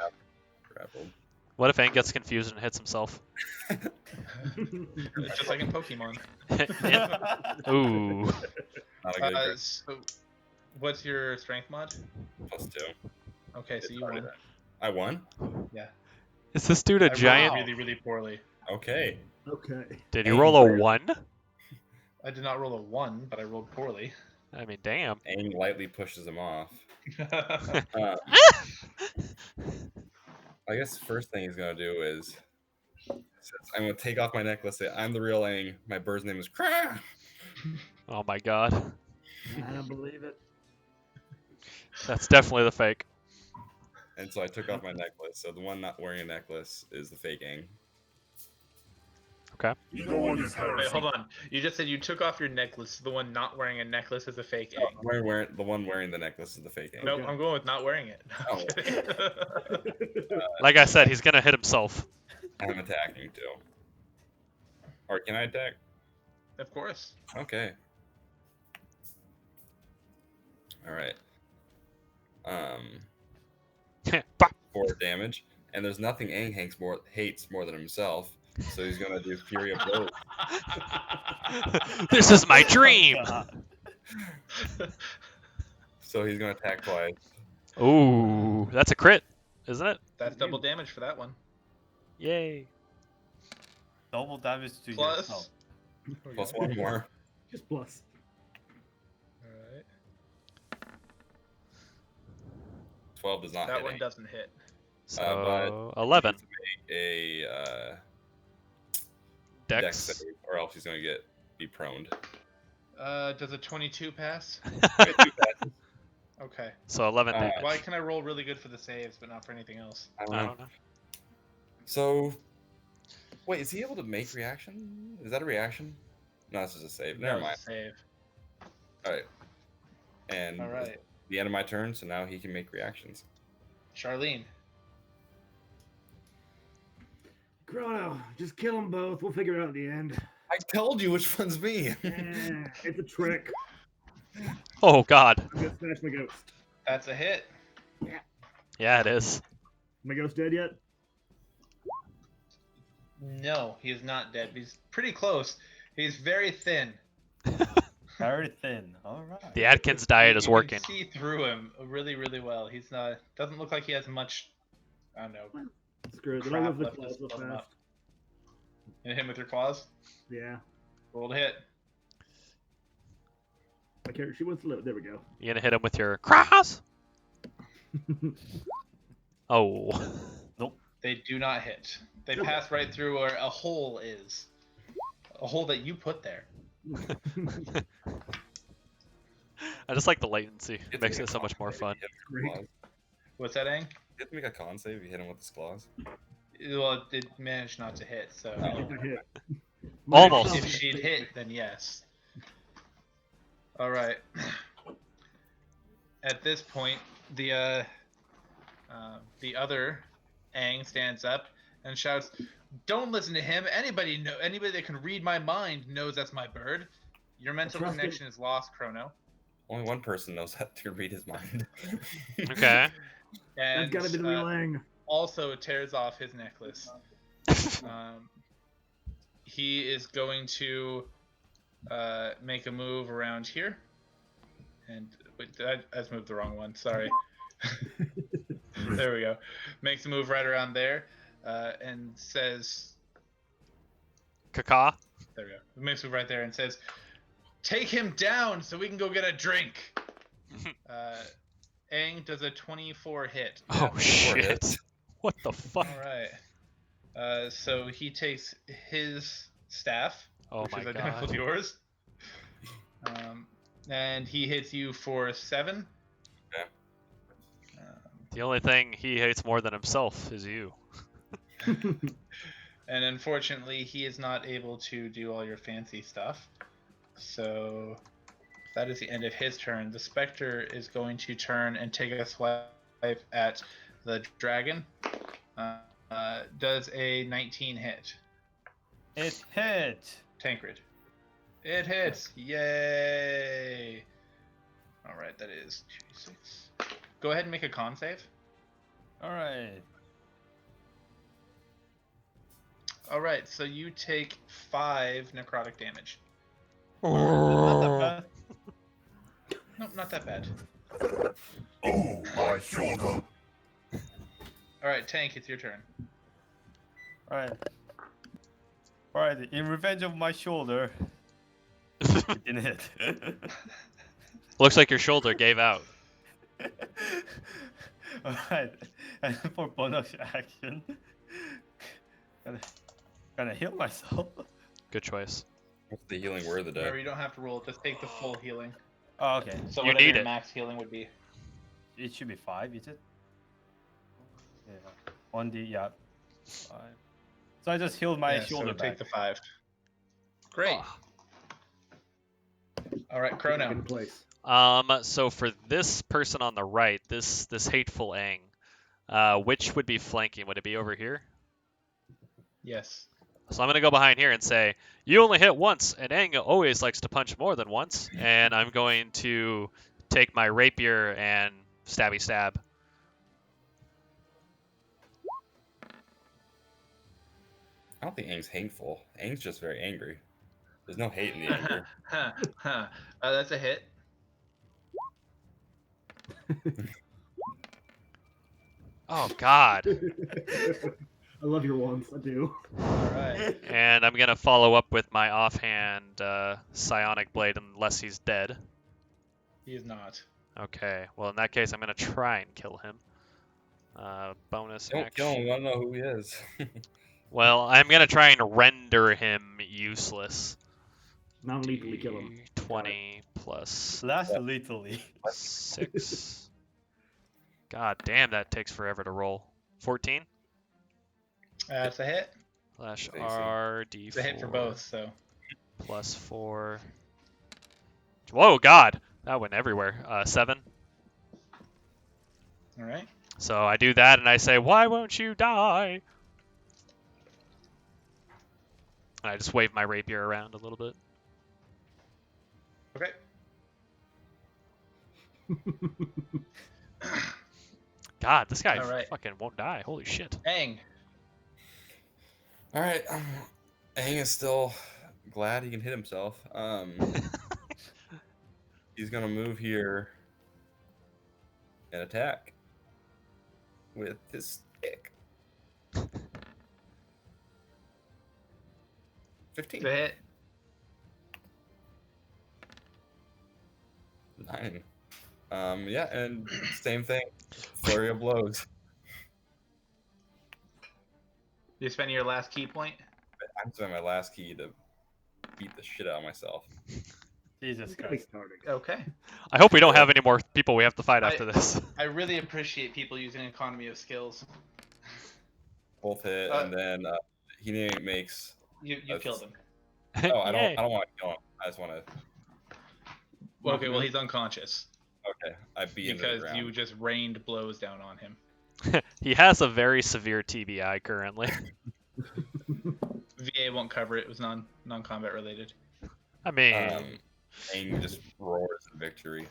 Grappled. What if Aang gets confused and hits himself? Just like in Pokemon. Ooh. Not a good grip. So, what's your strength mod? +2. Okay, so It's you already won. there. I won. Is this dude a I rolled giant? really, really poorly. Okay. Okay. Did you Aang roll a first. 1? I did not roll a 1, but I rolled poorly. I mean, damn. Aang lightly pushes him off. I guess the first thing he's gonna do is I'm gonna take off my necklace. Say, I'm the real Aang. My bird's name is Krah. Oh my god. I don't believe it. That's definitely the fake. And so I took off my necklace. So the one not wearing a necklace is the fake Aang. No one is Wait, heresy. hold on. You just said you took off your necklace. The one not wearing a necklace is a fake Aang. The one wearing the necklace is the fake Aang. Nope, I'm going with not wearing it. Oh. Like I said, he's gonna hit himself. I'm attacking too. Or can I attack? Of course. Okay. All right. Bop. 4 damage, and there's nothing Aang hates more than himself. So he's gonna do Fury of Blows. This is my dream. God. So he's gonna attack twice. Ooh, that's a crit, isn't it? That's double damage for that one. Yay. Double damage to Plus. yourself. Plus 1 more. Just plus. Alright. 12 does not That hit one Aang. doesn't hit. So 11. A Dex. dex save, or else he's gonna be proned. Does a 22 pass? Okay. So 11 damage. Why can I roll really good for the saves, but not for anything else? I don't I know. don't know. So, wait, is he able to make reaction? Is that a reaction? No, this is a save. Never That mind. was a save. All right. And All right. it's the end of my turn, so now he can make reactions. Charlene. Chrono, just kill them both. We'll figure it out at the end. I told you which one's me. It's a trick. Oh god. I'm gonna smash my ghost. That's a hit. Yeah, it is. My ghost dead yet? No, he is not dead. He's pretty close. He's very thin. Very thin. Alright. The Atkins diet is You working. can see through him really, really well. He's not. Doesn't look like he has much. I don't know. Screw it. Then Crap I'll live the left claws us real blown fast. up. Hit him with your claws. Yeah. Roll to hit. My character, she wants to live. There we go. You gonna hit him with your cross? Oh. They do not hit. They pass right through where a hole is. A hole that you put there. I just like the latency. You It have to makes make it a so con much more save fun. if you hit him with his claws. What's that, Aang? You have to make a con save if you hit him with his claws. Well, it did manage not to hit, so. If I hit. Almost. If she'd hit, then yes. Alright. At this point, the other Aang stands up and shouts, "Don't listen to him. Anybody that can read my mind knows that's my bird. Your mental Trust him. connection is lost, Chrono." Only one person knows how to read his mind. Okay. That's And gotta be the real Aang. also tears off his necklace. He is going to make a move around here. And wait, I moved the wrong one. Sorry. There we go. Makes a move right around there, and says, Kaka. "There we go." Makes a move right there and says, "Take him down so we can go get a drink." Aang does a 24 hit. Oh shit! hits. What the fuck? All right. So he takes his staff, Oh which my is identical god. to yours, and he hits you for 7. Okay. The only thing he hates more than himself is you. And unfortunately, he is not able to do all your fancy stuff. So that is the end of his turn. The Spectre is going to turn and take a swipe at the dragon. Does a 19 hit? It hit. Tancred. It hits. Yay! All right, that is 2d6. Go ahead and make a con save. All right. All right, so you take 5 necrotic damage. Not that bad. Nope, not that bad. Oh, my shoulder. All right, Tank, it's your turn. All right. All right. In revenge of my shoulder, it didn't hit. Looks like your shoulder gave out. All right. And for bonus action, gonna heal myself. Good choice. What's the healing word of the Remember, day? you don't have to roll it. Just take the full healing. Oh, okay. So You whatever need your it. max healing would be. It should be 5, is it? Yeah. 1d, yeah. 5. So I just healed my Yeah, shoulder so back. take the 5. Great. Ah. All right, Back Chrono. in place. So for this person on the right, this hateful Aang, which would be flanking? Would it be over here? Yes. So I'm gonna go behind here and say, you only hit once, and Aang always likes to punch more than once, and I'm going to take my rapier and stabby stab. I don't think Aang's hateful. Aang's just very angry. There's no hate in the anger. That's a hit. Oh God! I love your ones. I do. All right. And I'm gonna follow up with my offhand psionic blade, unless he's dead. He is not. Okay. Well, in that case, I'm gonna try and kill him. Bonus Don't action. kill him. We want to know who he is. Well, I'm gonna try and render him useless. Non-lethally kill him. 20 plus Last lethally. 6. God damn, that takes forever to roll. 14 That's a hit. slash Amazing. RD4 It's a hit for both. So plus 4. Whoa, God, that went everywhere. 7. all right. So I do that, and I say, "Why won't you die?" And I just wave my rapier around a little bit. Okay. God, this guy All right. fucking won't die. Holy shit. Aang. All right. Aang is still glad he can hit himself. He's gonna move here and attack with his stick. 15. The hit. 9. Yeah, and same thing. Flurry of blows. You spend your last key point. I'm spending my last key to beat the shit out of myself. Jesus Gotta be Christ. starting. Okay. I hope we don't have any more people we have to fight I- after this. I really appreciate people using economy of skills. Both hit, and then he makes. You That's- killed him. Oh, I Yay. don't want to kill him. I just want to. Okay, well he's unconscious Okay, I beat him to the because ground. you just rained blows down on him. He has a very severe TBI currently. VA won't cover it. It was non-combat related. I mean, Aang just roars in victory.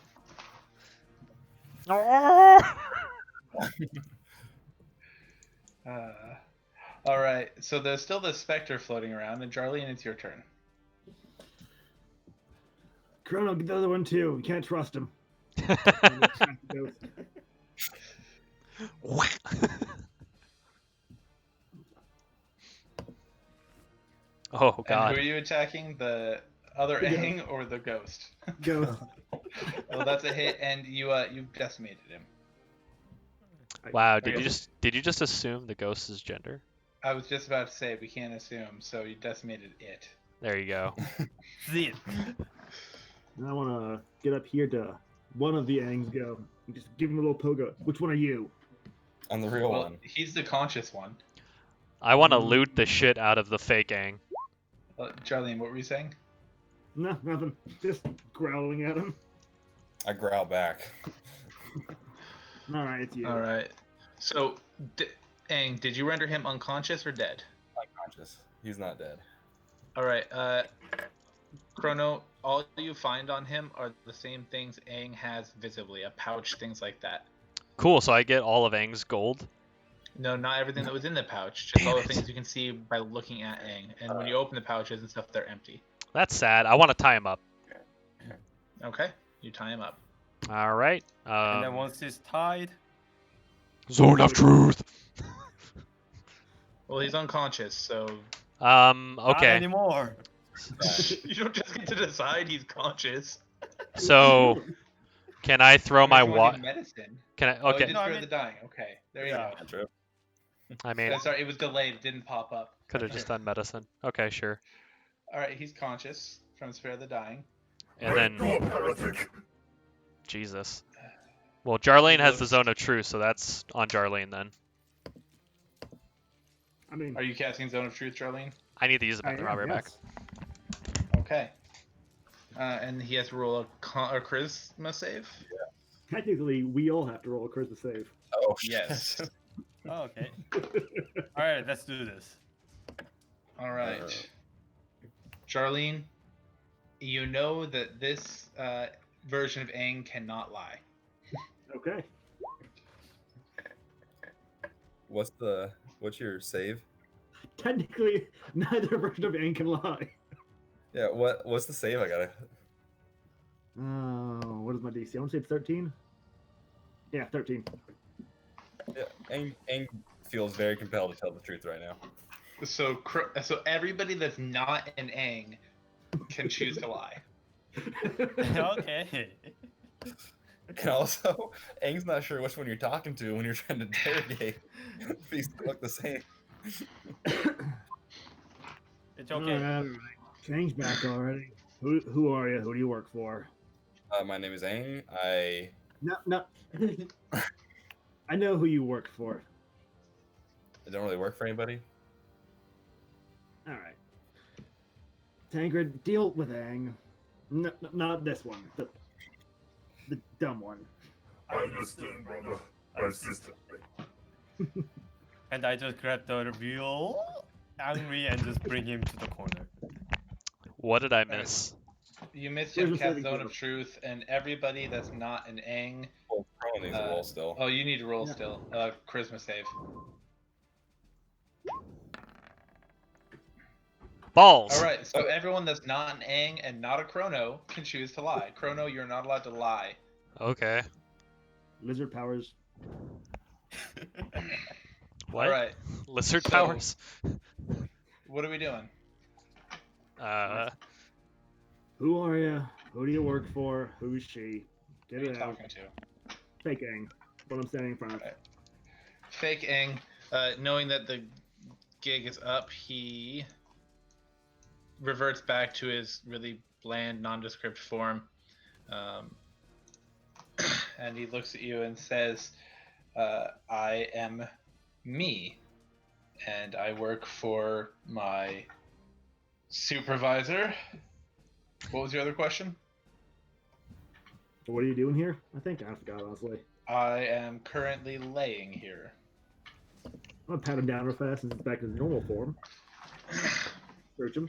All right. So there's still the specter floating around, and Jarlene, it's your turn. Chrono, get the other one too. You can't trust him. Oh And god. who are you attacking? The other The Aang or the ghost? Ghost. Well, that's a hit, and you decimated him. Wow, Okay. did you just assume the ghost's gender? I was just about to say we can't assume, so you decimated it. There you go. See it. And I want to get up here to one of the Angs go. And just give him a little pogo. Which one are you? I'm the real Well, one. he's the conscious one. I want to loot the shit out of the fake Aang. Jarlene, what were you saying? No, nothing. Just growling at him. I growl back. All right, it's you. All right. So, Aang, did you render him unconscious or dead? Unconscious. He's not dead. All right. Chrono, all you find on him are the same things Aang has visibly, a pouch, things like that. Cool, so I get all of Aang's gold. No, not everything that was in the pouch, just Damn all the it. things you can see by looking at Aang. And when you open the pouches and stuff, they're empty. That's sad. I want to tie him up. Okay, you tie him up. All right. And then once he's tied, Zone of truth. Well, he's unconscious, so not Okay. anymore. you don't just get to decide he's conscious. So, can I throw my Unless you wanna water? do medicine. Can I? Oh, you Okay. did No, I spare mean- the dying. Okay, there you Yeah. go. True. I mean, Sorry, it was delayed. It didn't pop up. could have just done medicine. Okay, sure. All right, he's conscious from Spare the Dying. And Let then, go, heretic. Jesus. Well, Jarlene has the looks- zone of truth, so that's on Jarlene then. I mean, Are you casting Zone of Truth, Jarlene? I need to use the I am, robber back. yes. Okay. And he has to roll a charisma save. Technically, we all have to roll a charisma save. Oh, Yes. Oh, okay. All right, let's do this. All right. Jarlene, you know that this version of Aang cannot lie. Okay. What's your save? Technically, neither version of Aang can lie. Yeah, what's the save I gotta? What is my DC? I want to say it's 13. Yeah, 13. Yeah, Aang feels very compelled to tell the truth right now. So everybody that's not an Aang can choose to lie. Okay. And also, Aang's not sure which one you're talking to when you're trying to interrogate. These look the same. It's okay. Alright. Change back already. Who are you? Who do you work for? My name is Aang. No. I know who you work for. I don't really work for anybody. All right. Tancred, deal with Aang. No, not this one. The dumb one. I understand, brother. I assist him. And I just grab the reveal angry and just bring him to the corner. What did I miss? You missed Where's him the cast saving Zone throw? of Truth, and everybody that's not an Aang. Well, Crow needs a roll still. Oh, you need to roll Yeah. still. Charisma save. Balls. All right, so everyone that's not an Aang and not a Chrono can choose to lie. Chrono, you're not allowed to lie. Okay. Lizard powers. What? All right, Lizard So- powers? what are we doing? Who are you? Who do you work for? Who's she? Who Get are you it out. talking to? Fake Aang. What I'm standing in front of. Fake Aang, knowing that the gig is up, he reverts back to his really bland, nondescript form. And he looks at you and says, I am me, and I work for my supervisor. What was your other question? What are you doing here? I think I forgot, honestly. I am currently laying here. I'm gonna pat him down real fast and it's back to his normal form. Search him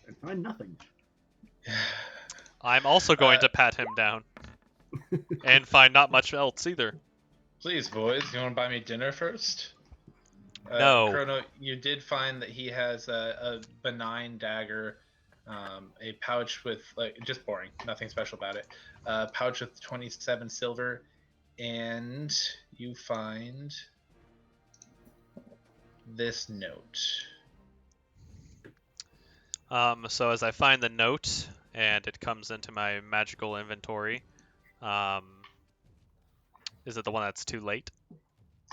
and find nothing. I'm also going to pat him down. And find not much else either. Please, boys, you want to buy me dinner first? No. Chrono, you did find that he has a benign dagger, a pouch with, like, just boring, nothing special about it. A pouch with 27 silver, and you find this note. So as I find the note and it comes into my magical inventory, is it the one that's too late?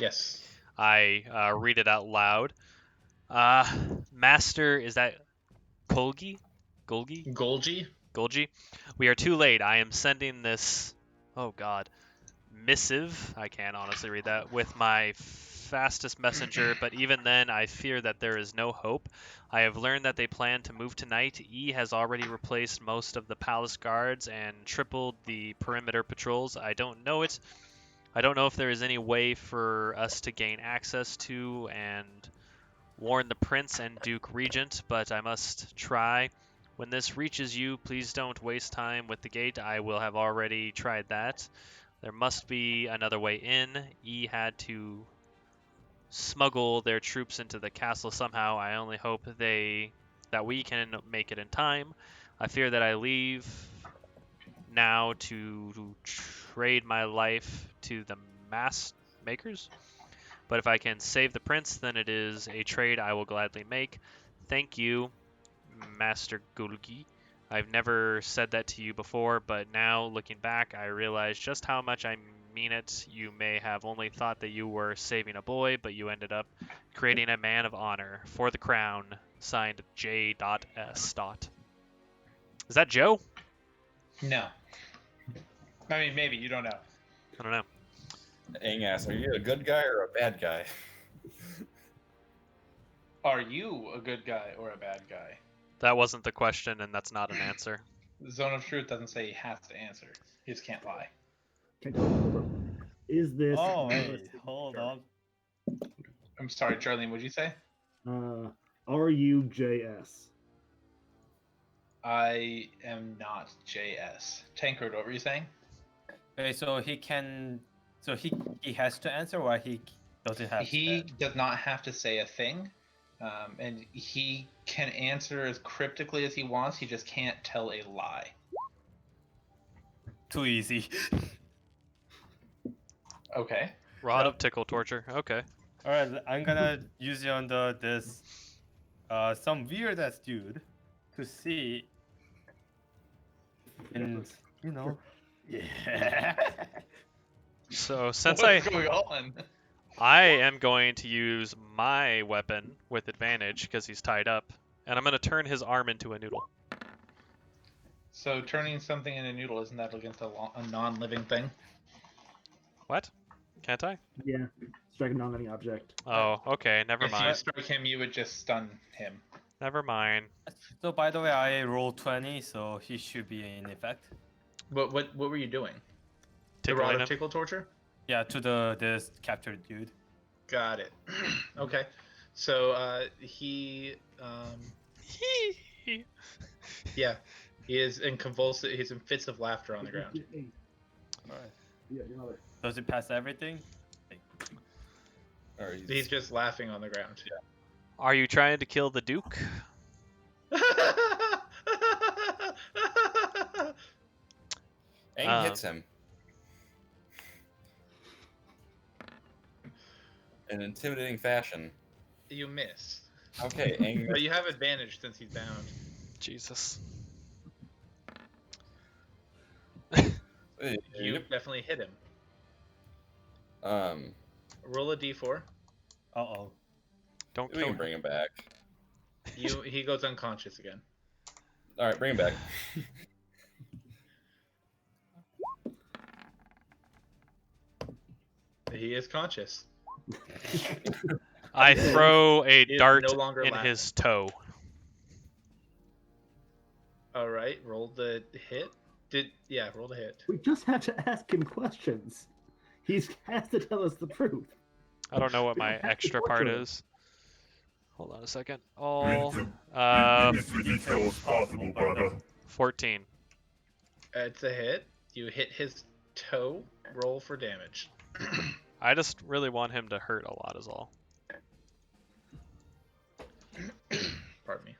Yes. I read it out loud. Master, is that Golgi? Golgi? Golgi? We are too late. I am sending this, oh god, missive, I can't honestly read that, with my fastest messenger, but even then I fear that there is no hope. I have learned that they plan to move tonight. E has already replaced most of the palace guards and tripled the perimeter patrols. I don't know it. I don't know if there is any way for us to gain access to and warn the Prince and Duke Regent, but I must try. When this reaches you, please don't waste time with the gate. I will have already tried that. There must be another way in. E had to smuggle their troops into the castle somehow. I only hope that we can make it in time. I fear that I leave now to trade my life to the mass makers. But if I can save the prince, then it is a trade I will gladly make. Thank you, Master Gulgi. I've never said that to you before, but now, looking back, I realize just how much I mean it. You may have only thought that you were saving a boy, but you ended up creating a man of honor for the crown. Signed, J.S. Is that Joe? No. I mean, maybe, you don't know. I don't know. Aang asks, are you a good guy or a bad guy? Are you a good guy or a bad guy? That wasn't the question, and that's not an answer. The Zone of Truth doesn't say he has to answer. He just can't lie. Is this? Oh wait, hold on. I'm sorry, Charlene, what'd you say? RUJS. I am not JS. Tankard, what were you saying? Okay, so he can. So he has to answer, or he doesn't have He to. does not have to say a thing, and he can answer as cryptically as he wants. He just can't tell a lie. Too easy. Okay. Rod of tickle torture. Okay. All right, I'm gonna use it on this some weird ass dude to see, and you know, yeah. So since What's going on? I am going to use my weapon with advantage because he's tied up, and I'm going to turn his arm into a noodle. So turning something into a noodle, isn't that against a non-living thing? What? Can't I? Yeah. Strike a non-living object. Oh, okay. Never If you mind. strike him, you would just stun him. Never mind. So by the way, I rolled 20, so he should be in effect. What were you doing? The Tickling rod of him. tickle torture? Yeah, to this captured dude. Got it. Okay. So he yeah, he is in convulsive. He's in fits of laughter on the ground. All right. Yeah, your mother. Does it pass everything? Or He's just laughing on the ground. Are you trying to kill the Duke? Aang hits him. In intimidating fashion. You miss. Okay, Aang. But you have advantage since he's bound. Jesus. You definitely hit him. Um, Roll a d4. Uh-oh. Don't we kill can him. bring him back. He goes unconscious again. All right, bring him back. He is conscious. I throw a He is dart no longer in laughing. his toe. All right, roll the hit. Roll the hit. We just have to ask him questions. He has to tell us the truth. I don't know what We my don't have to extra torture part him. is. Hold on a second. All Give as many details as possible, brother. 14. It's a hit. You hit his toe. Roll for damage. I just really want him to hurt a lot is all. Pardon me.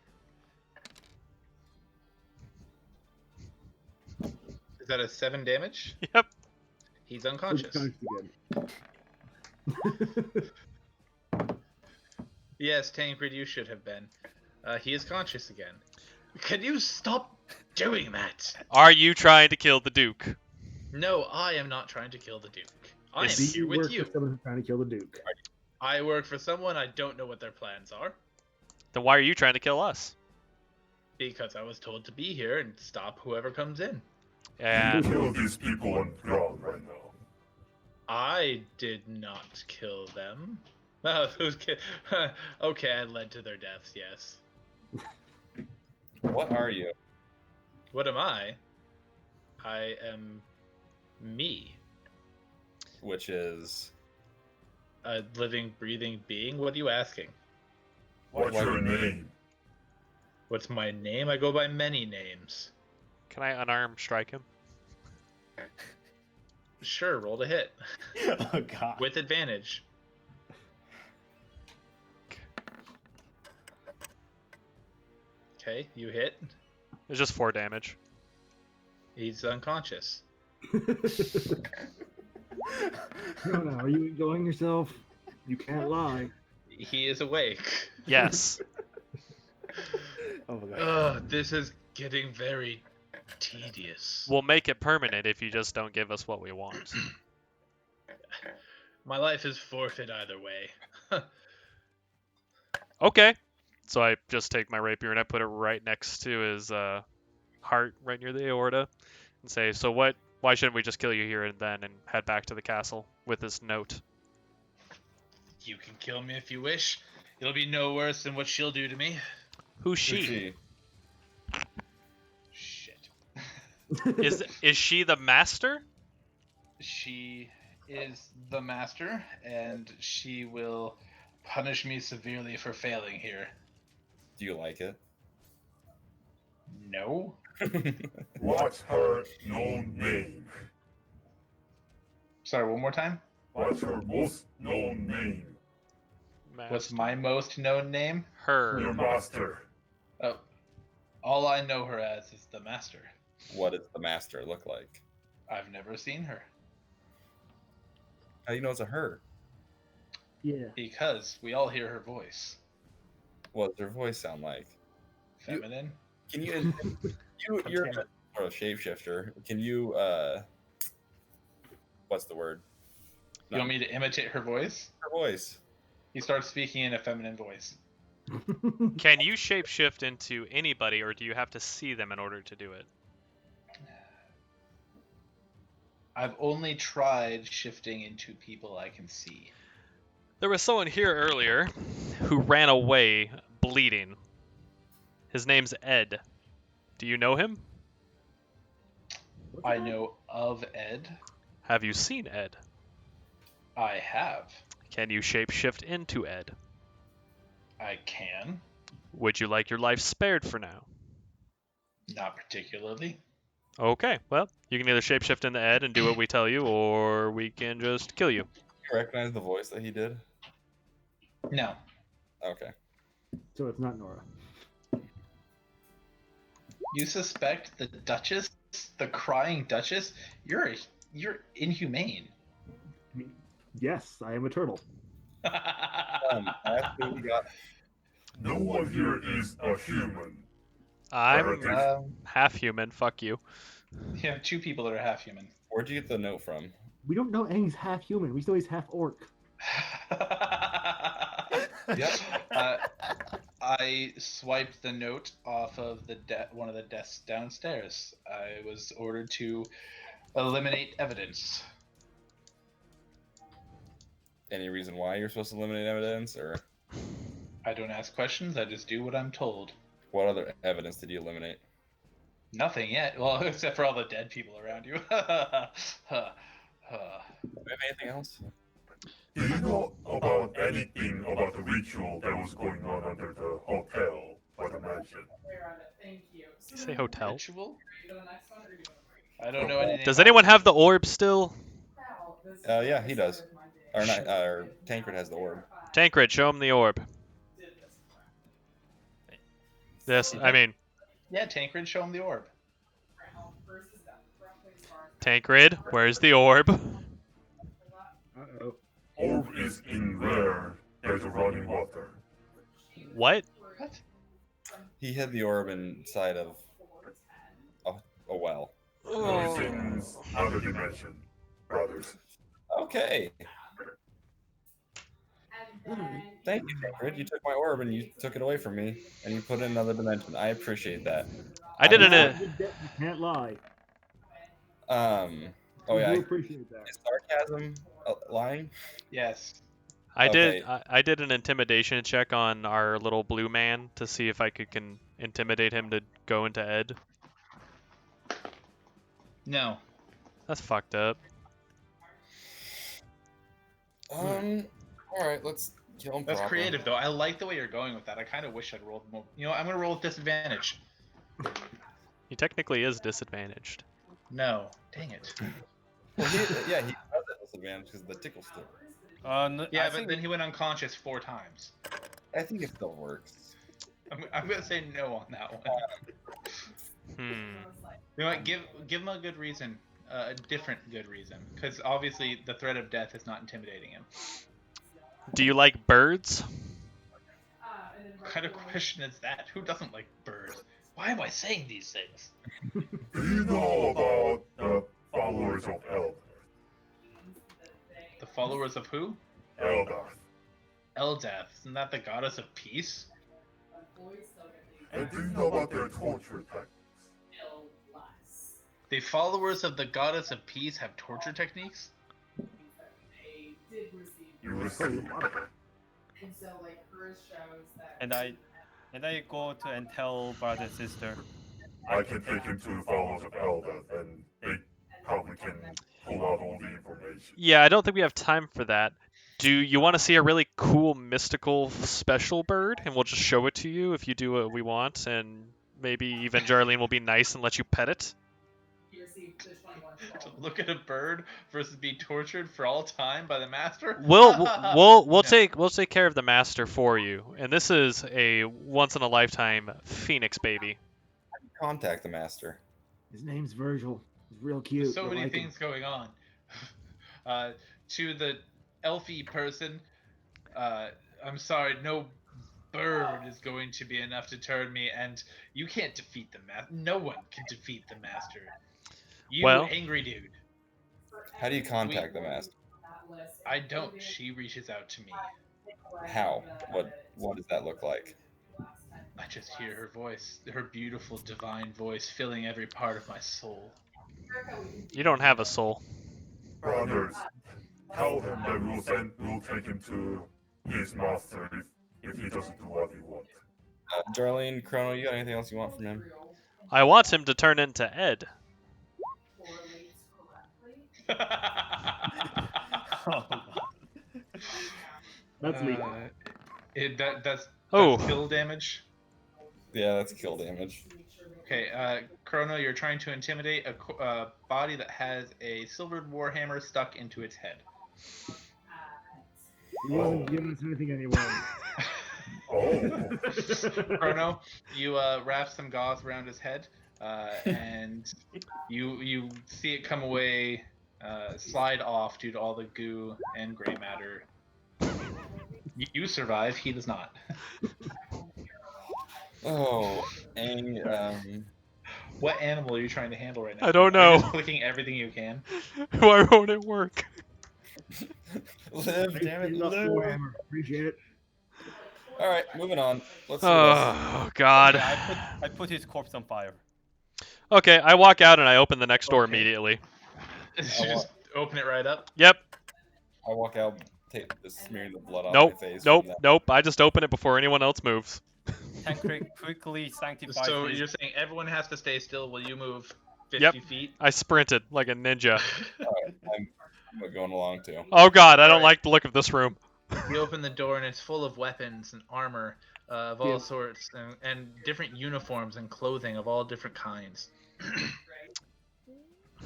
Is that a 7 damage? Yep. He's He's unconscious. conscious again. Yes, Tancred, you should have been. He is conscious again. Can you stop doing that? Are you trying to kill the Duke? No, I am not trying to kill the Duke. I am Yes. Do here you with work you. for someone who's trying to kill the Duke? I work for someone. I don't know what their plans are. Then why are you trying to kill us? Because I was told to be here and stop whoever comes in. And Kill these people on the ground right now. I did not kill them. Oh, those kids. Okay, I led to their deaths, yes. What are you? What am I? I am me. Which is A living, breathing being? What are you asking? What's your name? What's my name? I go by many names. can I unarmed strike him? Sure, roll to hit. Oh god. With advantage. Okay, you hit. It's just 4 damage. He's unconscious. No, are you enjoying yourself? You can't lie. He is awake. Yes. Oh my god. This is getting very tedious. We'll make it permanent if you just don't give us what we want. My life is forfeit either way. Okay. So I just take my rapier and I put it right next to his heart, right near the aorta, and say, "So what? Why shouldn't we just kill you here and then and head back to the castle with this note?" You can kill me if you wish. It'll be no worse than what she'll do to me. Who's she? she? Shit. Is she the master? She is the master, and she will punish me severely for failing here. Do you like it? No? What's her known name? Sorry, one more time? What's her most known name? What's my most known name? Her. Your master. Oh, all I know her as is the master. What does the master look like? I've never seen her. How do you know it's a her? Yeah. Because we all hear her voice. What does her voice sound like? Feminine? Can you? You're a sort of shapeshifter. Can you? What's the word? You want me to imitate her voice? Her voice. He starts speaking in a feminine voice. Can you shapeshift into anybody, or do you have to see them in order to do it? I've only tried shifting into people I can see. There was someone here earlier who ran away bleeding. His name's Ed. Do you know him? I know of Ed. Have you seen Ed? I have. Can you shapeshift into Ed? I can. Would you like your life spared for now? Not particularly. Okay, well, you can either shapeshift into Ed and do what we tell you, or we can just kill you. You recognize the voice that he did? No. Okay. So it's not Nora. You suspect the Duchess? The crying Duchess? You're inhumane. I mean, yes, I am a turtle. That's who we got. No one here is a human. I'm half human, fuck you. You have 2 people that are half human. Where'd you get the note from? We don't know Aang's half human. We know he's half orc. Yep. I swiped the note off of the one of the desks downstairs. I was ordered to eliminate evidence. Any reason why you're supposed to eliminate evidence, or I don't ask questions. I just do what I'm told. what other evidence did you eliminate? Nothing yet. Well, except for all the dead people around you. Do you have anything else? Do you know about anything about the ritual that was going on under the hotel or the mansion? Way around it. Thank you. You say hotel? Ritual? Are you doing the next one or are you doing I don't know anything. Does about anyone this. have the orb still? Yeah, he does. Or not? Or Tancred has the orb. Tancred, show him the orb. This, I mean, Yeah, Tancred, show him the orb. Tancred, where's the orb? Uh-oh. Orb is in where there's a running water. What? What? He hid the orb inside of a well. No, it's in other dimension, brothers. Okay. Thank you, Tancred. You took my orb and you took it away from me, and you put it in another dimension. I appreciate that. I didn't. You can't lie. Oh I yeah. do appreciate that. Is sarcasm lying? Yes. I did. Okay. I did an intimidation check on our little blue man to see if I can intimidate him to go into Ed. No. That's fucked up. All right. Let's kill him. That's proper. creative, though. I like the way you're going with that. I kind of wish I'd rolled more. You know, I'm gonna roll with disadvantage. He technically is disadvantaged. No. Dang it. Well, he has that disadvantage because of the tickle stick. No, Yeah, I but think then he went unconscious 4 times. I think it still works. I'm gonna say no on that one. You know what? Give him a good reason, a different good reason, because obviously the threat of death is not intimidating him. Do you like birds? What kind of question is that? Who doesn't like birds? Why am I saying these things? Do you know about the followers of Eldar? The followers of who? Eldar. Eldath. Isn't that the goddess of peace? And do you know about their torture techniques? The followers of the goddess of peace have torture techniques? You receive. and I go to and tell brother and sister. I can take him to the followers of Eldar, and they probably can pull out all the information. Yeah, I don't think we have time for that. Do you want to see a really cool mystical special bird, and we'll just show it to you if you do what we want, and maybe even Jarlene will be nice and let you pet it? To look at a bird versus be tortured for all time by the master? We'll take care of the master for you, and this is a once in a lifetime phoenix baby. Contact the master. His name's Virgil. He's real cute. There's so I many like him. things going on. To the elfie person, I'm sorry, no bird is going to be enough to turn me, and you can't defeat the master. No one can defeat the master. You Well- angry dude. How do you contact the master? I don't. She reaches out to me. How? What does that look like? I just hear her voice, her beautiful divine voice filling every part of my soul. You don't have a soul. Brothers, tell him that we'll take him to his master if he doesn't do what we want. Jarlene, Chrono, you got anything else you want from him? I want him to turn into Ed. That's me. That's Oh. kill damage. Yeah, that's kill damage. Okay, Chrono, you're trying to intimidate a body that has a silvered warhammer stuck into its head. He wasn't giving us anything anyway. Oh, Chrono, you wrap some gauze around his head, and you see it come away, slide off due to all the goo and gray matter. You survive. He does not. Oh, and What animal are you trying to handle right now? I don't Are you know. just clicking everything you can. Why won't it work? live, damn it, He's up live. Warhammer. Appreciate it. All right, moving on. Let's do this. Oh God. Yeah, I put his corpse on fire. Okay, I walk out and I open the next door Okay. immediately. You just open it right up. Yep. I walk out, just smearing the blood off Nope. my face. Nope. from that. Nope. I just open it before anyone else moves. Tancred quickly sanctifies So his. you're saying everyone has to stay still while you move 50 Yep. feet? I sprinted like a ninja. I'm going along too. Oh God, I don't Alright. like the look of this room. You open the door and it's full of weapons and armor of all Yeah. sorts and different uniforms and clothing of all different kinds.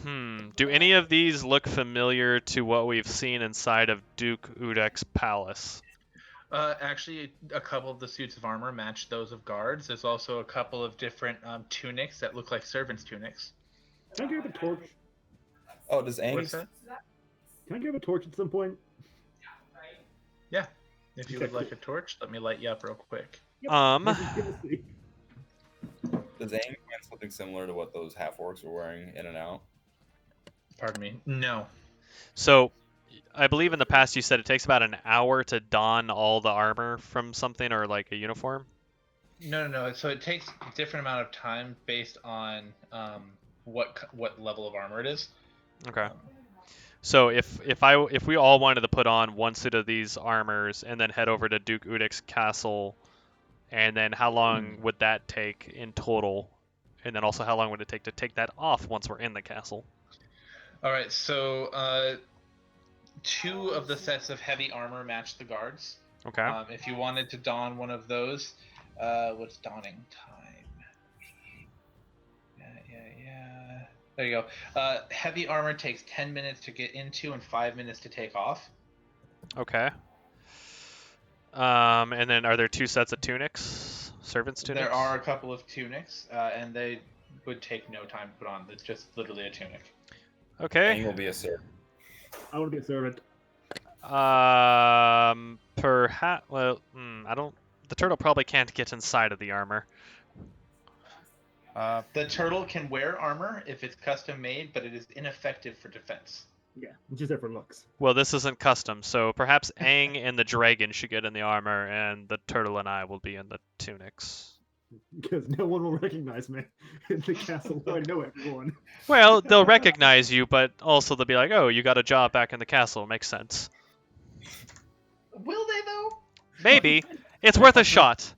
Do any of these look familiar to what we've seen inside of Duke Udek's palace? Actually, a couple of the suits of armor match those of guards. There's also a couple of different tunics that look like servants' tunics. Can I grab a torch? Oh, does What's Aang's that? Can I grab a torch at some point? Yeah. If you Okay, would like a torch, let me light you up real quick. This is guilty. does Aang wear something similar to what those half orcs were wearing in and out? Pardon me. No. So, I believe in the past you said it takes about an hour to don all the armor from something or like a uniform. No. So it takes a different amount of time based on what level of armor it is. Okay. So if we all wanted to put on one suit of these armors and then head over to Duke Udek's castle, and then how long would that take in total? And then also how long would it take to take that off once we're in the castle? All right. So 2 of the sets of heavy armor match the guards. Okay. If you wanted to don one of those, what's donning time? Yeah. There you go. Heavy armor takes 10 minutes to get into and 5 minutes to take off. Okay. And then are there 2 sets of tunics? Servants' tunics? There are a couple of tunics, and they would take no time to put on. It's just literally a tunic. Okay. Aang will be a servant. I want to be a servant. Perhaps. Well, I don't. The turtle probably can't get inside of the armor. The turtle can wear armor if it's custom made, but it is ineffective for defense. Yeah, it's just there for looks. Well, this isn't custom, so perhaps Aang and the dragon should get in the armor, and the turtle and I will be in the tunics. Because no one will recognize me in the castle. I know everyone. Well, they'll recognize you, but also they'll be like, "Oh, you got a job back in the castle. Makes sense." Will they though? Maybe. It's worth a shot.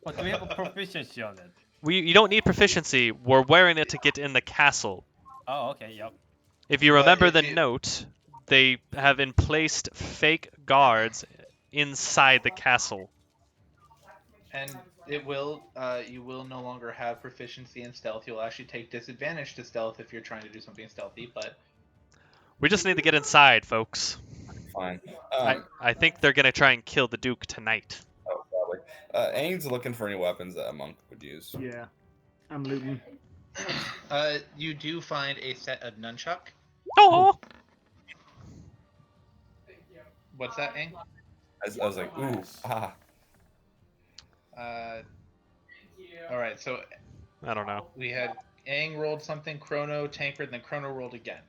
But do we have a proficiency on it? You don't need proficiency. We're wearing it to get in the castle. Oh, okay, yep. If you But remember if the you- note, they have emplaced fake guards inside the castle. And it will. You will no longer have proficiency in stealth. You'll actually take disadvantage to stealth if you're trying to do something stealthy. But We just need to get inside, folks. Fine. I think they're gonna try and kill the Duke tonight. Oh, probably. Aang's looking for any weapons that a monk would use. Yeah, I'm looting. you do find a set of nunchuck. Oh, What's that, Aang? I was like, ooh, ah. All right. So I don't know. we had Aang rolled something, Chrono, Tancred, and then Chrono rolled again.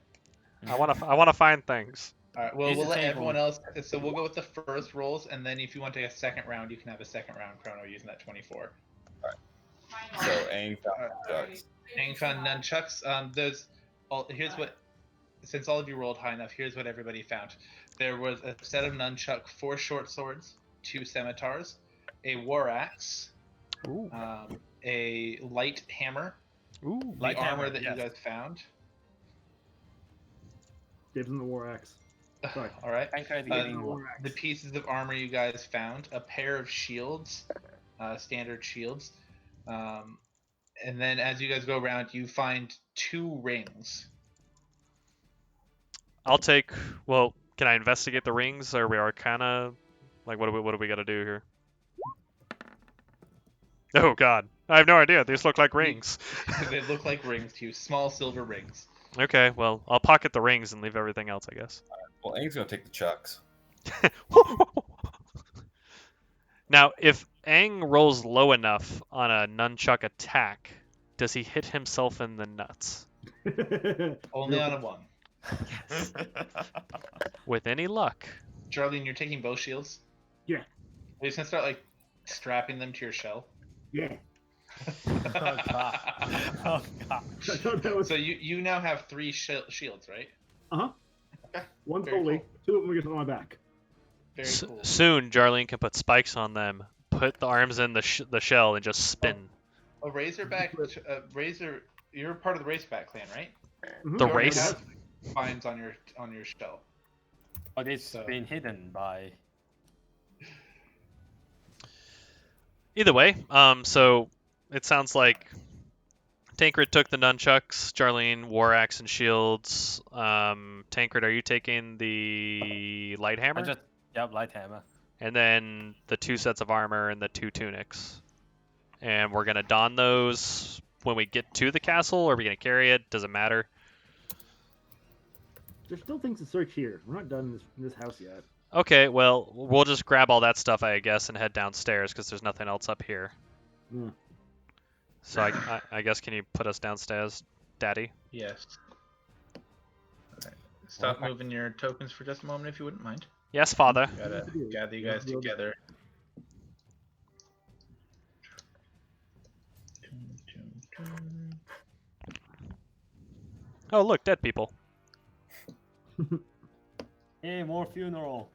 I wanna find things. All right. Well, Use we'll the let table. everyone else. So we'll go with the first rolls, and then if you want to take a second round, you can have a second round Chrono using that 24. So Aang found nunchucks. Aang found nunchucks. Here's what. Since all of you rolled high enough, here's what everybody found. There was a set of nunchuck, 4 short swords, 2 scimitars, a war axe, Ooh. a light hammer, Ooh. Light the armor hammer, that yes. you guys found. Gives him the war axe. Sorry. All right. Tancred Uh, getting War axe. The pieces of armor you guys found, a pair of shields, standard shields, and then as you guys go around, you find 2 rings. I'll take. Well, can I investigate the rings? Or we are kind of like what do we got to do here? Oh God, I have no idea. These look like rings. They look like rings to you, small silver rings. Okay, well I'll pocket the rings and leave everything else, I guess. Well, Aang's gonna take the chucks. Now, if Aang rolls low enough on a nunchuck attack, does he hit himself in the nuts? Only on a 1. With any luck. Jarlene, you're taking both shields? Yeah. Are you just gonna start like strapping them to your shell? Yeah. Oh god. Oh god. I thought that was So you now have 3 shields, right? one's very holy, cool. 2 of them are just on my back. Very cool. Soon, Jarlene can put spikes on them, put the arms in the shell, and just spin. A Razorback, Razor. You're part of the Razorback clan, right? Mhm. The You already race? have spines on your shell. But it's So- been hidden by. Either way, so it sounds like Tancred took the nunchucks. Jarlene, war axe and shields. Tancred, are you taking the light I hammer? just light hammer. And then the 2 sets of armor and the 2 tunics. And we're gonna don those when we get to the castle, or are we gonna carry it? Doesn't matter. There's still things to search here. We're not done in this house yet. Okay, well, we'll just grab all that stuff, I guess, and head downstairs because there's nothing else up here. Yeah. So I guess, can you put us downstairs, Daddy? Yes. Alright. Stop moving your tokens for just a moment if you wouldn't mind. Yes, Father. Gotta gather you guys together. Oh, look, dead people. Hey, more funeral.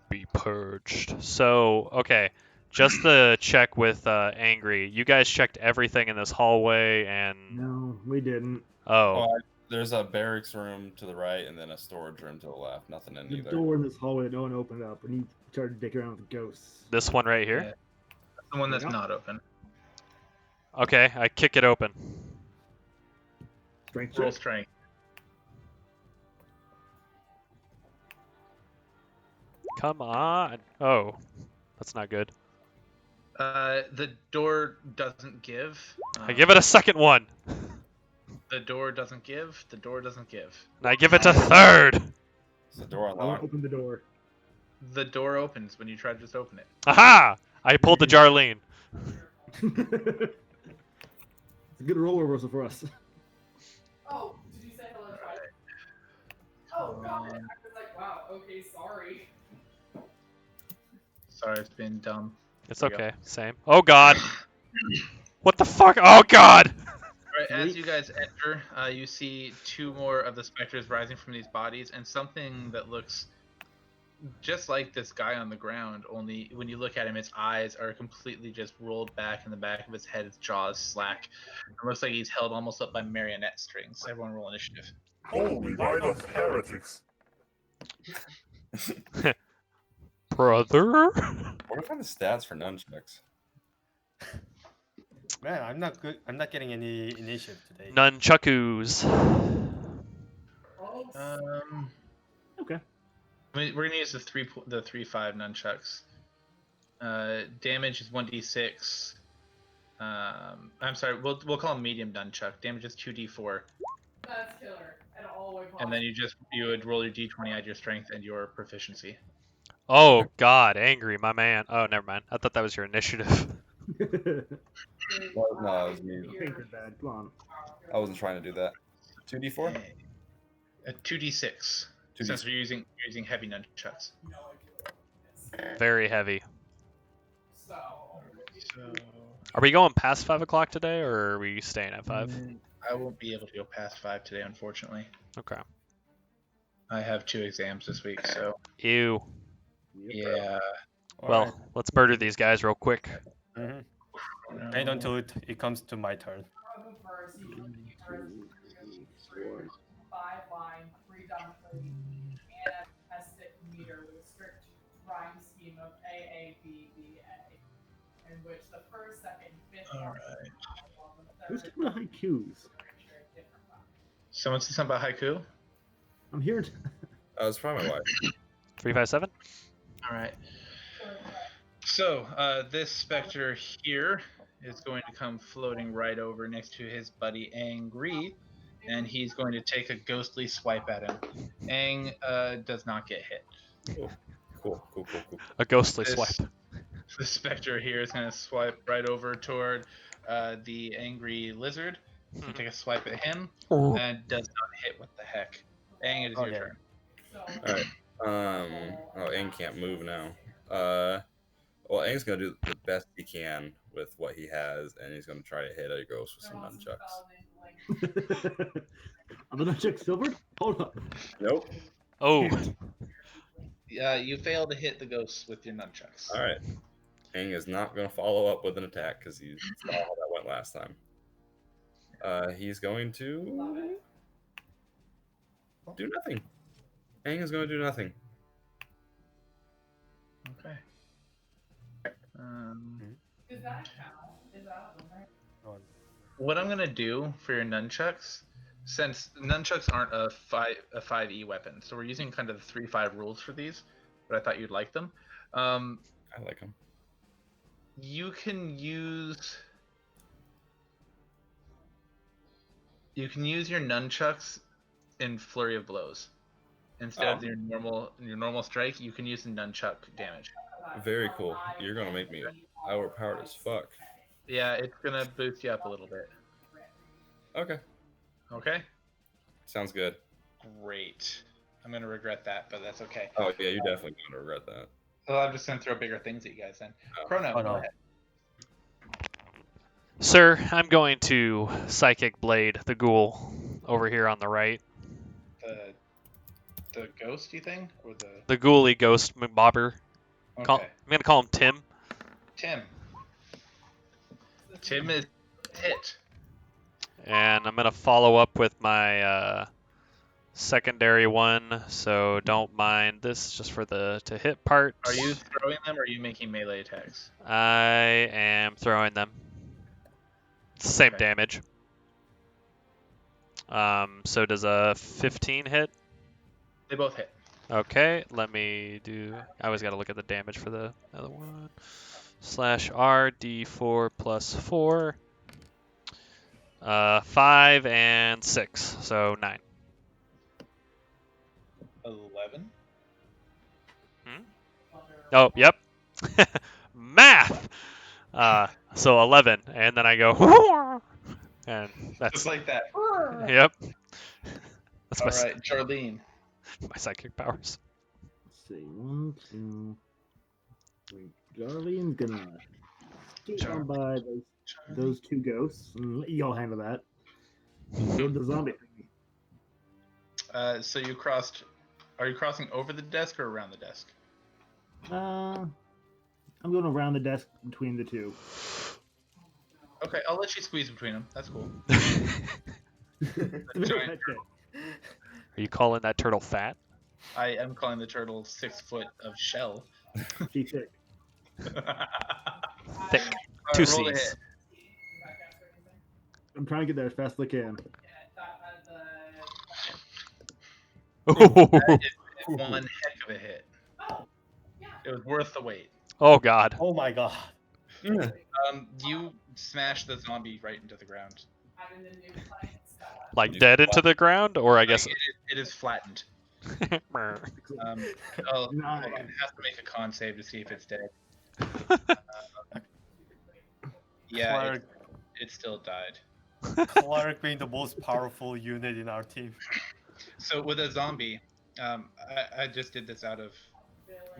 Be purged. So, okay. Just the check with Angry. You guys checked everything in this hallway and... No, we didn't. Oh. There's a barracks room to the right and then a storage room to the left. Nothing in The either. door in this hallway that no one opened up, and he started dicking around with the ghosts. This one right here? Yeah. That's the one that's Yeah. not open. Okay, I kick it open. Strength Roll check. strength. Come on. Oh, that's not good. The door doesn't give. I give it a second one. The door doesn't give. The door doesn't give. And I give it a third. Is the door I want unlocked? to open the door. The door opens when you try to just open it. Aha! I pulled the Jarlene. It's a good roll reversal for us. Oh, did you say hello twice? Oh, God. I was like, wow, okay, sorry. Sorry, it's been dumb. It's There you go. okay. Same. Oh, God. What the fuck? Oh, God! Right, as you guys enter, you see 2 more of the specters rising from these bodies, and something that looks just like this guy on the ground, only when you look at him, his eyes are completely just rolled back in the back of his head, his jaws slack. It looks like he's held almost up by marionette strings. Everyone roll initiative. Holy, why not heretics? Brother? What are kind of stats for nunchucks? Man, I'm not good. I'm not getting any initiative today. Nunchuckus. Oh, Okay. We're gonna use the 3-5 nunchucks. Damage is 1d6. I'm sorry. We'll call him medium nunchuck. Damage is 2d4, that's killer. And all the way and then you would roll your d20, add your strength and your proficiency. Oh, God. Angry, my man. Oh, never mind. I thought that was your initiative. Well, no, it was me. Painted bad. Come on. I wasn't trying to do that. 2d4? 2d6. Since we're using heavy nunchucks. Very heavy. So, Are we going past 5 o'clock today, or are we staying at 5? I won't be able to go past 5 today, unfortunately. Okay. I have 2 exams this week, so Ew. yeah. Well, let's murder these guys real quick. Mm-hmm. Wait until it comes to my turn. Five-line, predominantly anapestic meter with a strict rhyme scheme of AABBA, in which the first, second, fifth All line right. Who's talking about haikus? Someone say something about haiku? I'm here. It's probably my wife. 357? All right. So this specter here is going to come floating right over next to his buddy Angry, and he's going to take a ghostly swipe at him. Ang does not get hit. Cool. A ghostly This- swipe. The specter here is going to swipe right over toward the angry lizard. And take a swipe at him, and does not hit. What the heck? Ang, it is your Okay. turn. Alright. Oh, Aang can't move now. Well, Aang's gonna do the best he can with what he has, and he's gonna try to hit a ghost with some nunchucks. I'm the nunchuck silvered? Hold up. Nope. Oh. You fail to hit the ghost with your nunchucks. Alright. Aang is not gonna follow up with an attack because he saw how that went last time. He's going to do nothing. Aang is going to do nothing. Okay. Is that a cow? Is that a limit? What I'm gonna do for your nunchucks, since nunchucks aren't a 5e weapon, so we're using kind of the 3-5 rules for these, but I thought you'd like them. I like them. You can use your nunchucks in flurry of blows instead of your normal strike. You can use the nunchuck damage. Very cool. You're gonna make me overpowered as fuck. Yeah, it's gonna boost you up a little bit. Okay. Okay. Sounds good. Great. I'm gonna regret that, but that's okay. Oh yeah, you're definitely gonna regret that. Well, I'm just gonna throw bigger things at you guys then. Chrono, Oh, go no. ahead. Sir, I'm going to Psychic Blade the ghoul over here on the right. The ghosty thing or the The ghouly ghost bobber. okay. I'm going to call him Tim. Tim is hit. And I'm going to follow up with my secondary one, so don't mind this just for the to hit part. Are you throwing them or are you making melee attacks? I am throwing them. It's the same Okay. damage. So does a 15 hit? They both hit. Okay, let me do. I always got to look at the damage for the other one. /R D4 plus 4. 5 and 6, so 9. 11. Oh, yep. Math. So 11, and then I go, and that's Just like that. yep. That's All my right, Charlene. my psychic powers. Let's see. 1, 2, 3. Jarlene's gonna skate on by those two ghosts and let y'all handle that. Go to the zombie thingy. So you crossed. Are you crossing over the desk or around the desk? I'm going around the desk between the two. Okay, I'll let you squeeze between them. That's cool. Giant turtle. Are you calling that turtle fat? I am calling the turtle 6 foot of shell. She's sick. Thick. All Two right, roll to C's. hit. I'm trying to get there as fast as I can. That is one heck of a hit. It was worth the wait. Oh God. Oh my god. You smash the zombie right into the ground. Like dead into the ground, or I guess. It is flattened. Nice. Hold on. It has to make a con save to see if it's dead. Yeah, Clark, it still died. Clark being the most powerful unit in our team. So with a zombie, I just did this out of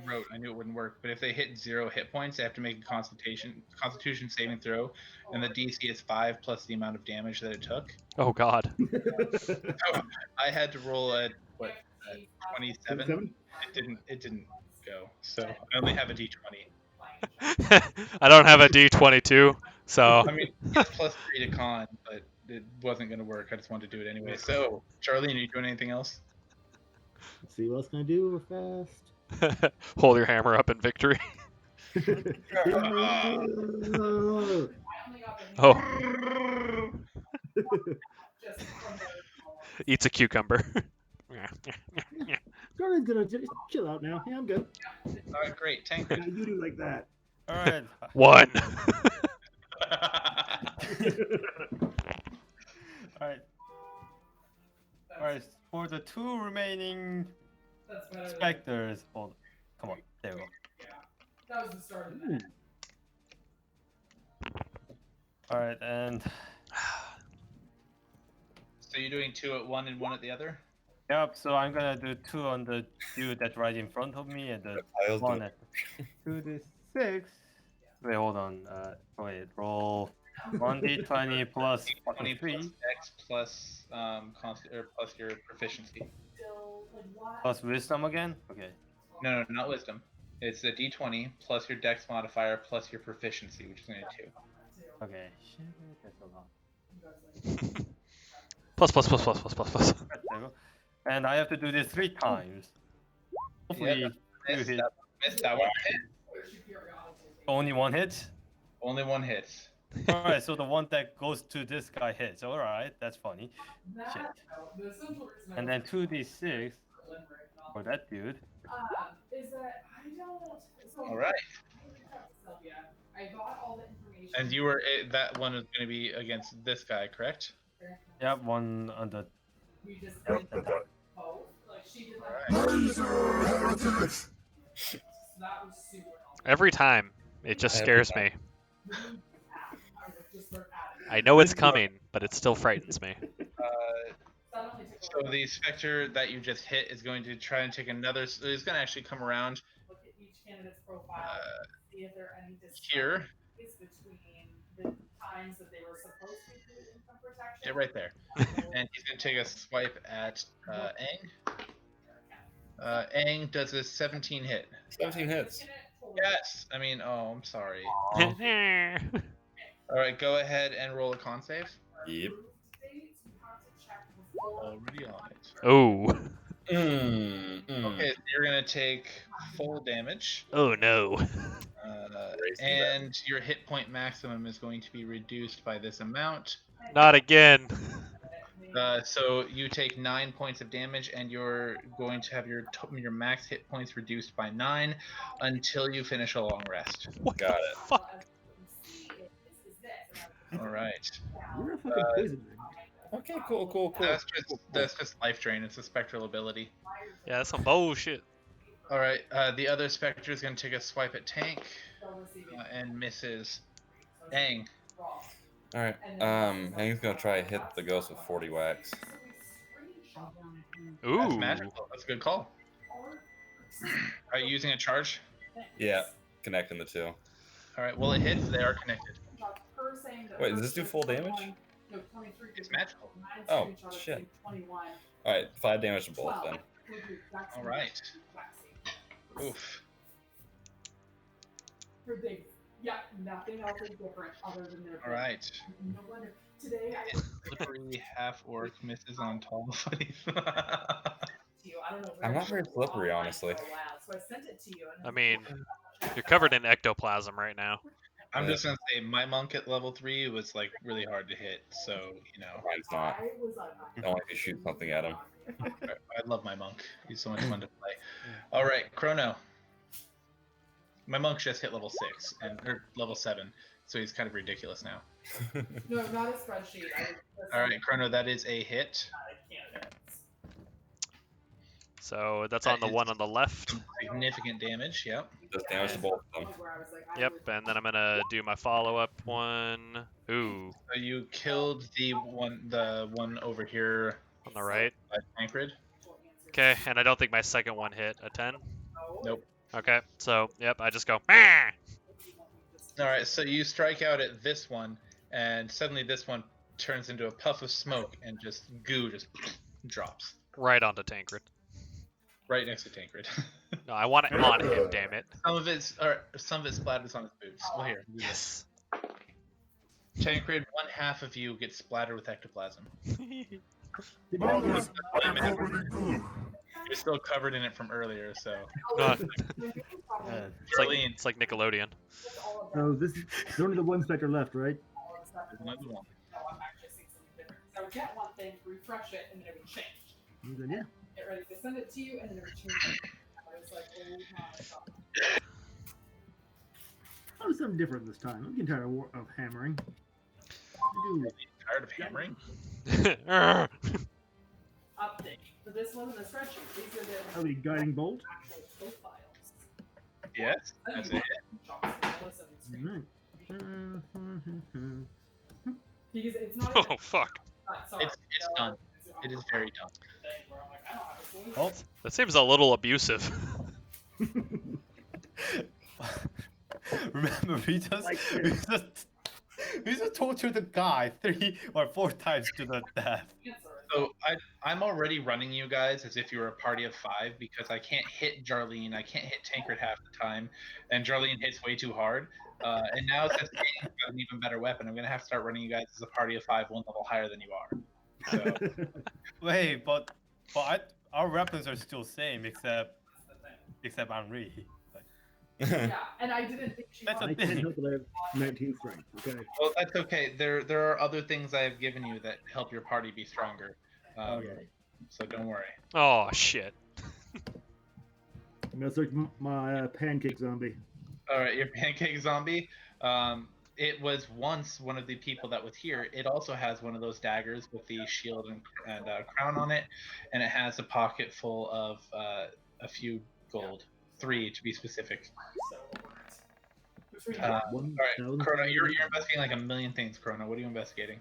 rote. I knew it wouldn't work, but if they hit 0 hit points, they have to make a Constitution saving throw, and the DC is 5 plus the amount of damage that it took. Oh God. So I had to roll a 27. It didn't go. So I only have a D20. I don't have a D22, so. I mean, it's plus 3 to con, but it wasn't going to work. I just wanted to do it anyway. So, Charlene, are you doing anything else? Let's see what else can I do real fast. Hold your hammer up in victory. Oh. Eats a cucumber. Charlie's gonna just chill out now. Yeah, I'm good. All right, great. Yeah, Tancred. you do like that. Alright. 1. Alright. Alright, for the 2 remaining specters. Hold on. Come on. There we go. That was the start of that. Alright, and So you're doing 2 at one and 1 at the other? yep, so I'm gonna do 2 on the dude that's right in front of me and the I'll do 1 it. at 2d6. Wait, hold on. Wait, roll 1d20 plus 20 3 plus X plus plus your proficiency. plus wisdom again? Okay. No, not wisdom. It's a D20 plus your Dex modifier plus your proficiency, which is going to 2. Okay. Shit, that's a lot. Plus. There we go. And I have to do this 3 times. Hopefully, you Missed hit. that one hit. Only 1 hit? Only 1 hit. Alright, so the one that goes to this guy hits. Alright, that's funny. Shit. The essential reason I And then 2d6 for that dude. is that I don't. So All right. I reached out to Sylvia. I got all the information. And you were that one is going to be against this guy, correct? Yep, one on the. We just Yep, did that. both. Like she did All that. right. Laser heretics! So that was super helpful. Every time, it just Every scares me. I was like, just start adding. I know it's coming, but it still frightens me. That only took a So little the specter that you just hit is going to try and take another. So he's going to actually come around look at each candidate's profile, see if there are any here. discrepancies between the times that they were supposed to do income protection. Yeah, right there. And he's going to take a swipe at Aang. Aang does a 17 hit. 17 hits. Yes. I mean, oh, I'm sorry. Oh. All right, go ahead and roll a con save. Yep. Already on it. Oh. Okay, so you're going to take full damage. Oh no. And your hit point maximum is going to be reduced by this amount. Not again. So you take 9 points of damage, and you're going to have your max hit points reduced by 9 until you finish a long rest. What Got the it. fuck? All right. You're a fucking poison ring. Okay, cool. That's just life drain. It's a spectral ability. Yeah, that's some bullshit. All right. The other specter is going to take a swipe at Tank and misses. Dang. Alright, Hank's gonna try to hit the ghost with 40 wax. That's Ooh. magical. That's a good call. Are you using a charge? Yeah, connecting the two. All right. Well, it hits. They are connected. Wait, does this do full damage? It's magical. Oh, shit. Alright, 5 damage to both then. All right. Oof. Yeah, nothing else is different other than their. All right. No wonder. Today I Slippery half orc misses on tall footies. to you. I don't know. I'm not very slippery, honestly. So I sent it to you. And I mean, you're covered in ectoplasm right now. I'm just gonna say my monk at level 3 was like really hard to hit, so you know Mine's not. I was I don't like to shoot something at him. I love my monk. He's so much fun to play. All right, Chrono. My monk just hit level 6 or level 7, so he's kind of ridiculous now. No, not a spreadsheet. All right, Chrono, that is a hit. So that's on the That is- one on the left. Significant damage. Yep. Does damage to both of them. Yep, and then I'm gonna do my follow-up one. Ooh, So you killed the one over here on the right. by Tancred. Okay, and I don't think my second one hit a 10. Nope. Okay, so yep, I just go. "Meh." All right, so you strike out at this one, and suddenly this one turns into a puff of smoke, and just goo just drops Right onto Tancred. right next to Tancred. No, I want it on him. Damn it. some of it splatters on his boots. Well, here. Do this. Yes. Tancred, one half of you gets splattered with ectoplasm. Others are covered in goo. You're still covered in it from earlier, so. It's like Charlene, it's like Nickelodeon. So there's only the one specter left, right? there's another one. No, I'm actually seeing something different. I would get one thing, refresh it, and then it would change. And then, yeah. Get ready to send it to you, and then it would change. I was like, oh my god. I'll do something different this time. I'm getting tired of hammering. Do Tired of hammering? Update. So this wasn't a spreadsheet. These are the I'll be guiding bolt. actual profiles. Yes, that's it. Alright. Because it's not. Oh fuck. Sorry. It's done. It is very done. Oh, That seems a little abusive. remember we just tortured the guy 3 or 4 times to the death. So I'm already running you guys as if you were a party of 5 because I can't hit Jarlene, I can't hit Tancred half the time, and Jarlene hits way too hard. And now since Tank's got an even better weapon, I'm gonna have to start running you guys as a party of 5, one level higher than you are. So Wait, but our weapons are still same except Henri. But Yeah, and I didn't think she That's I wanted can't thing. help it. I have 19 strength. Okay. Well, that's okay. There are other things I have given you that help your party be stronger. Okay. So don't worry. Oh shit. I'm gonna search my pancake zombie. All right, your pancake zombie. It was once one of the people that was here. It also has one of those daggers with the shield and crown on it, and it has a pocket full of a few gold, 3 to be specific. so over it. Between All right, 1,000. Chrono, you're investigating like a million things. Chrono, what are you investigating?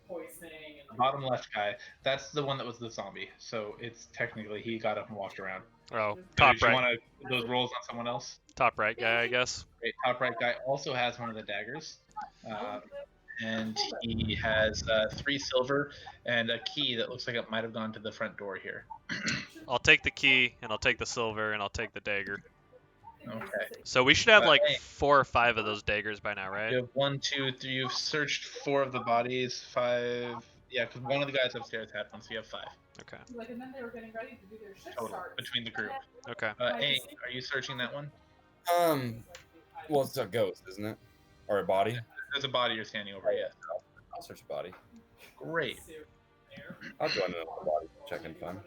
poisoning and Bottom left guy. That's the one that was the zombie. So it's technically he got up and walked around. Oh, So top did you right. want to put those rolls on someone else? Top right guy, I guess. Great. Top right guy also has one of the daggers. And he has 3 silver and a key that looks like it might have gone to the front door here. I'll take the key, and I'll take the silver, and I'll take the dagger. Okay. So we should have like Hey. 4 or 5 of those daggers by now, right? You have 1, 2, 3. You've searched 4 of the bodies. 5. Yeah, because one of the guys upstairs had one, so you have 5 Okay. like, and then they were getting ready to do their shift total start. between the group. Okay. Aang, are you searching that one? Well, it's a ghost, isn't it? Or a body? There's a body you're standing over. Yeah. I'll search a body. Great. I'll join in on the body checking fun.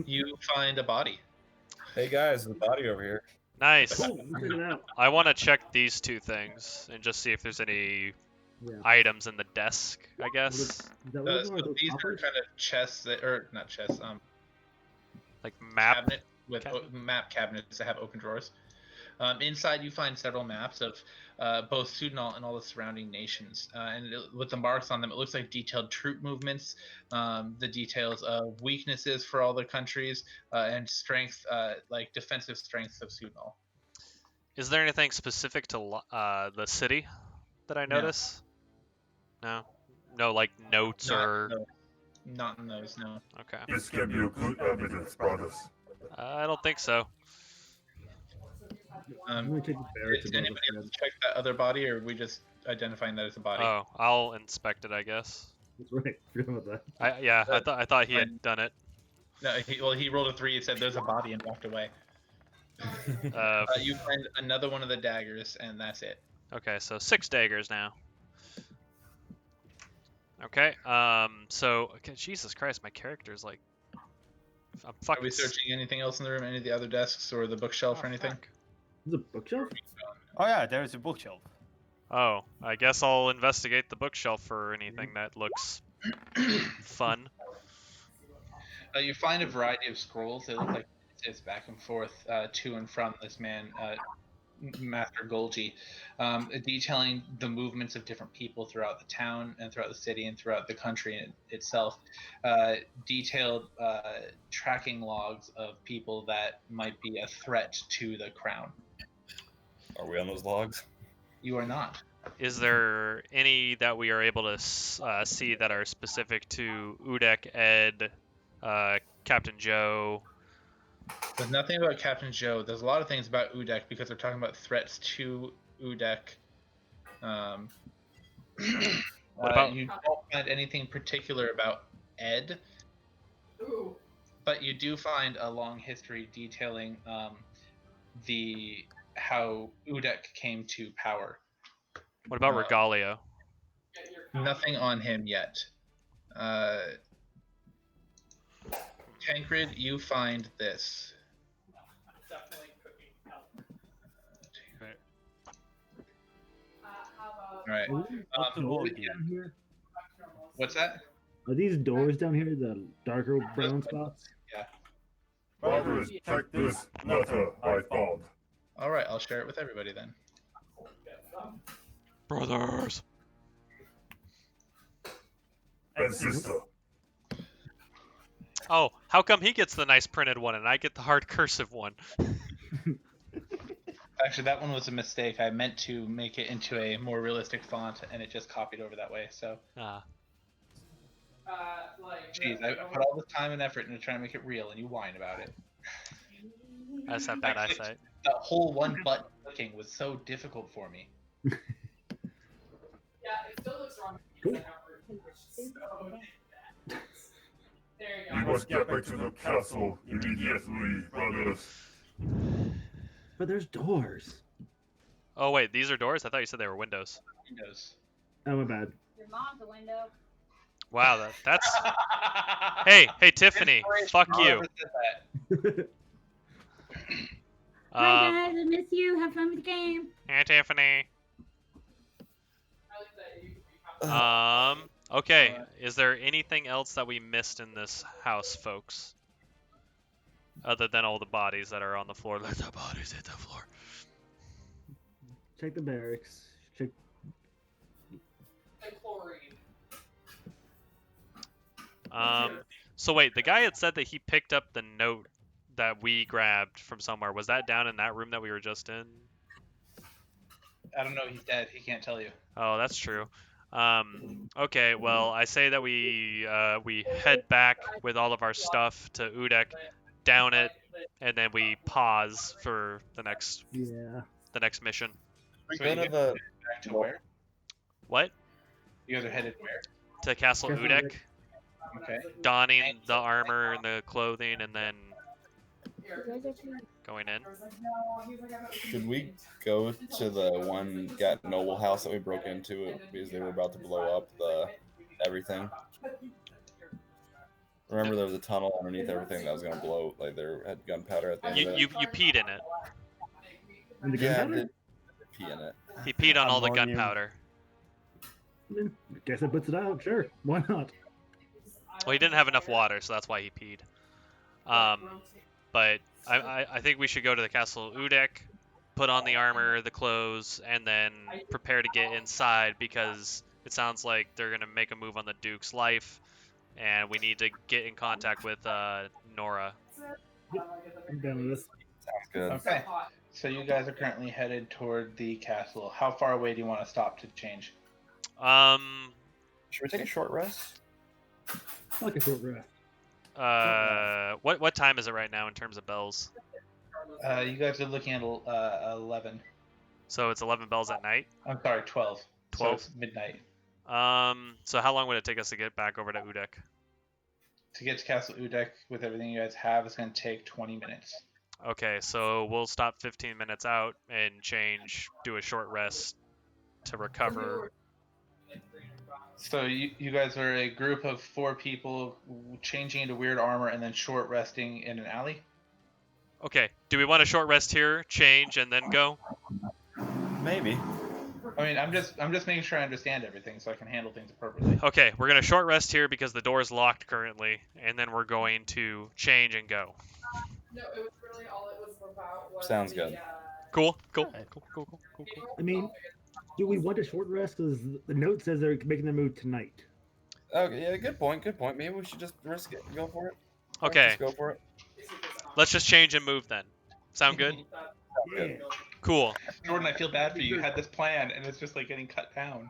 You find a body. Hey guys, there's a body over here. Nice. Cool. Let's check it out. I want to check these 2 things and just see if there's any Yeah. items in the desk, I guess. Is that what So those these are coppers? kind of chests that, or not chests, Like map. cabinet with cabinet? map cabinets that have open drawers. Inside, you find several maps of both Sudnal and all the surrounding nations. With the marks on them, it looks like detailed troop movements, the details of weaknesses for all the countries, and strength, like defensive strengths of Sudnal. Is there anything specific to the city that I No. notice? No. No, like notes or. Not in those, no. Okay. This can be a good evidence, brothers. I don't think so. I'm gonna take the barracks Did above anybody us. else check that other body, or are we just identifying that as a body? Oh, I'll inspect it, I guess. That's right. Forgot about that. I thought he had done it. No, he rolled a 3. It said there's a body and walked away. You find another one of the daggers, and that's it. Okay, so 6 daggers now. Okay, okay, Jesus Christ, my character's like, I'm Are fucking. we searching anything else in the room? Any of the other desks or the bookshelf or anything? fuck. There's a bookshelf? Oh yeah, there is a bookshelf. Oh, I guess I'll investigate the bookshelf for anything that looks fun. You find a variety of scrolls. They look like it's back and forth to and from this man, Master Golgi, detailing the movements of different people throughout the town and throughout the city and throughout the country itself. Detailed tracking logs of people that might be a threat to the crown. Are we on those logs? You are not. Is there any that we are able to see that are specific to Udek, Ed, Captain Joe? There's nothing about Captain Joe. There's a lot of things about Udek because they're talking about threats to Udek. What about- You don't find anything particular about Ed, Ooh. but you do find a long history detailing how Udek came to power. What about Regalio? Get your Nothing on him yet. Tancred, you find this. definitely cooking. How about All right. What's the roll Doors again? down here? What's that? Are these doors down here the darker brown spots? Brothers, check this letter I found. All right, I'll share it with everybody then. Brothers. And sister, Oh, how come he gets the nice printed one and I get the hard cursive one? Actually, that one was a mistake. I meant to make it into a more realistic font, and it just copied over that way. So, Ah, like jeez, I put all this time and effort into trying to make it real, and you whine about it. I just have bad Actually, eyesight. That whole one button clicking was so difficult for me. Yeah, it still looks wrong. Cool. So there you you must get back to the castle immediately, brothers. But there's doors. Oh wait, these are doors? I thought you said they were windows. Windows. Oh, my bad. Your mom's a window. Wow, that's. Hey, Tiffany, fuck you. Whoever said that. Hi guys, I miss you. Have fun with the game. Hey, Tiffany. Okay. Is there anything else that we missed in this house, folks? Other than all the bodies that are on the floor. Let the bodies hit the floor. Check the barracks. Check. And chlorine. So wait, the guy had said that he picked up the note that we grabbed from somewhere. Was that down in that room that we were just in? I don't know. He's dead. He can't tell you. Oh, that's true. Okay, well, I say that we head back with all of our stuff to Udek, down it, and then we pause for the next mission. So Go you to guys the. are back to where? What? You guys are headed where? To Castle Castle Udek, Udek. Okay. donning the armor and the clothing, and then You guys are too. going in. Should we go to the one Gat Noble house that we broke into because they were about to blow up the everything? Remember, there was a tunnel underneath everything that was gonna blow. Like there had gunpowder at the end You of it. you peed in it. And the Yeah, I gunpowder? did pee in it. He peed on all the Ammonium. gunpowder. Guess that puts it out. Sure, why not? Well, he didn't have enough water, so that's why he peed. But I think we should go to the Castle Udek, put on the armor, the clothes, and then prepare to get inside because it sounds like they're gonna make a move on the Duke's life, and we need to get in contact with Nora. I'm done with this. Sounds good. Okay. So you guys are currently headed toward the castle. How far away do you want to stop to change? Should we take a short rest? I like a short rest. What time is it right now in terms of bells? You guys are looking at 11. So it's 11 bells at night. I'm sorry, 12. 12? So it's midnight. So how long would it take us to get back over to Udek? To get to Castle Udek with everything you guys have, it's going to take 20 minutes. Okay, so we'll stop 15 minutes out and change, do a short rest to recover. So you guys are a group of 4 people changing into weird armor and then short resting in an alley? Okay, do we want a short rest here, change, and then go? Maybe. I mean, I'm just making sure I understand everything so I can handle things appropriately. Okay, we're gonna short rest here because the door is locked currently, and then we're going to change and go. No, it was really all it was about was Sounds the, good. Cool. I mean, do we want a short rest? Because the note says they're making the move tonight. Okay, yeah, good point. Maybe we should just risk it. Go for it. Okay, Just go for it. let's just change and move then. Sound good? Yeah. Cool. Jordan, I feel bad for you. You had this plan and it's just like getting cut down.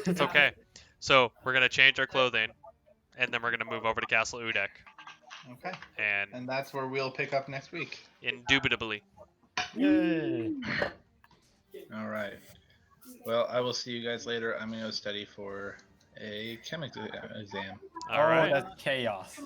It's okay. So we're gonna change our clothing, and then we're gonna move over to Castle Udek, Okay. and And that's where we'll pick up next week. indubitably. Yay! All right. Well, I will see you guys later. I'm going to go study for a chem exam. All right. That's chaos.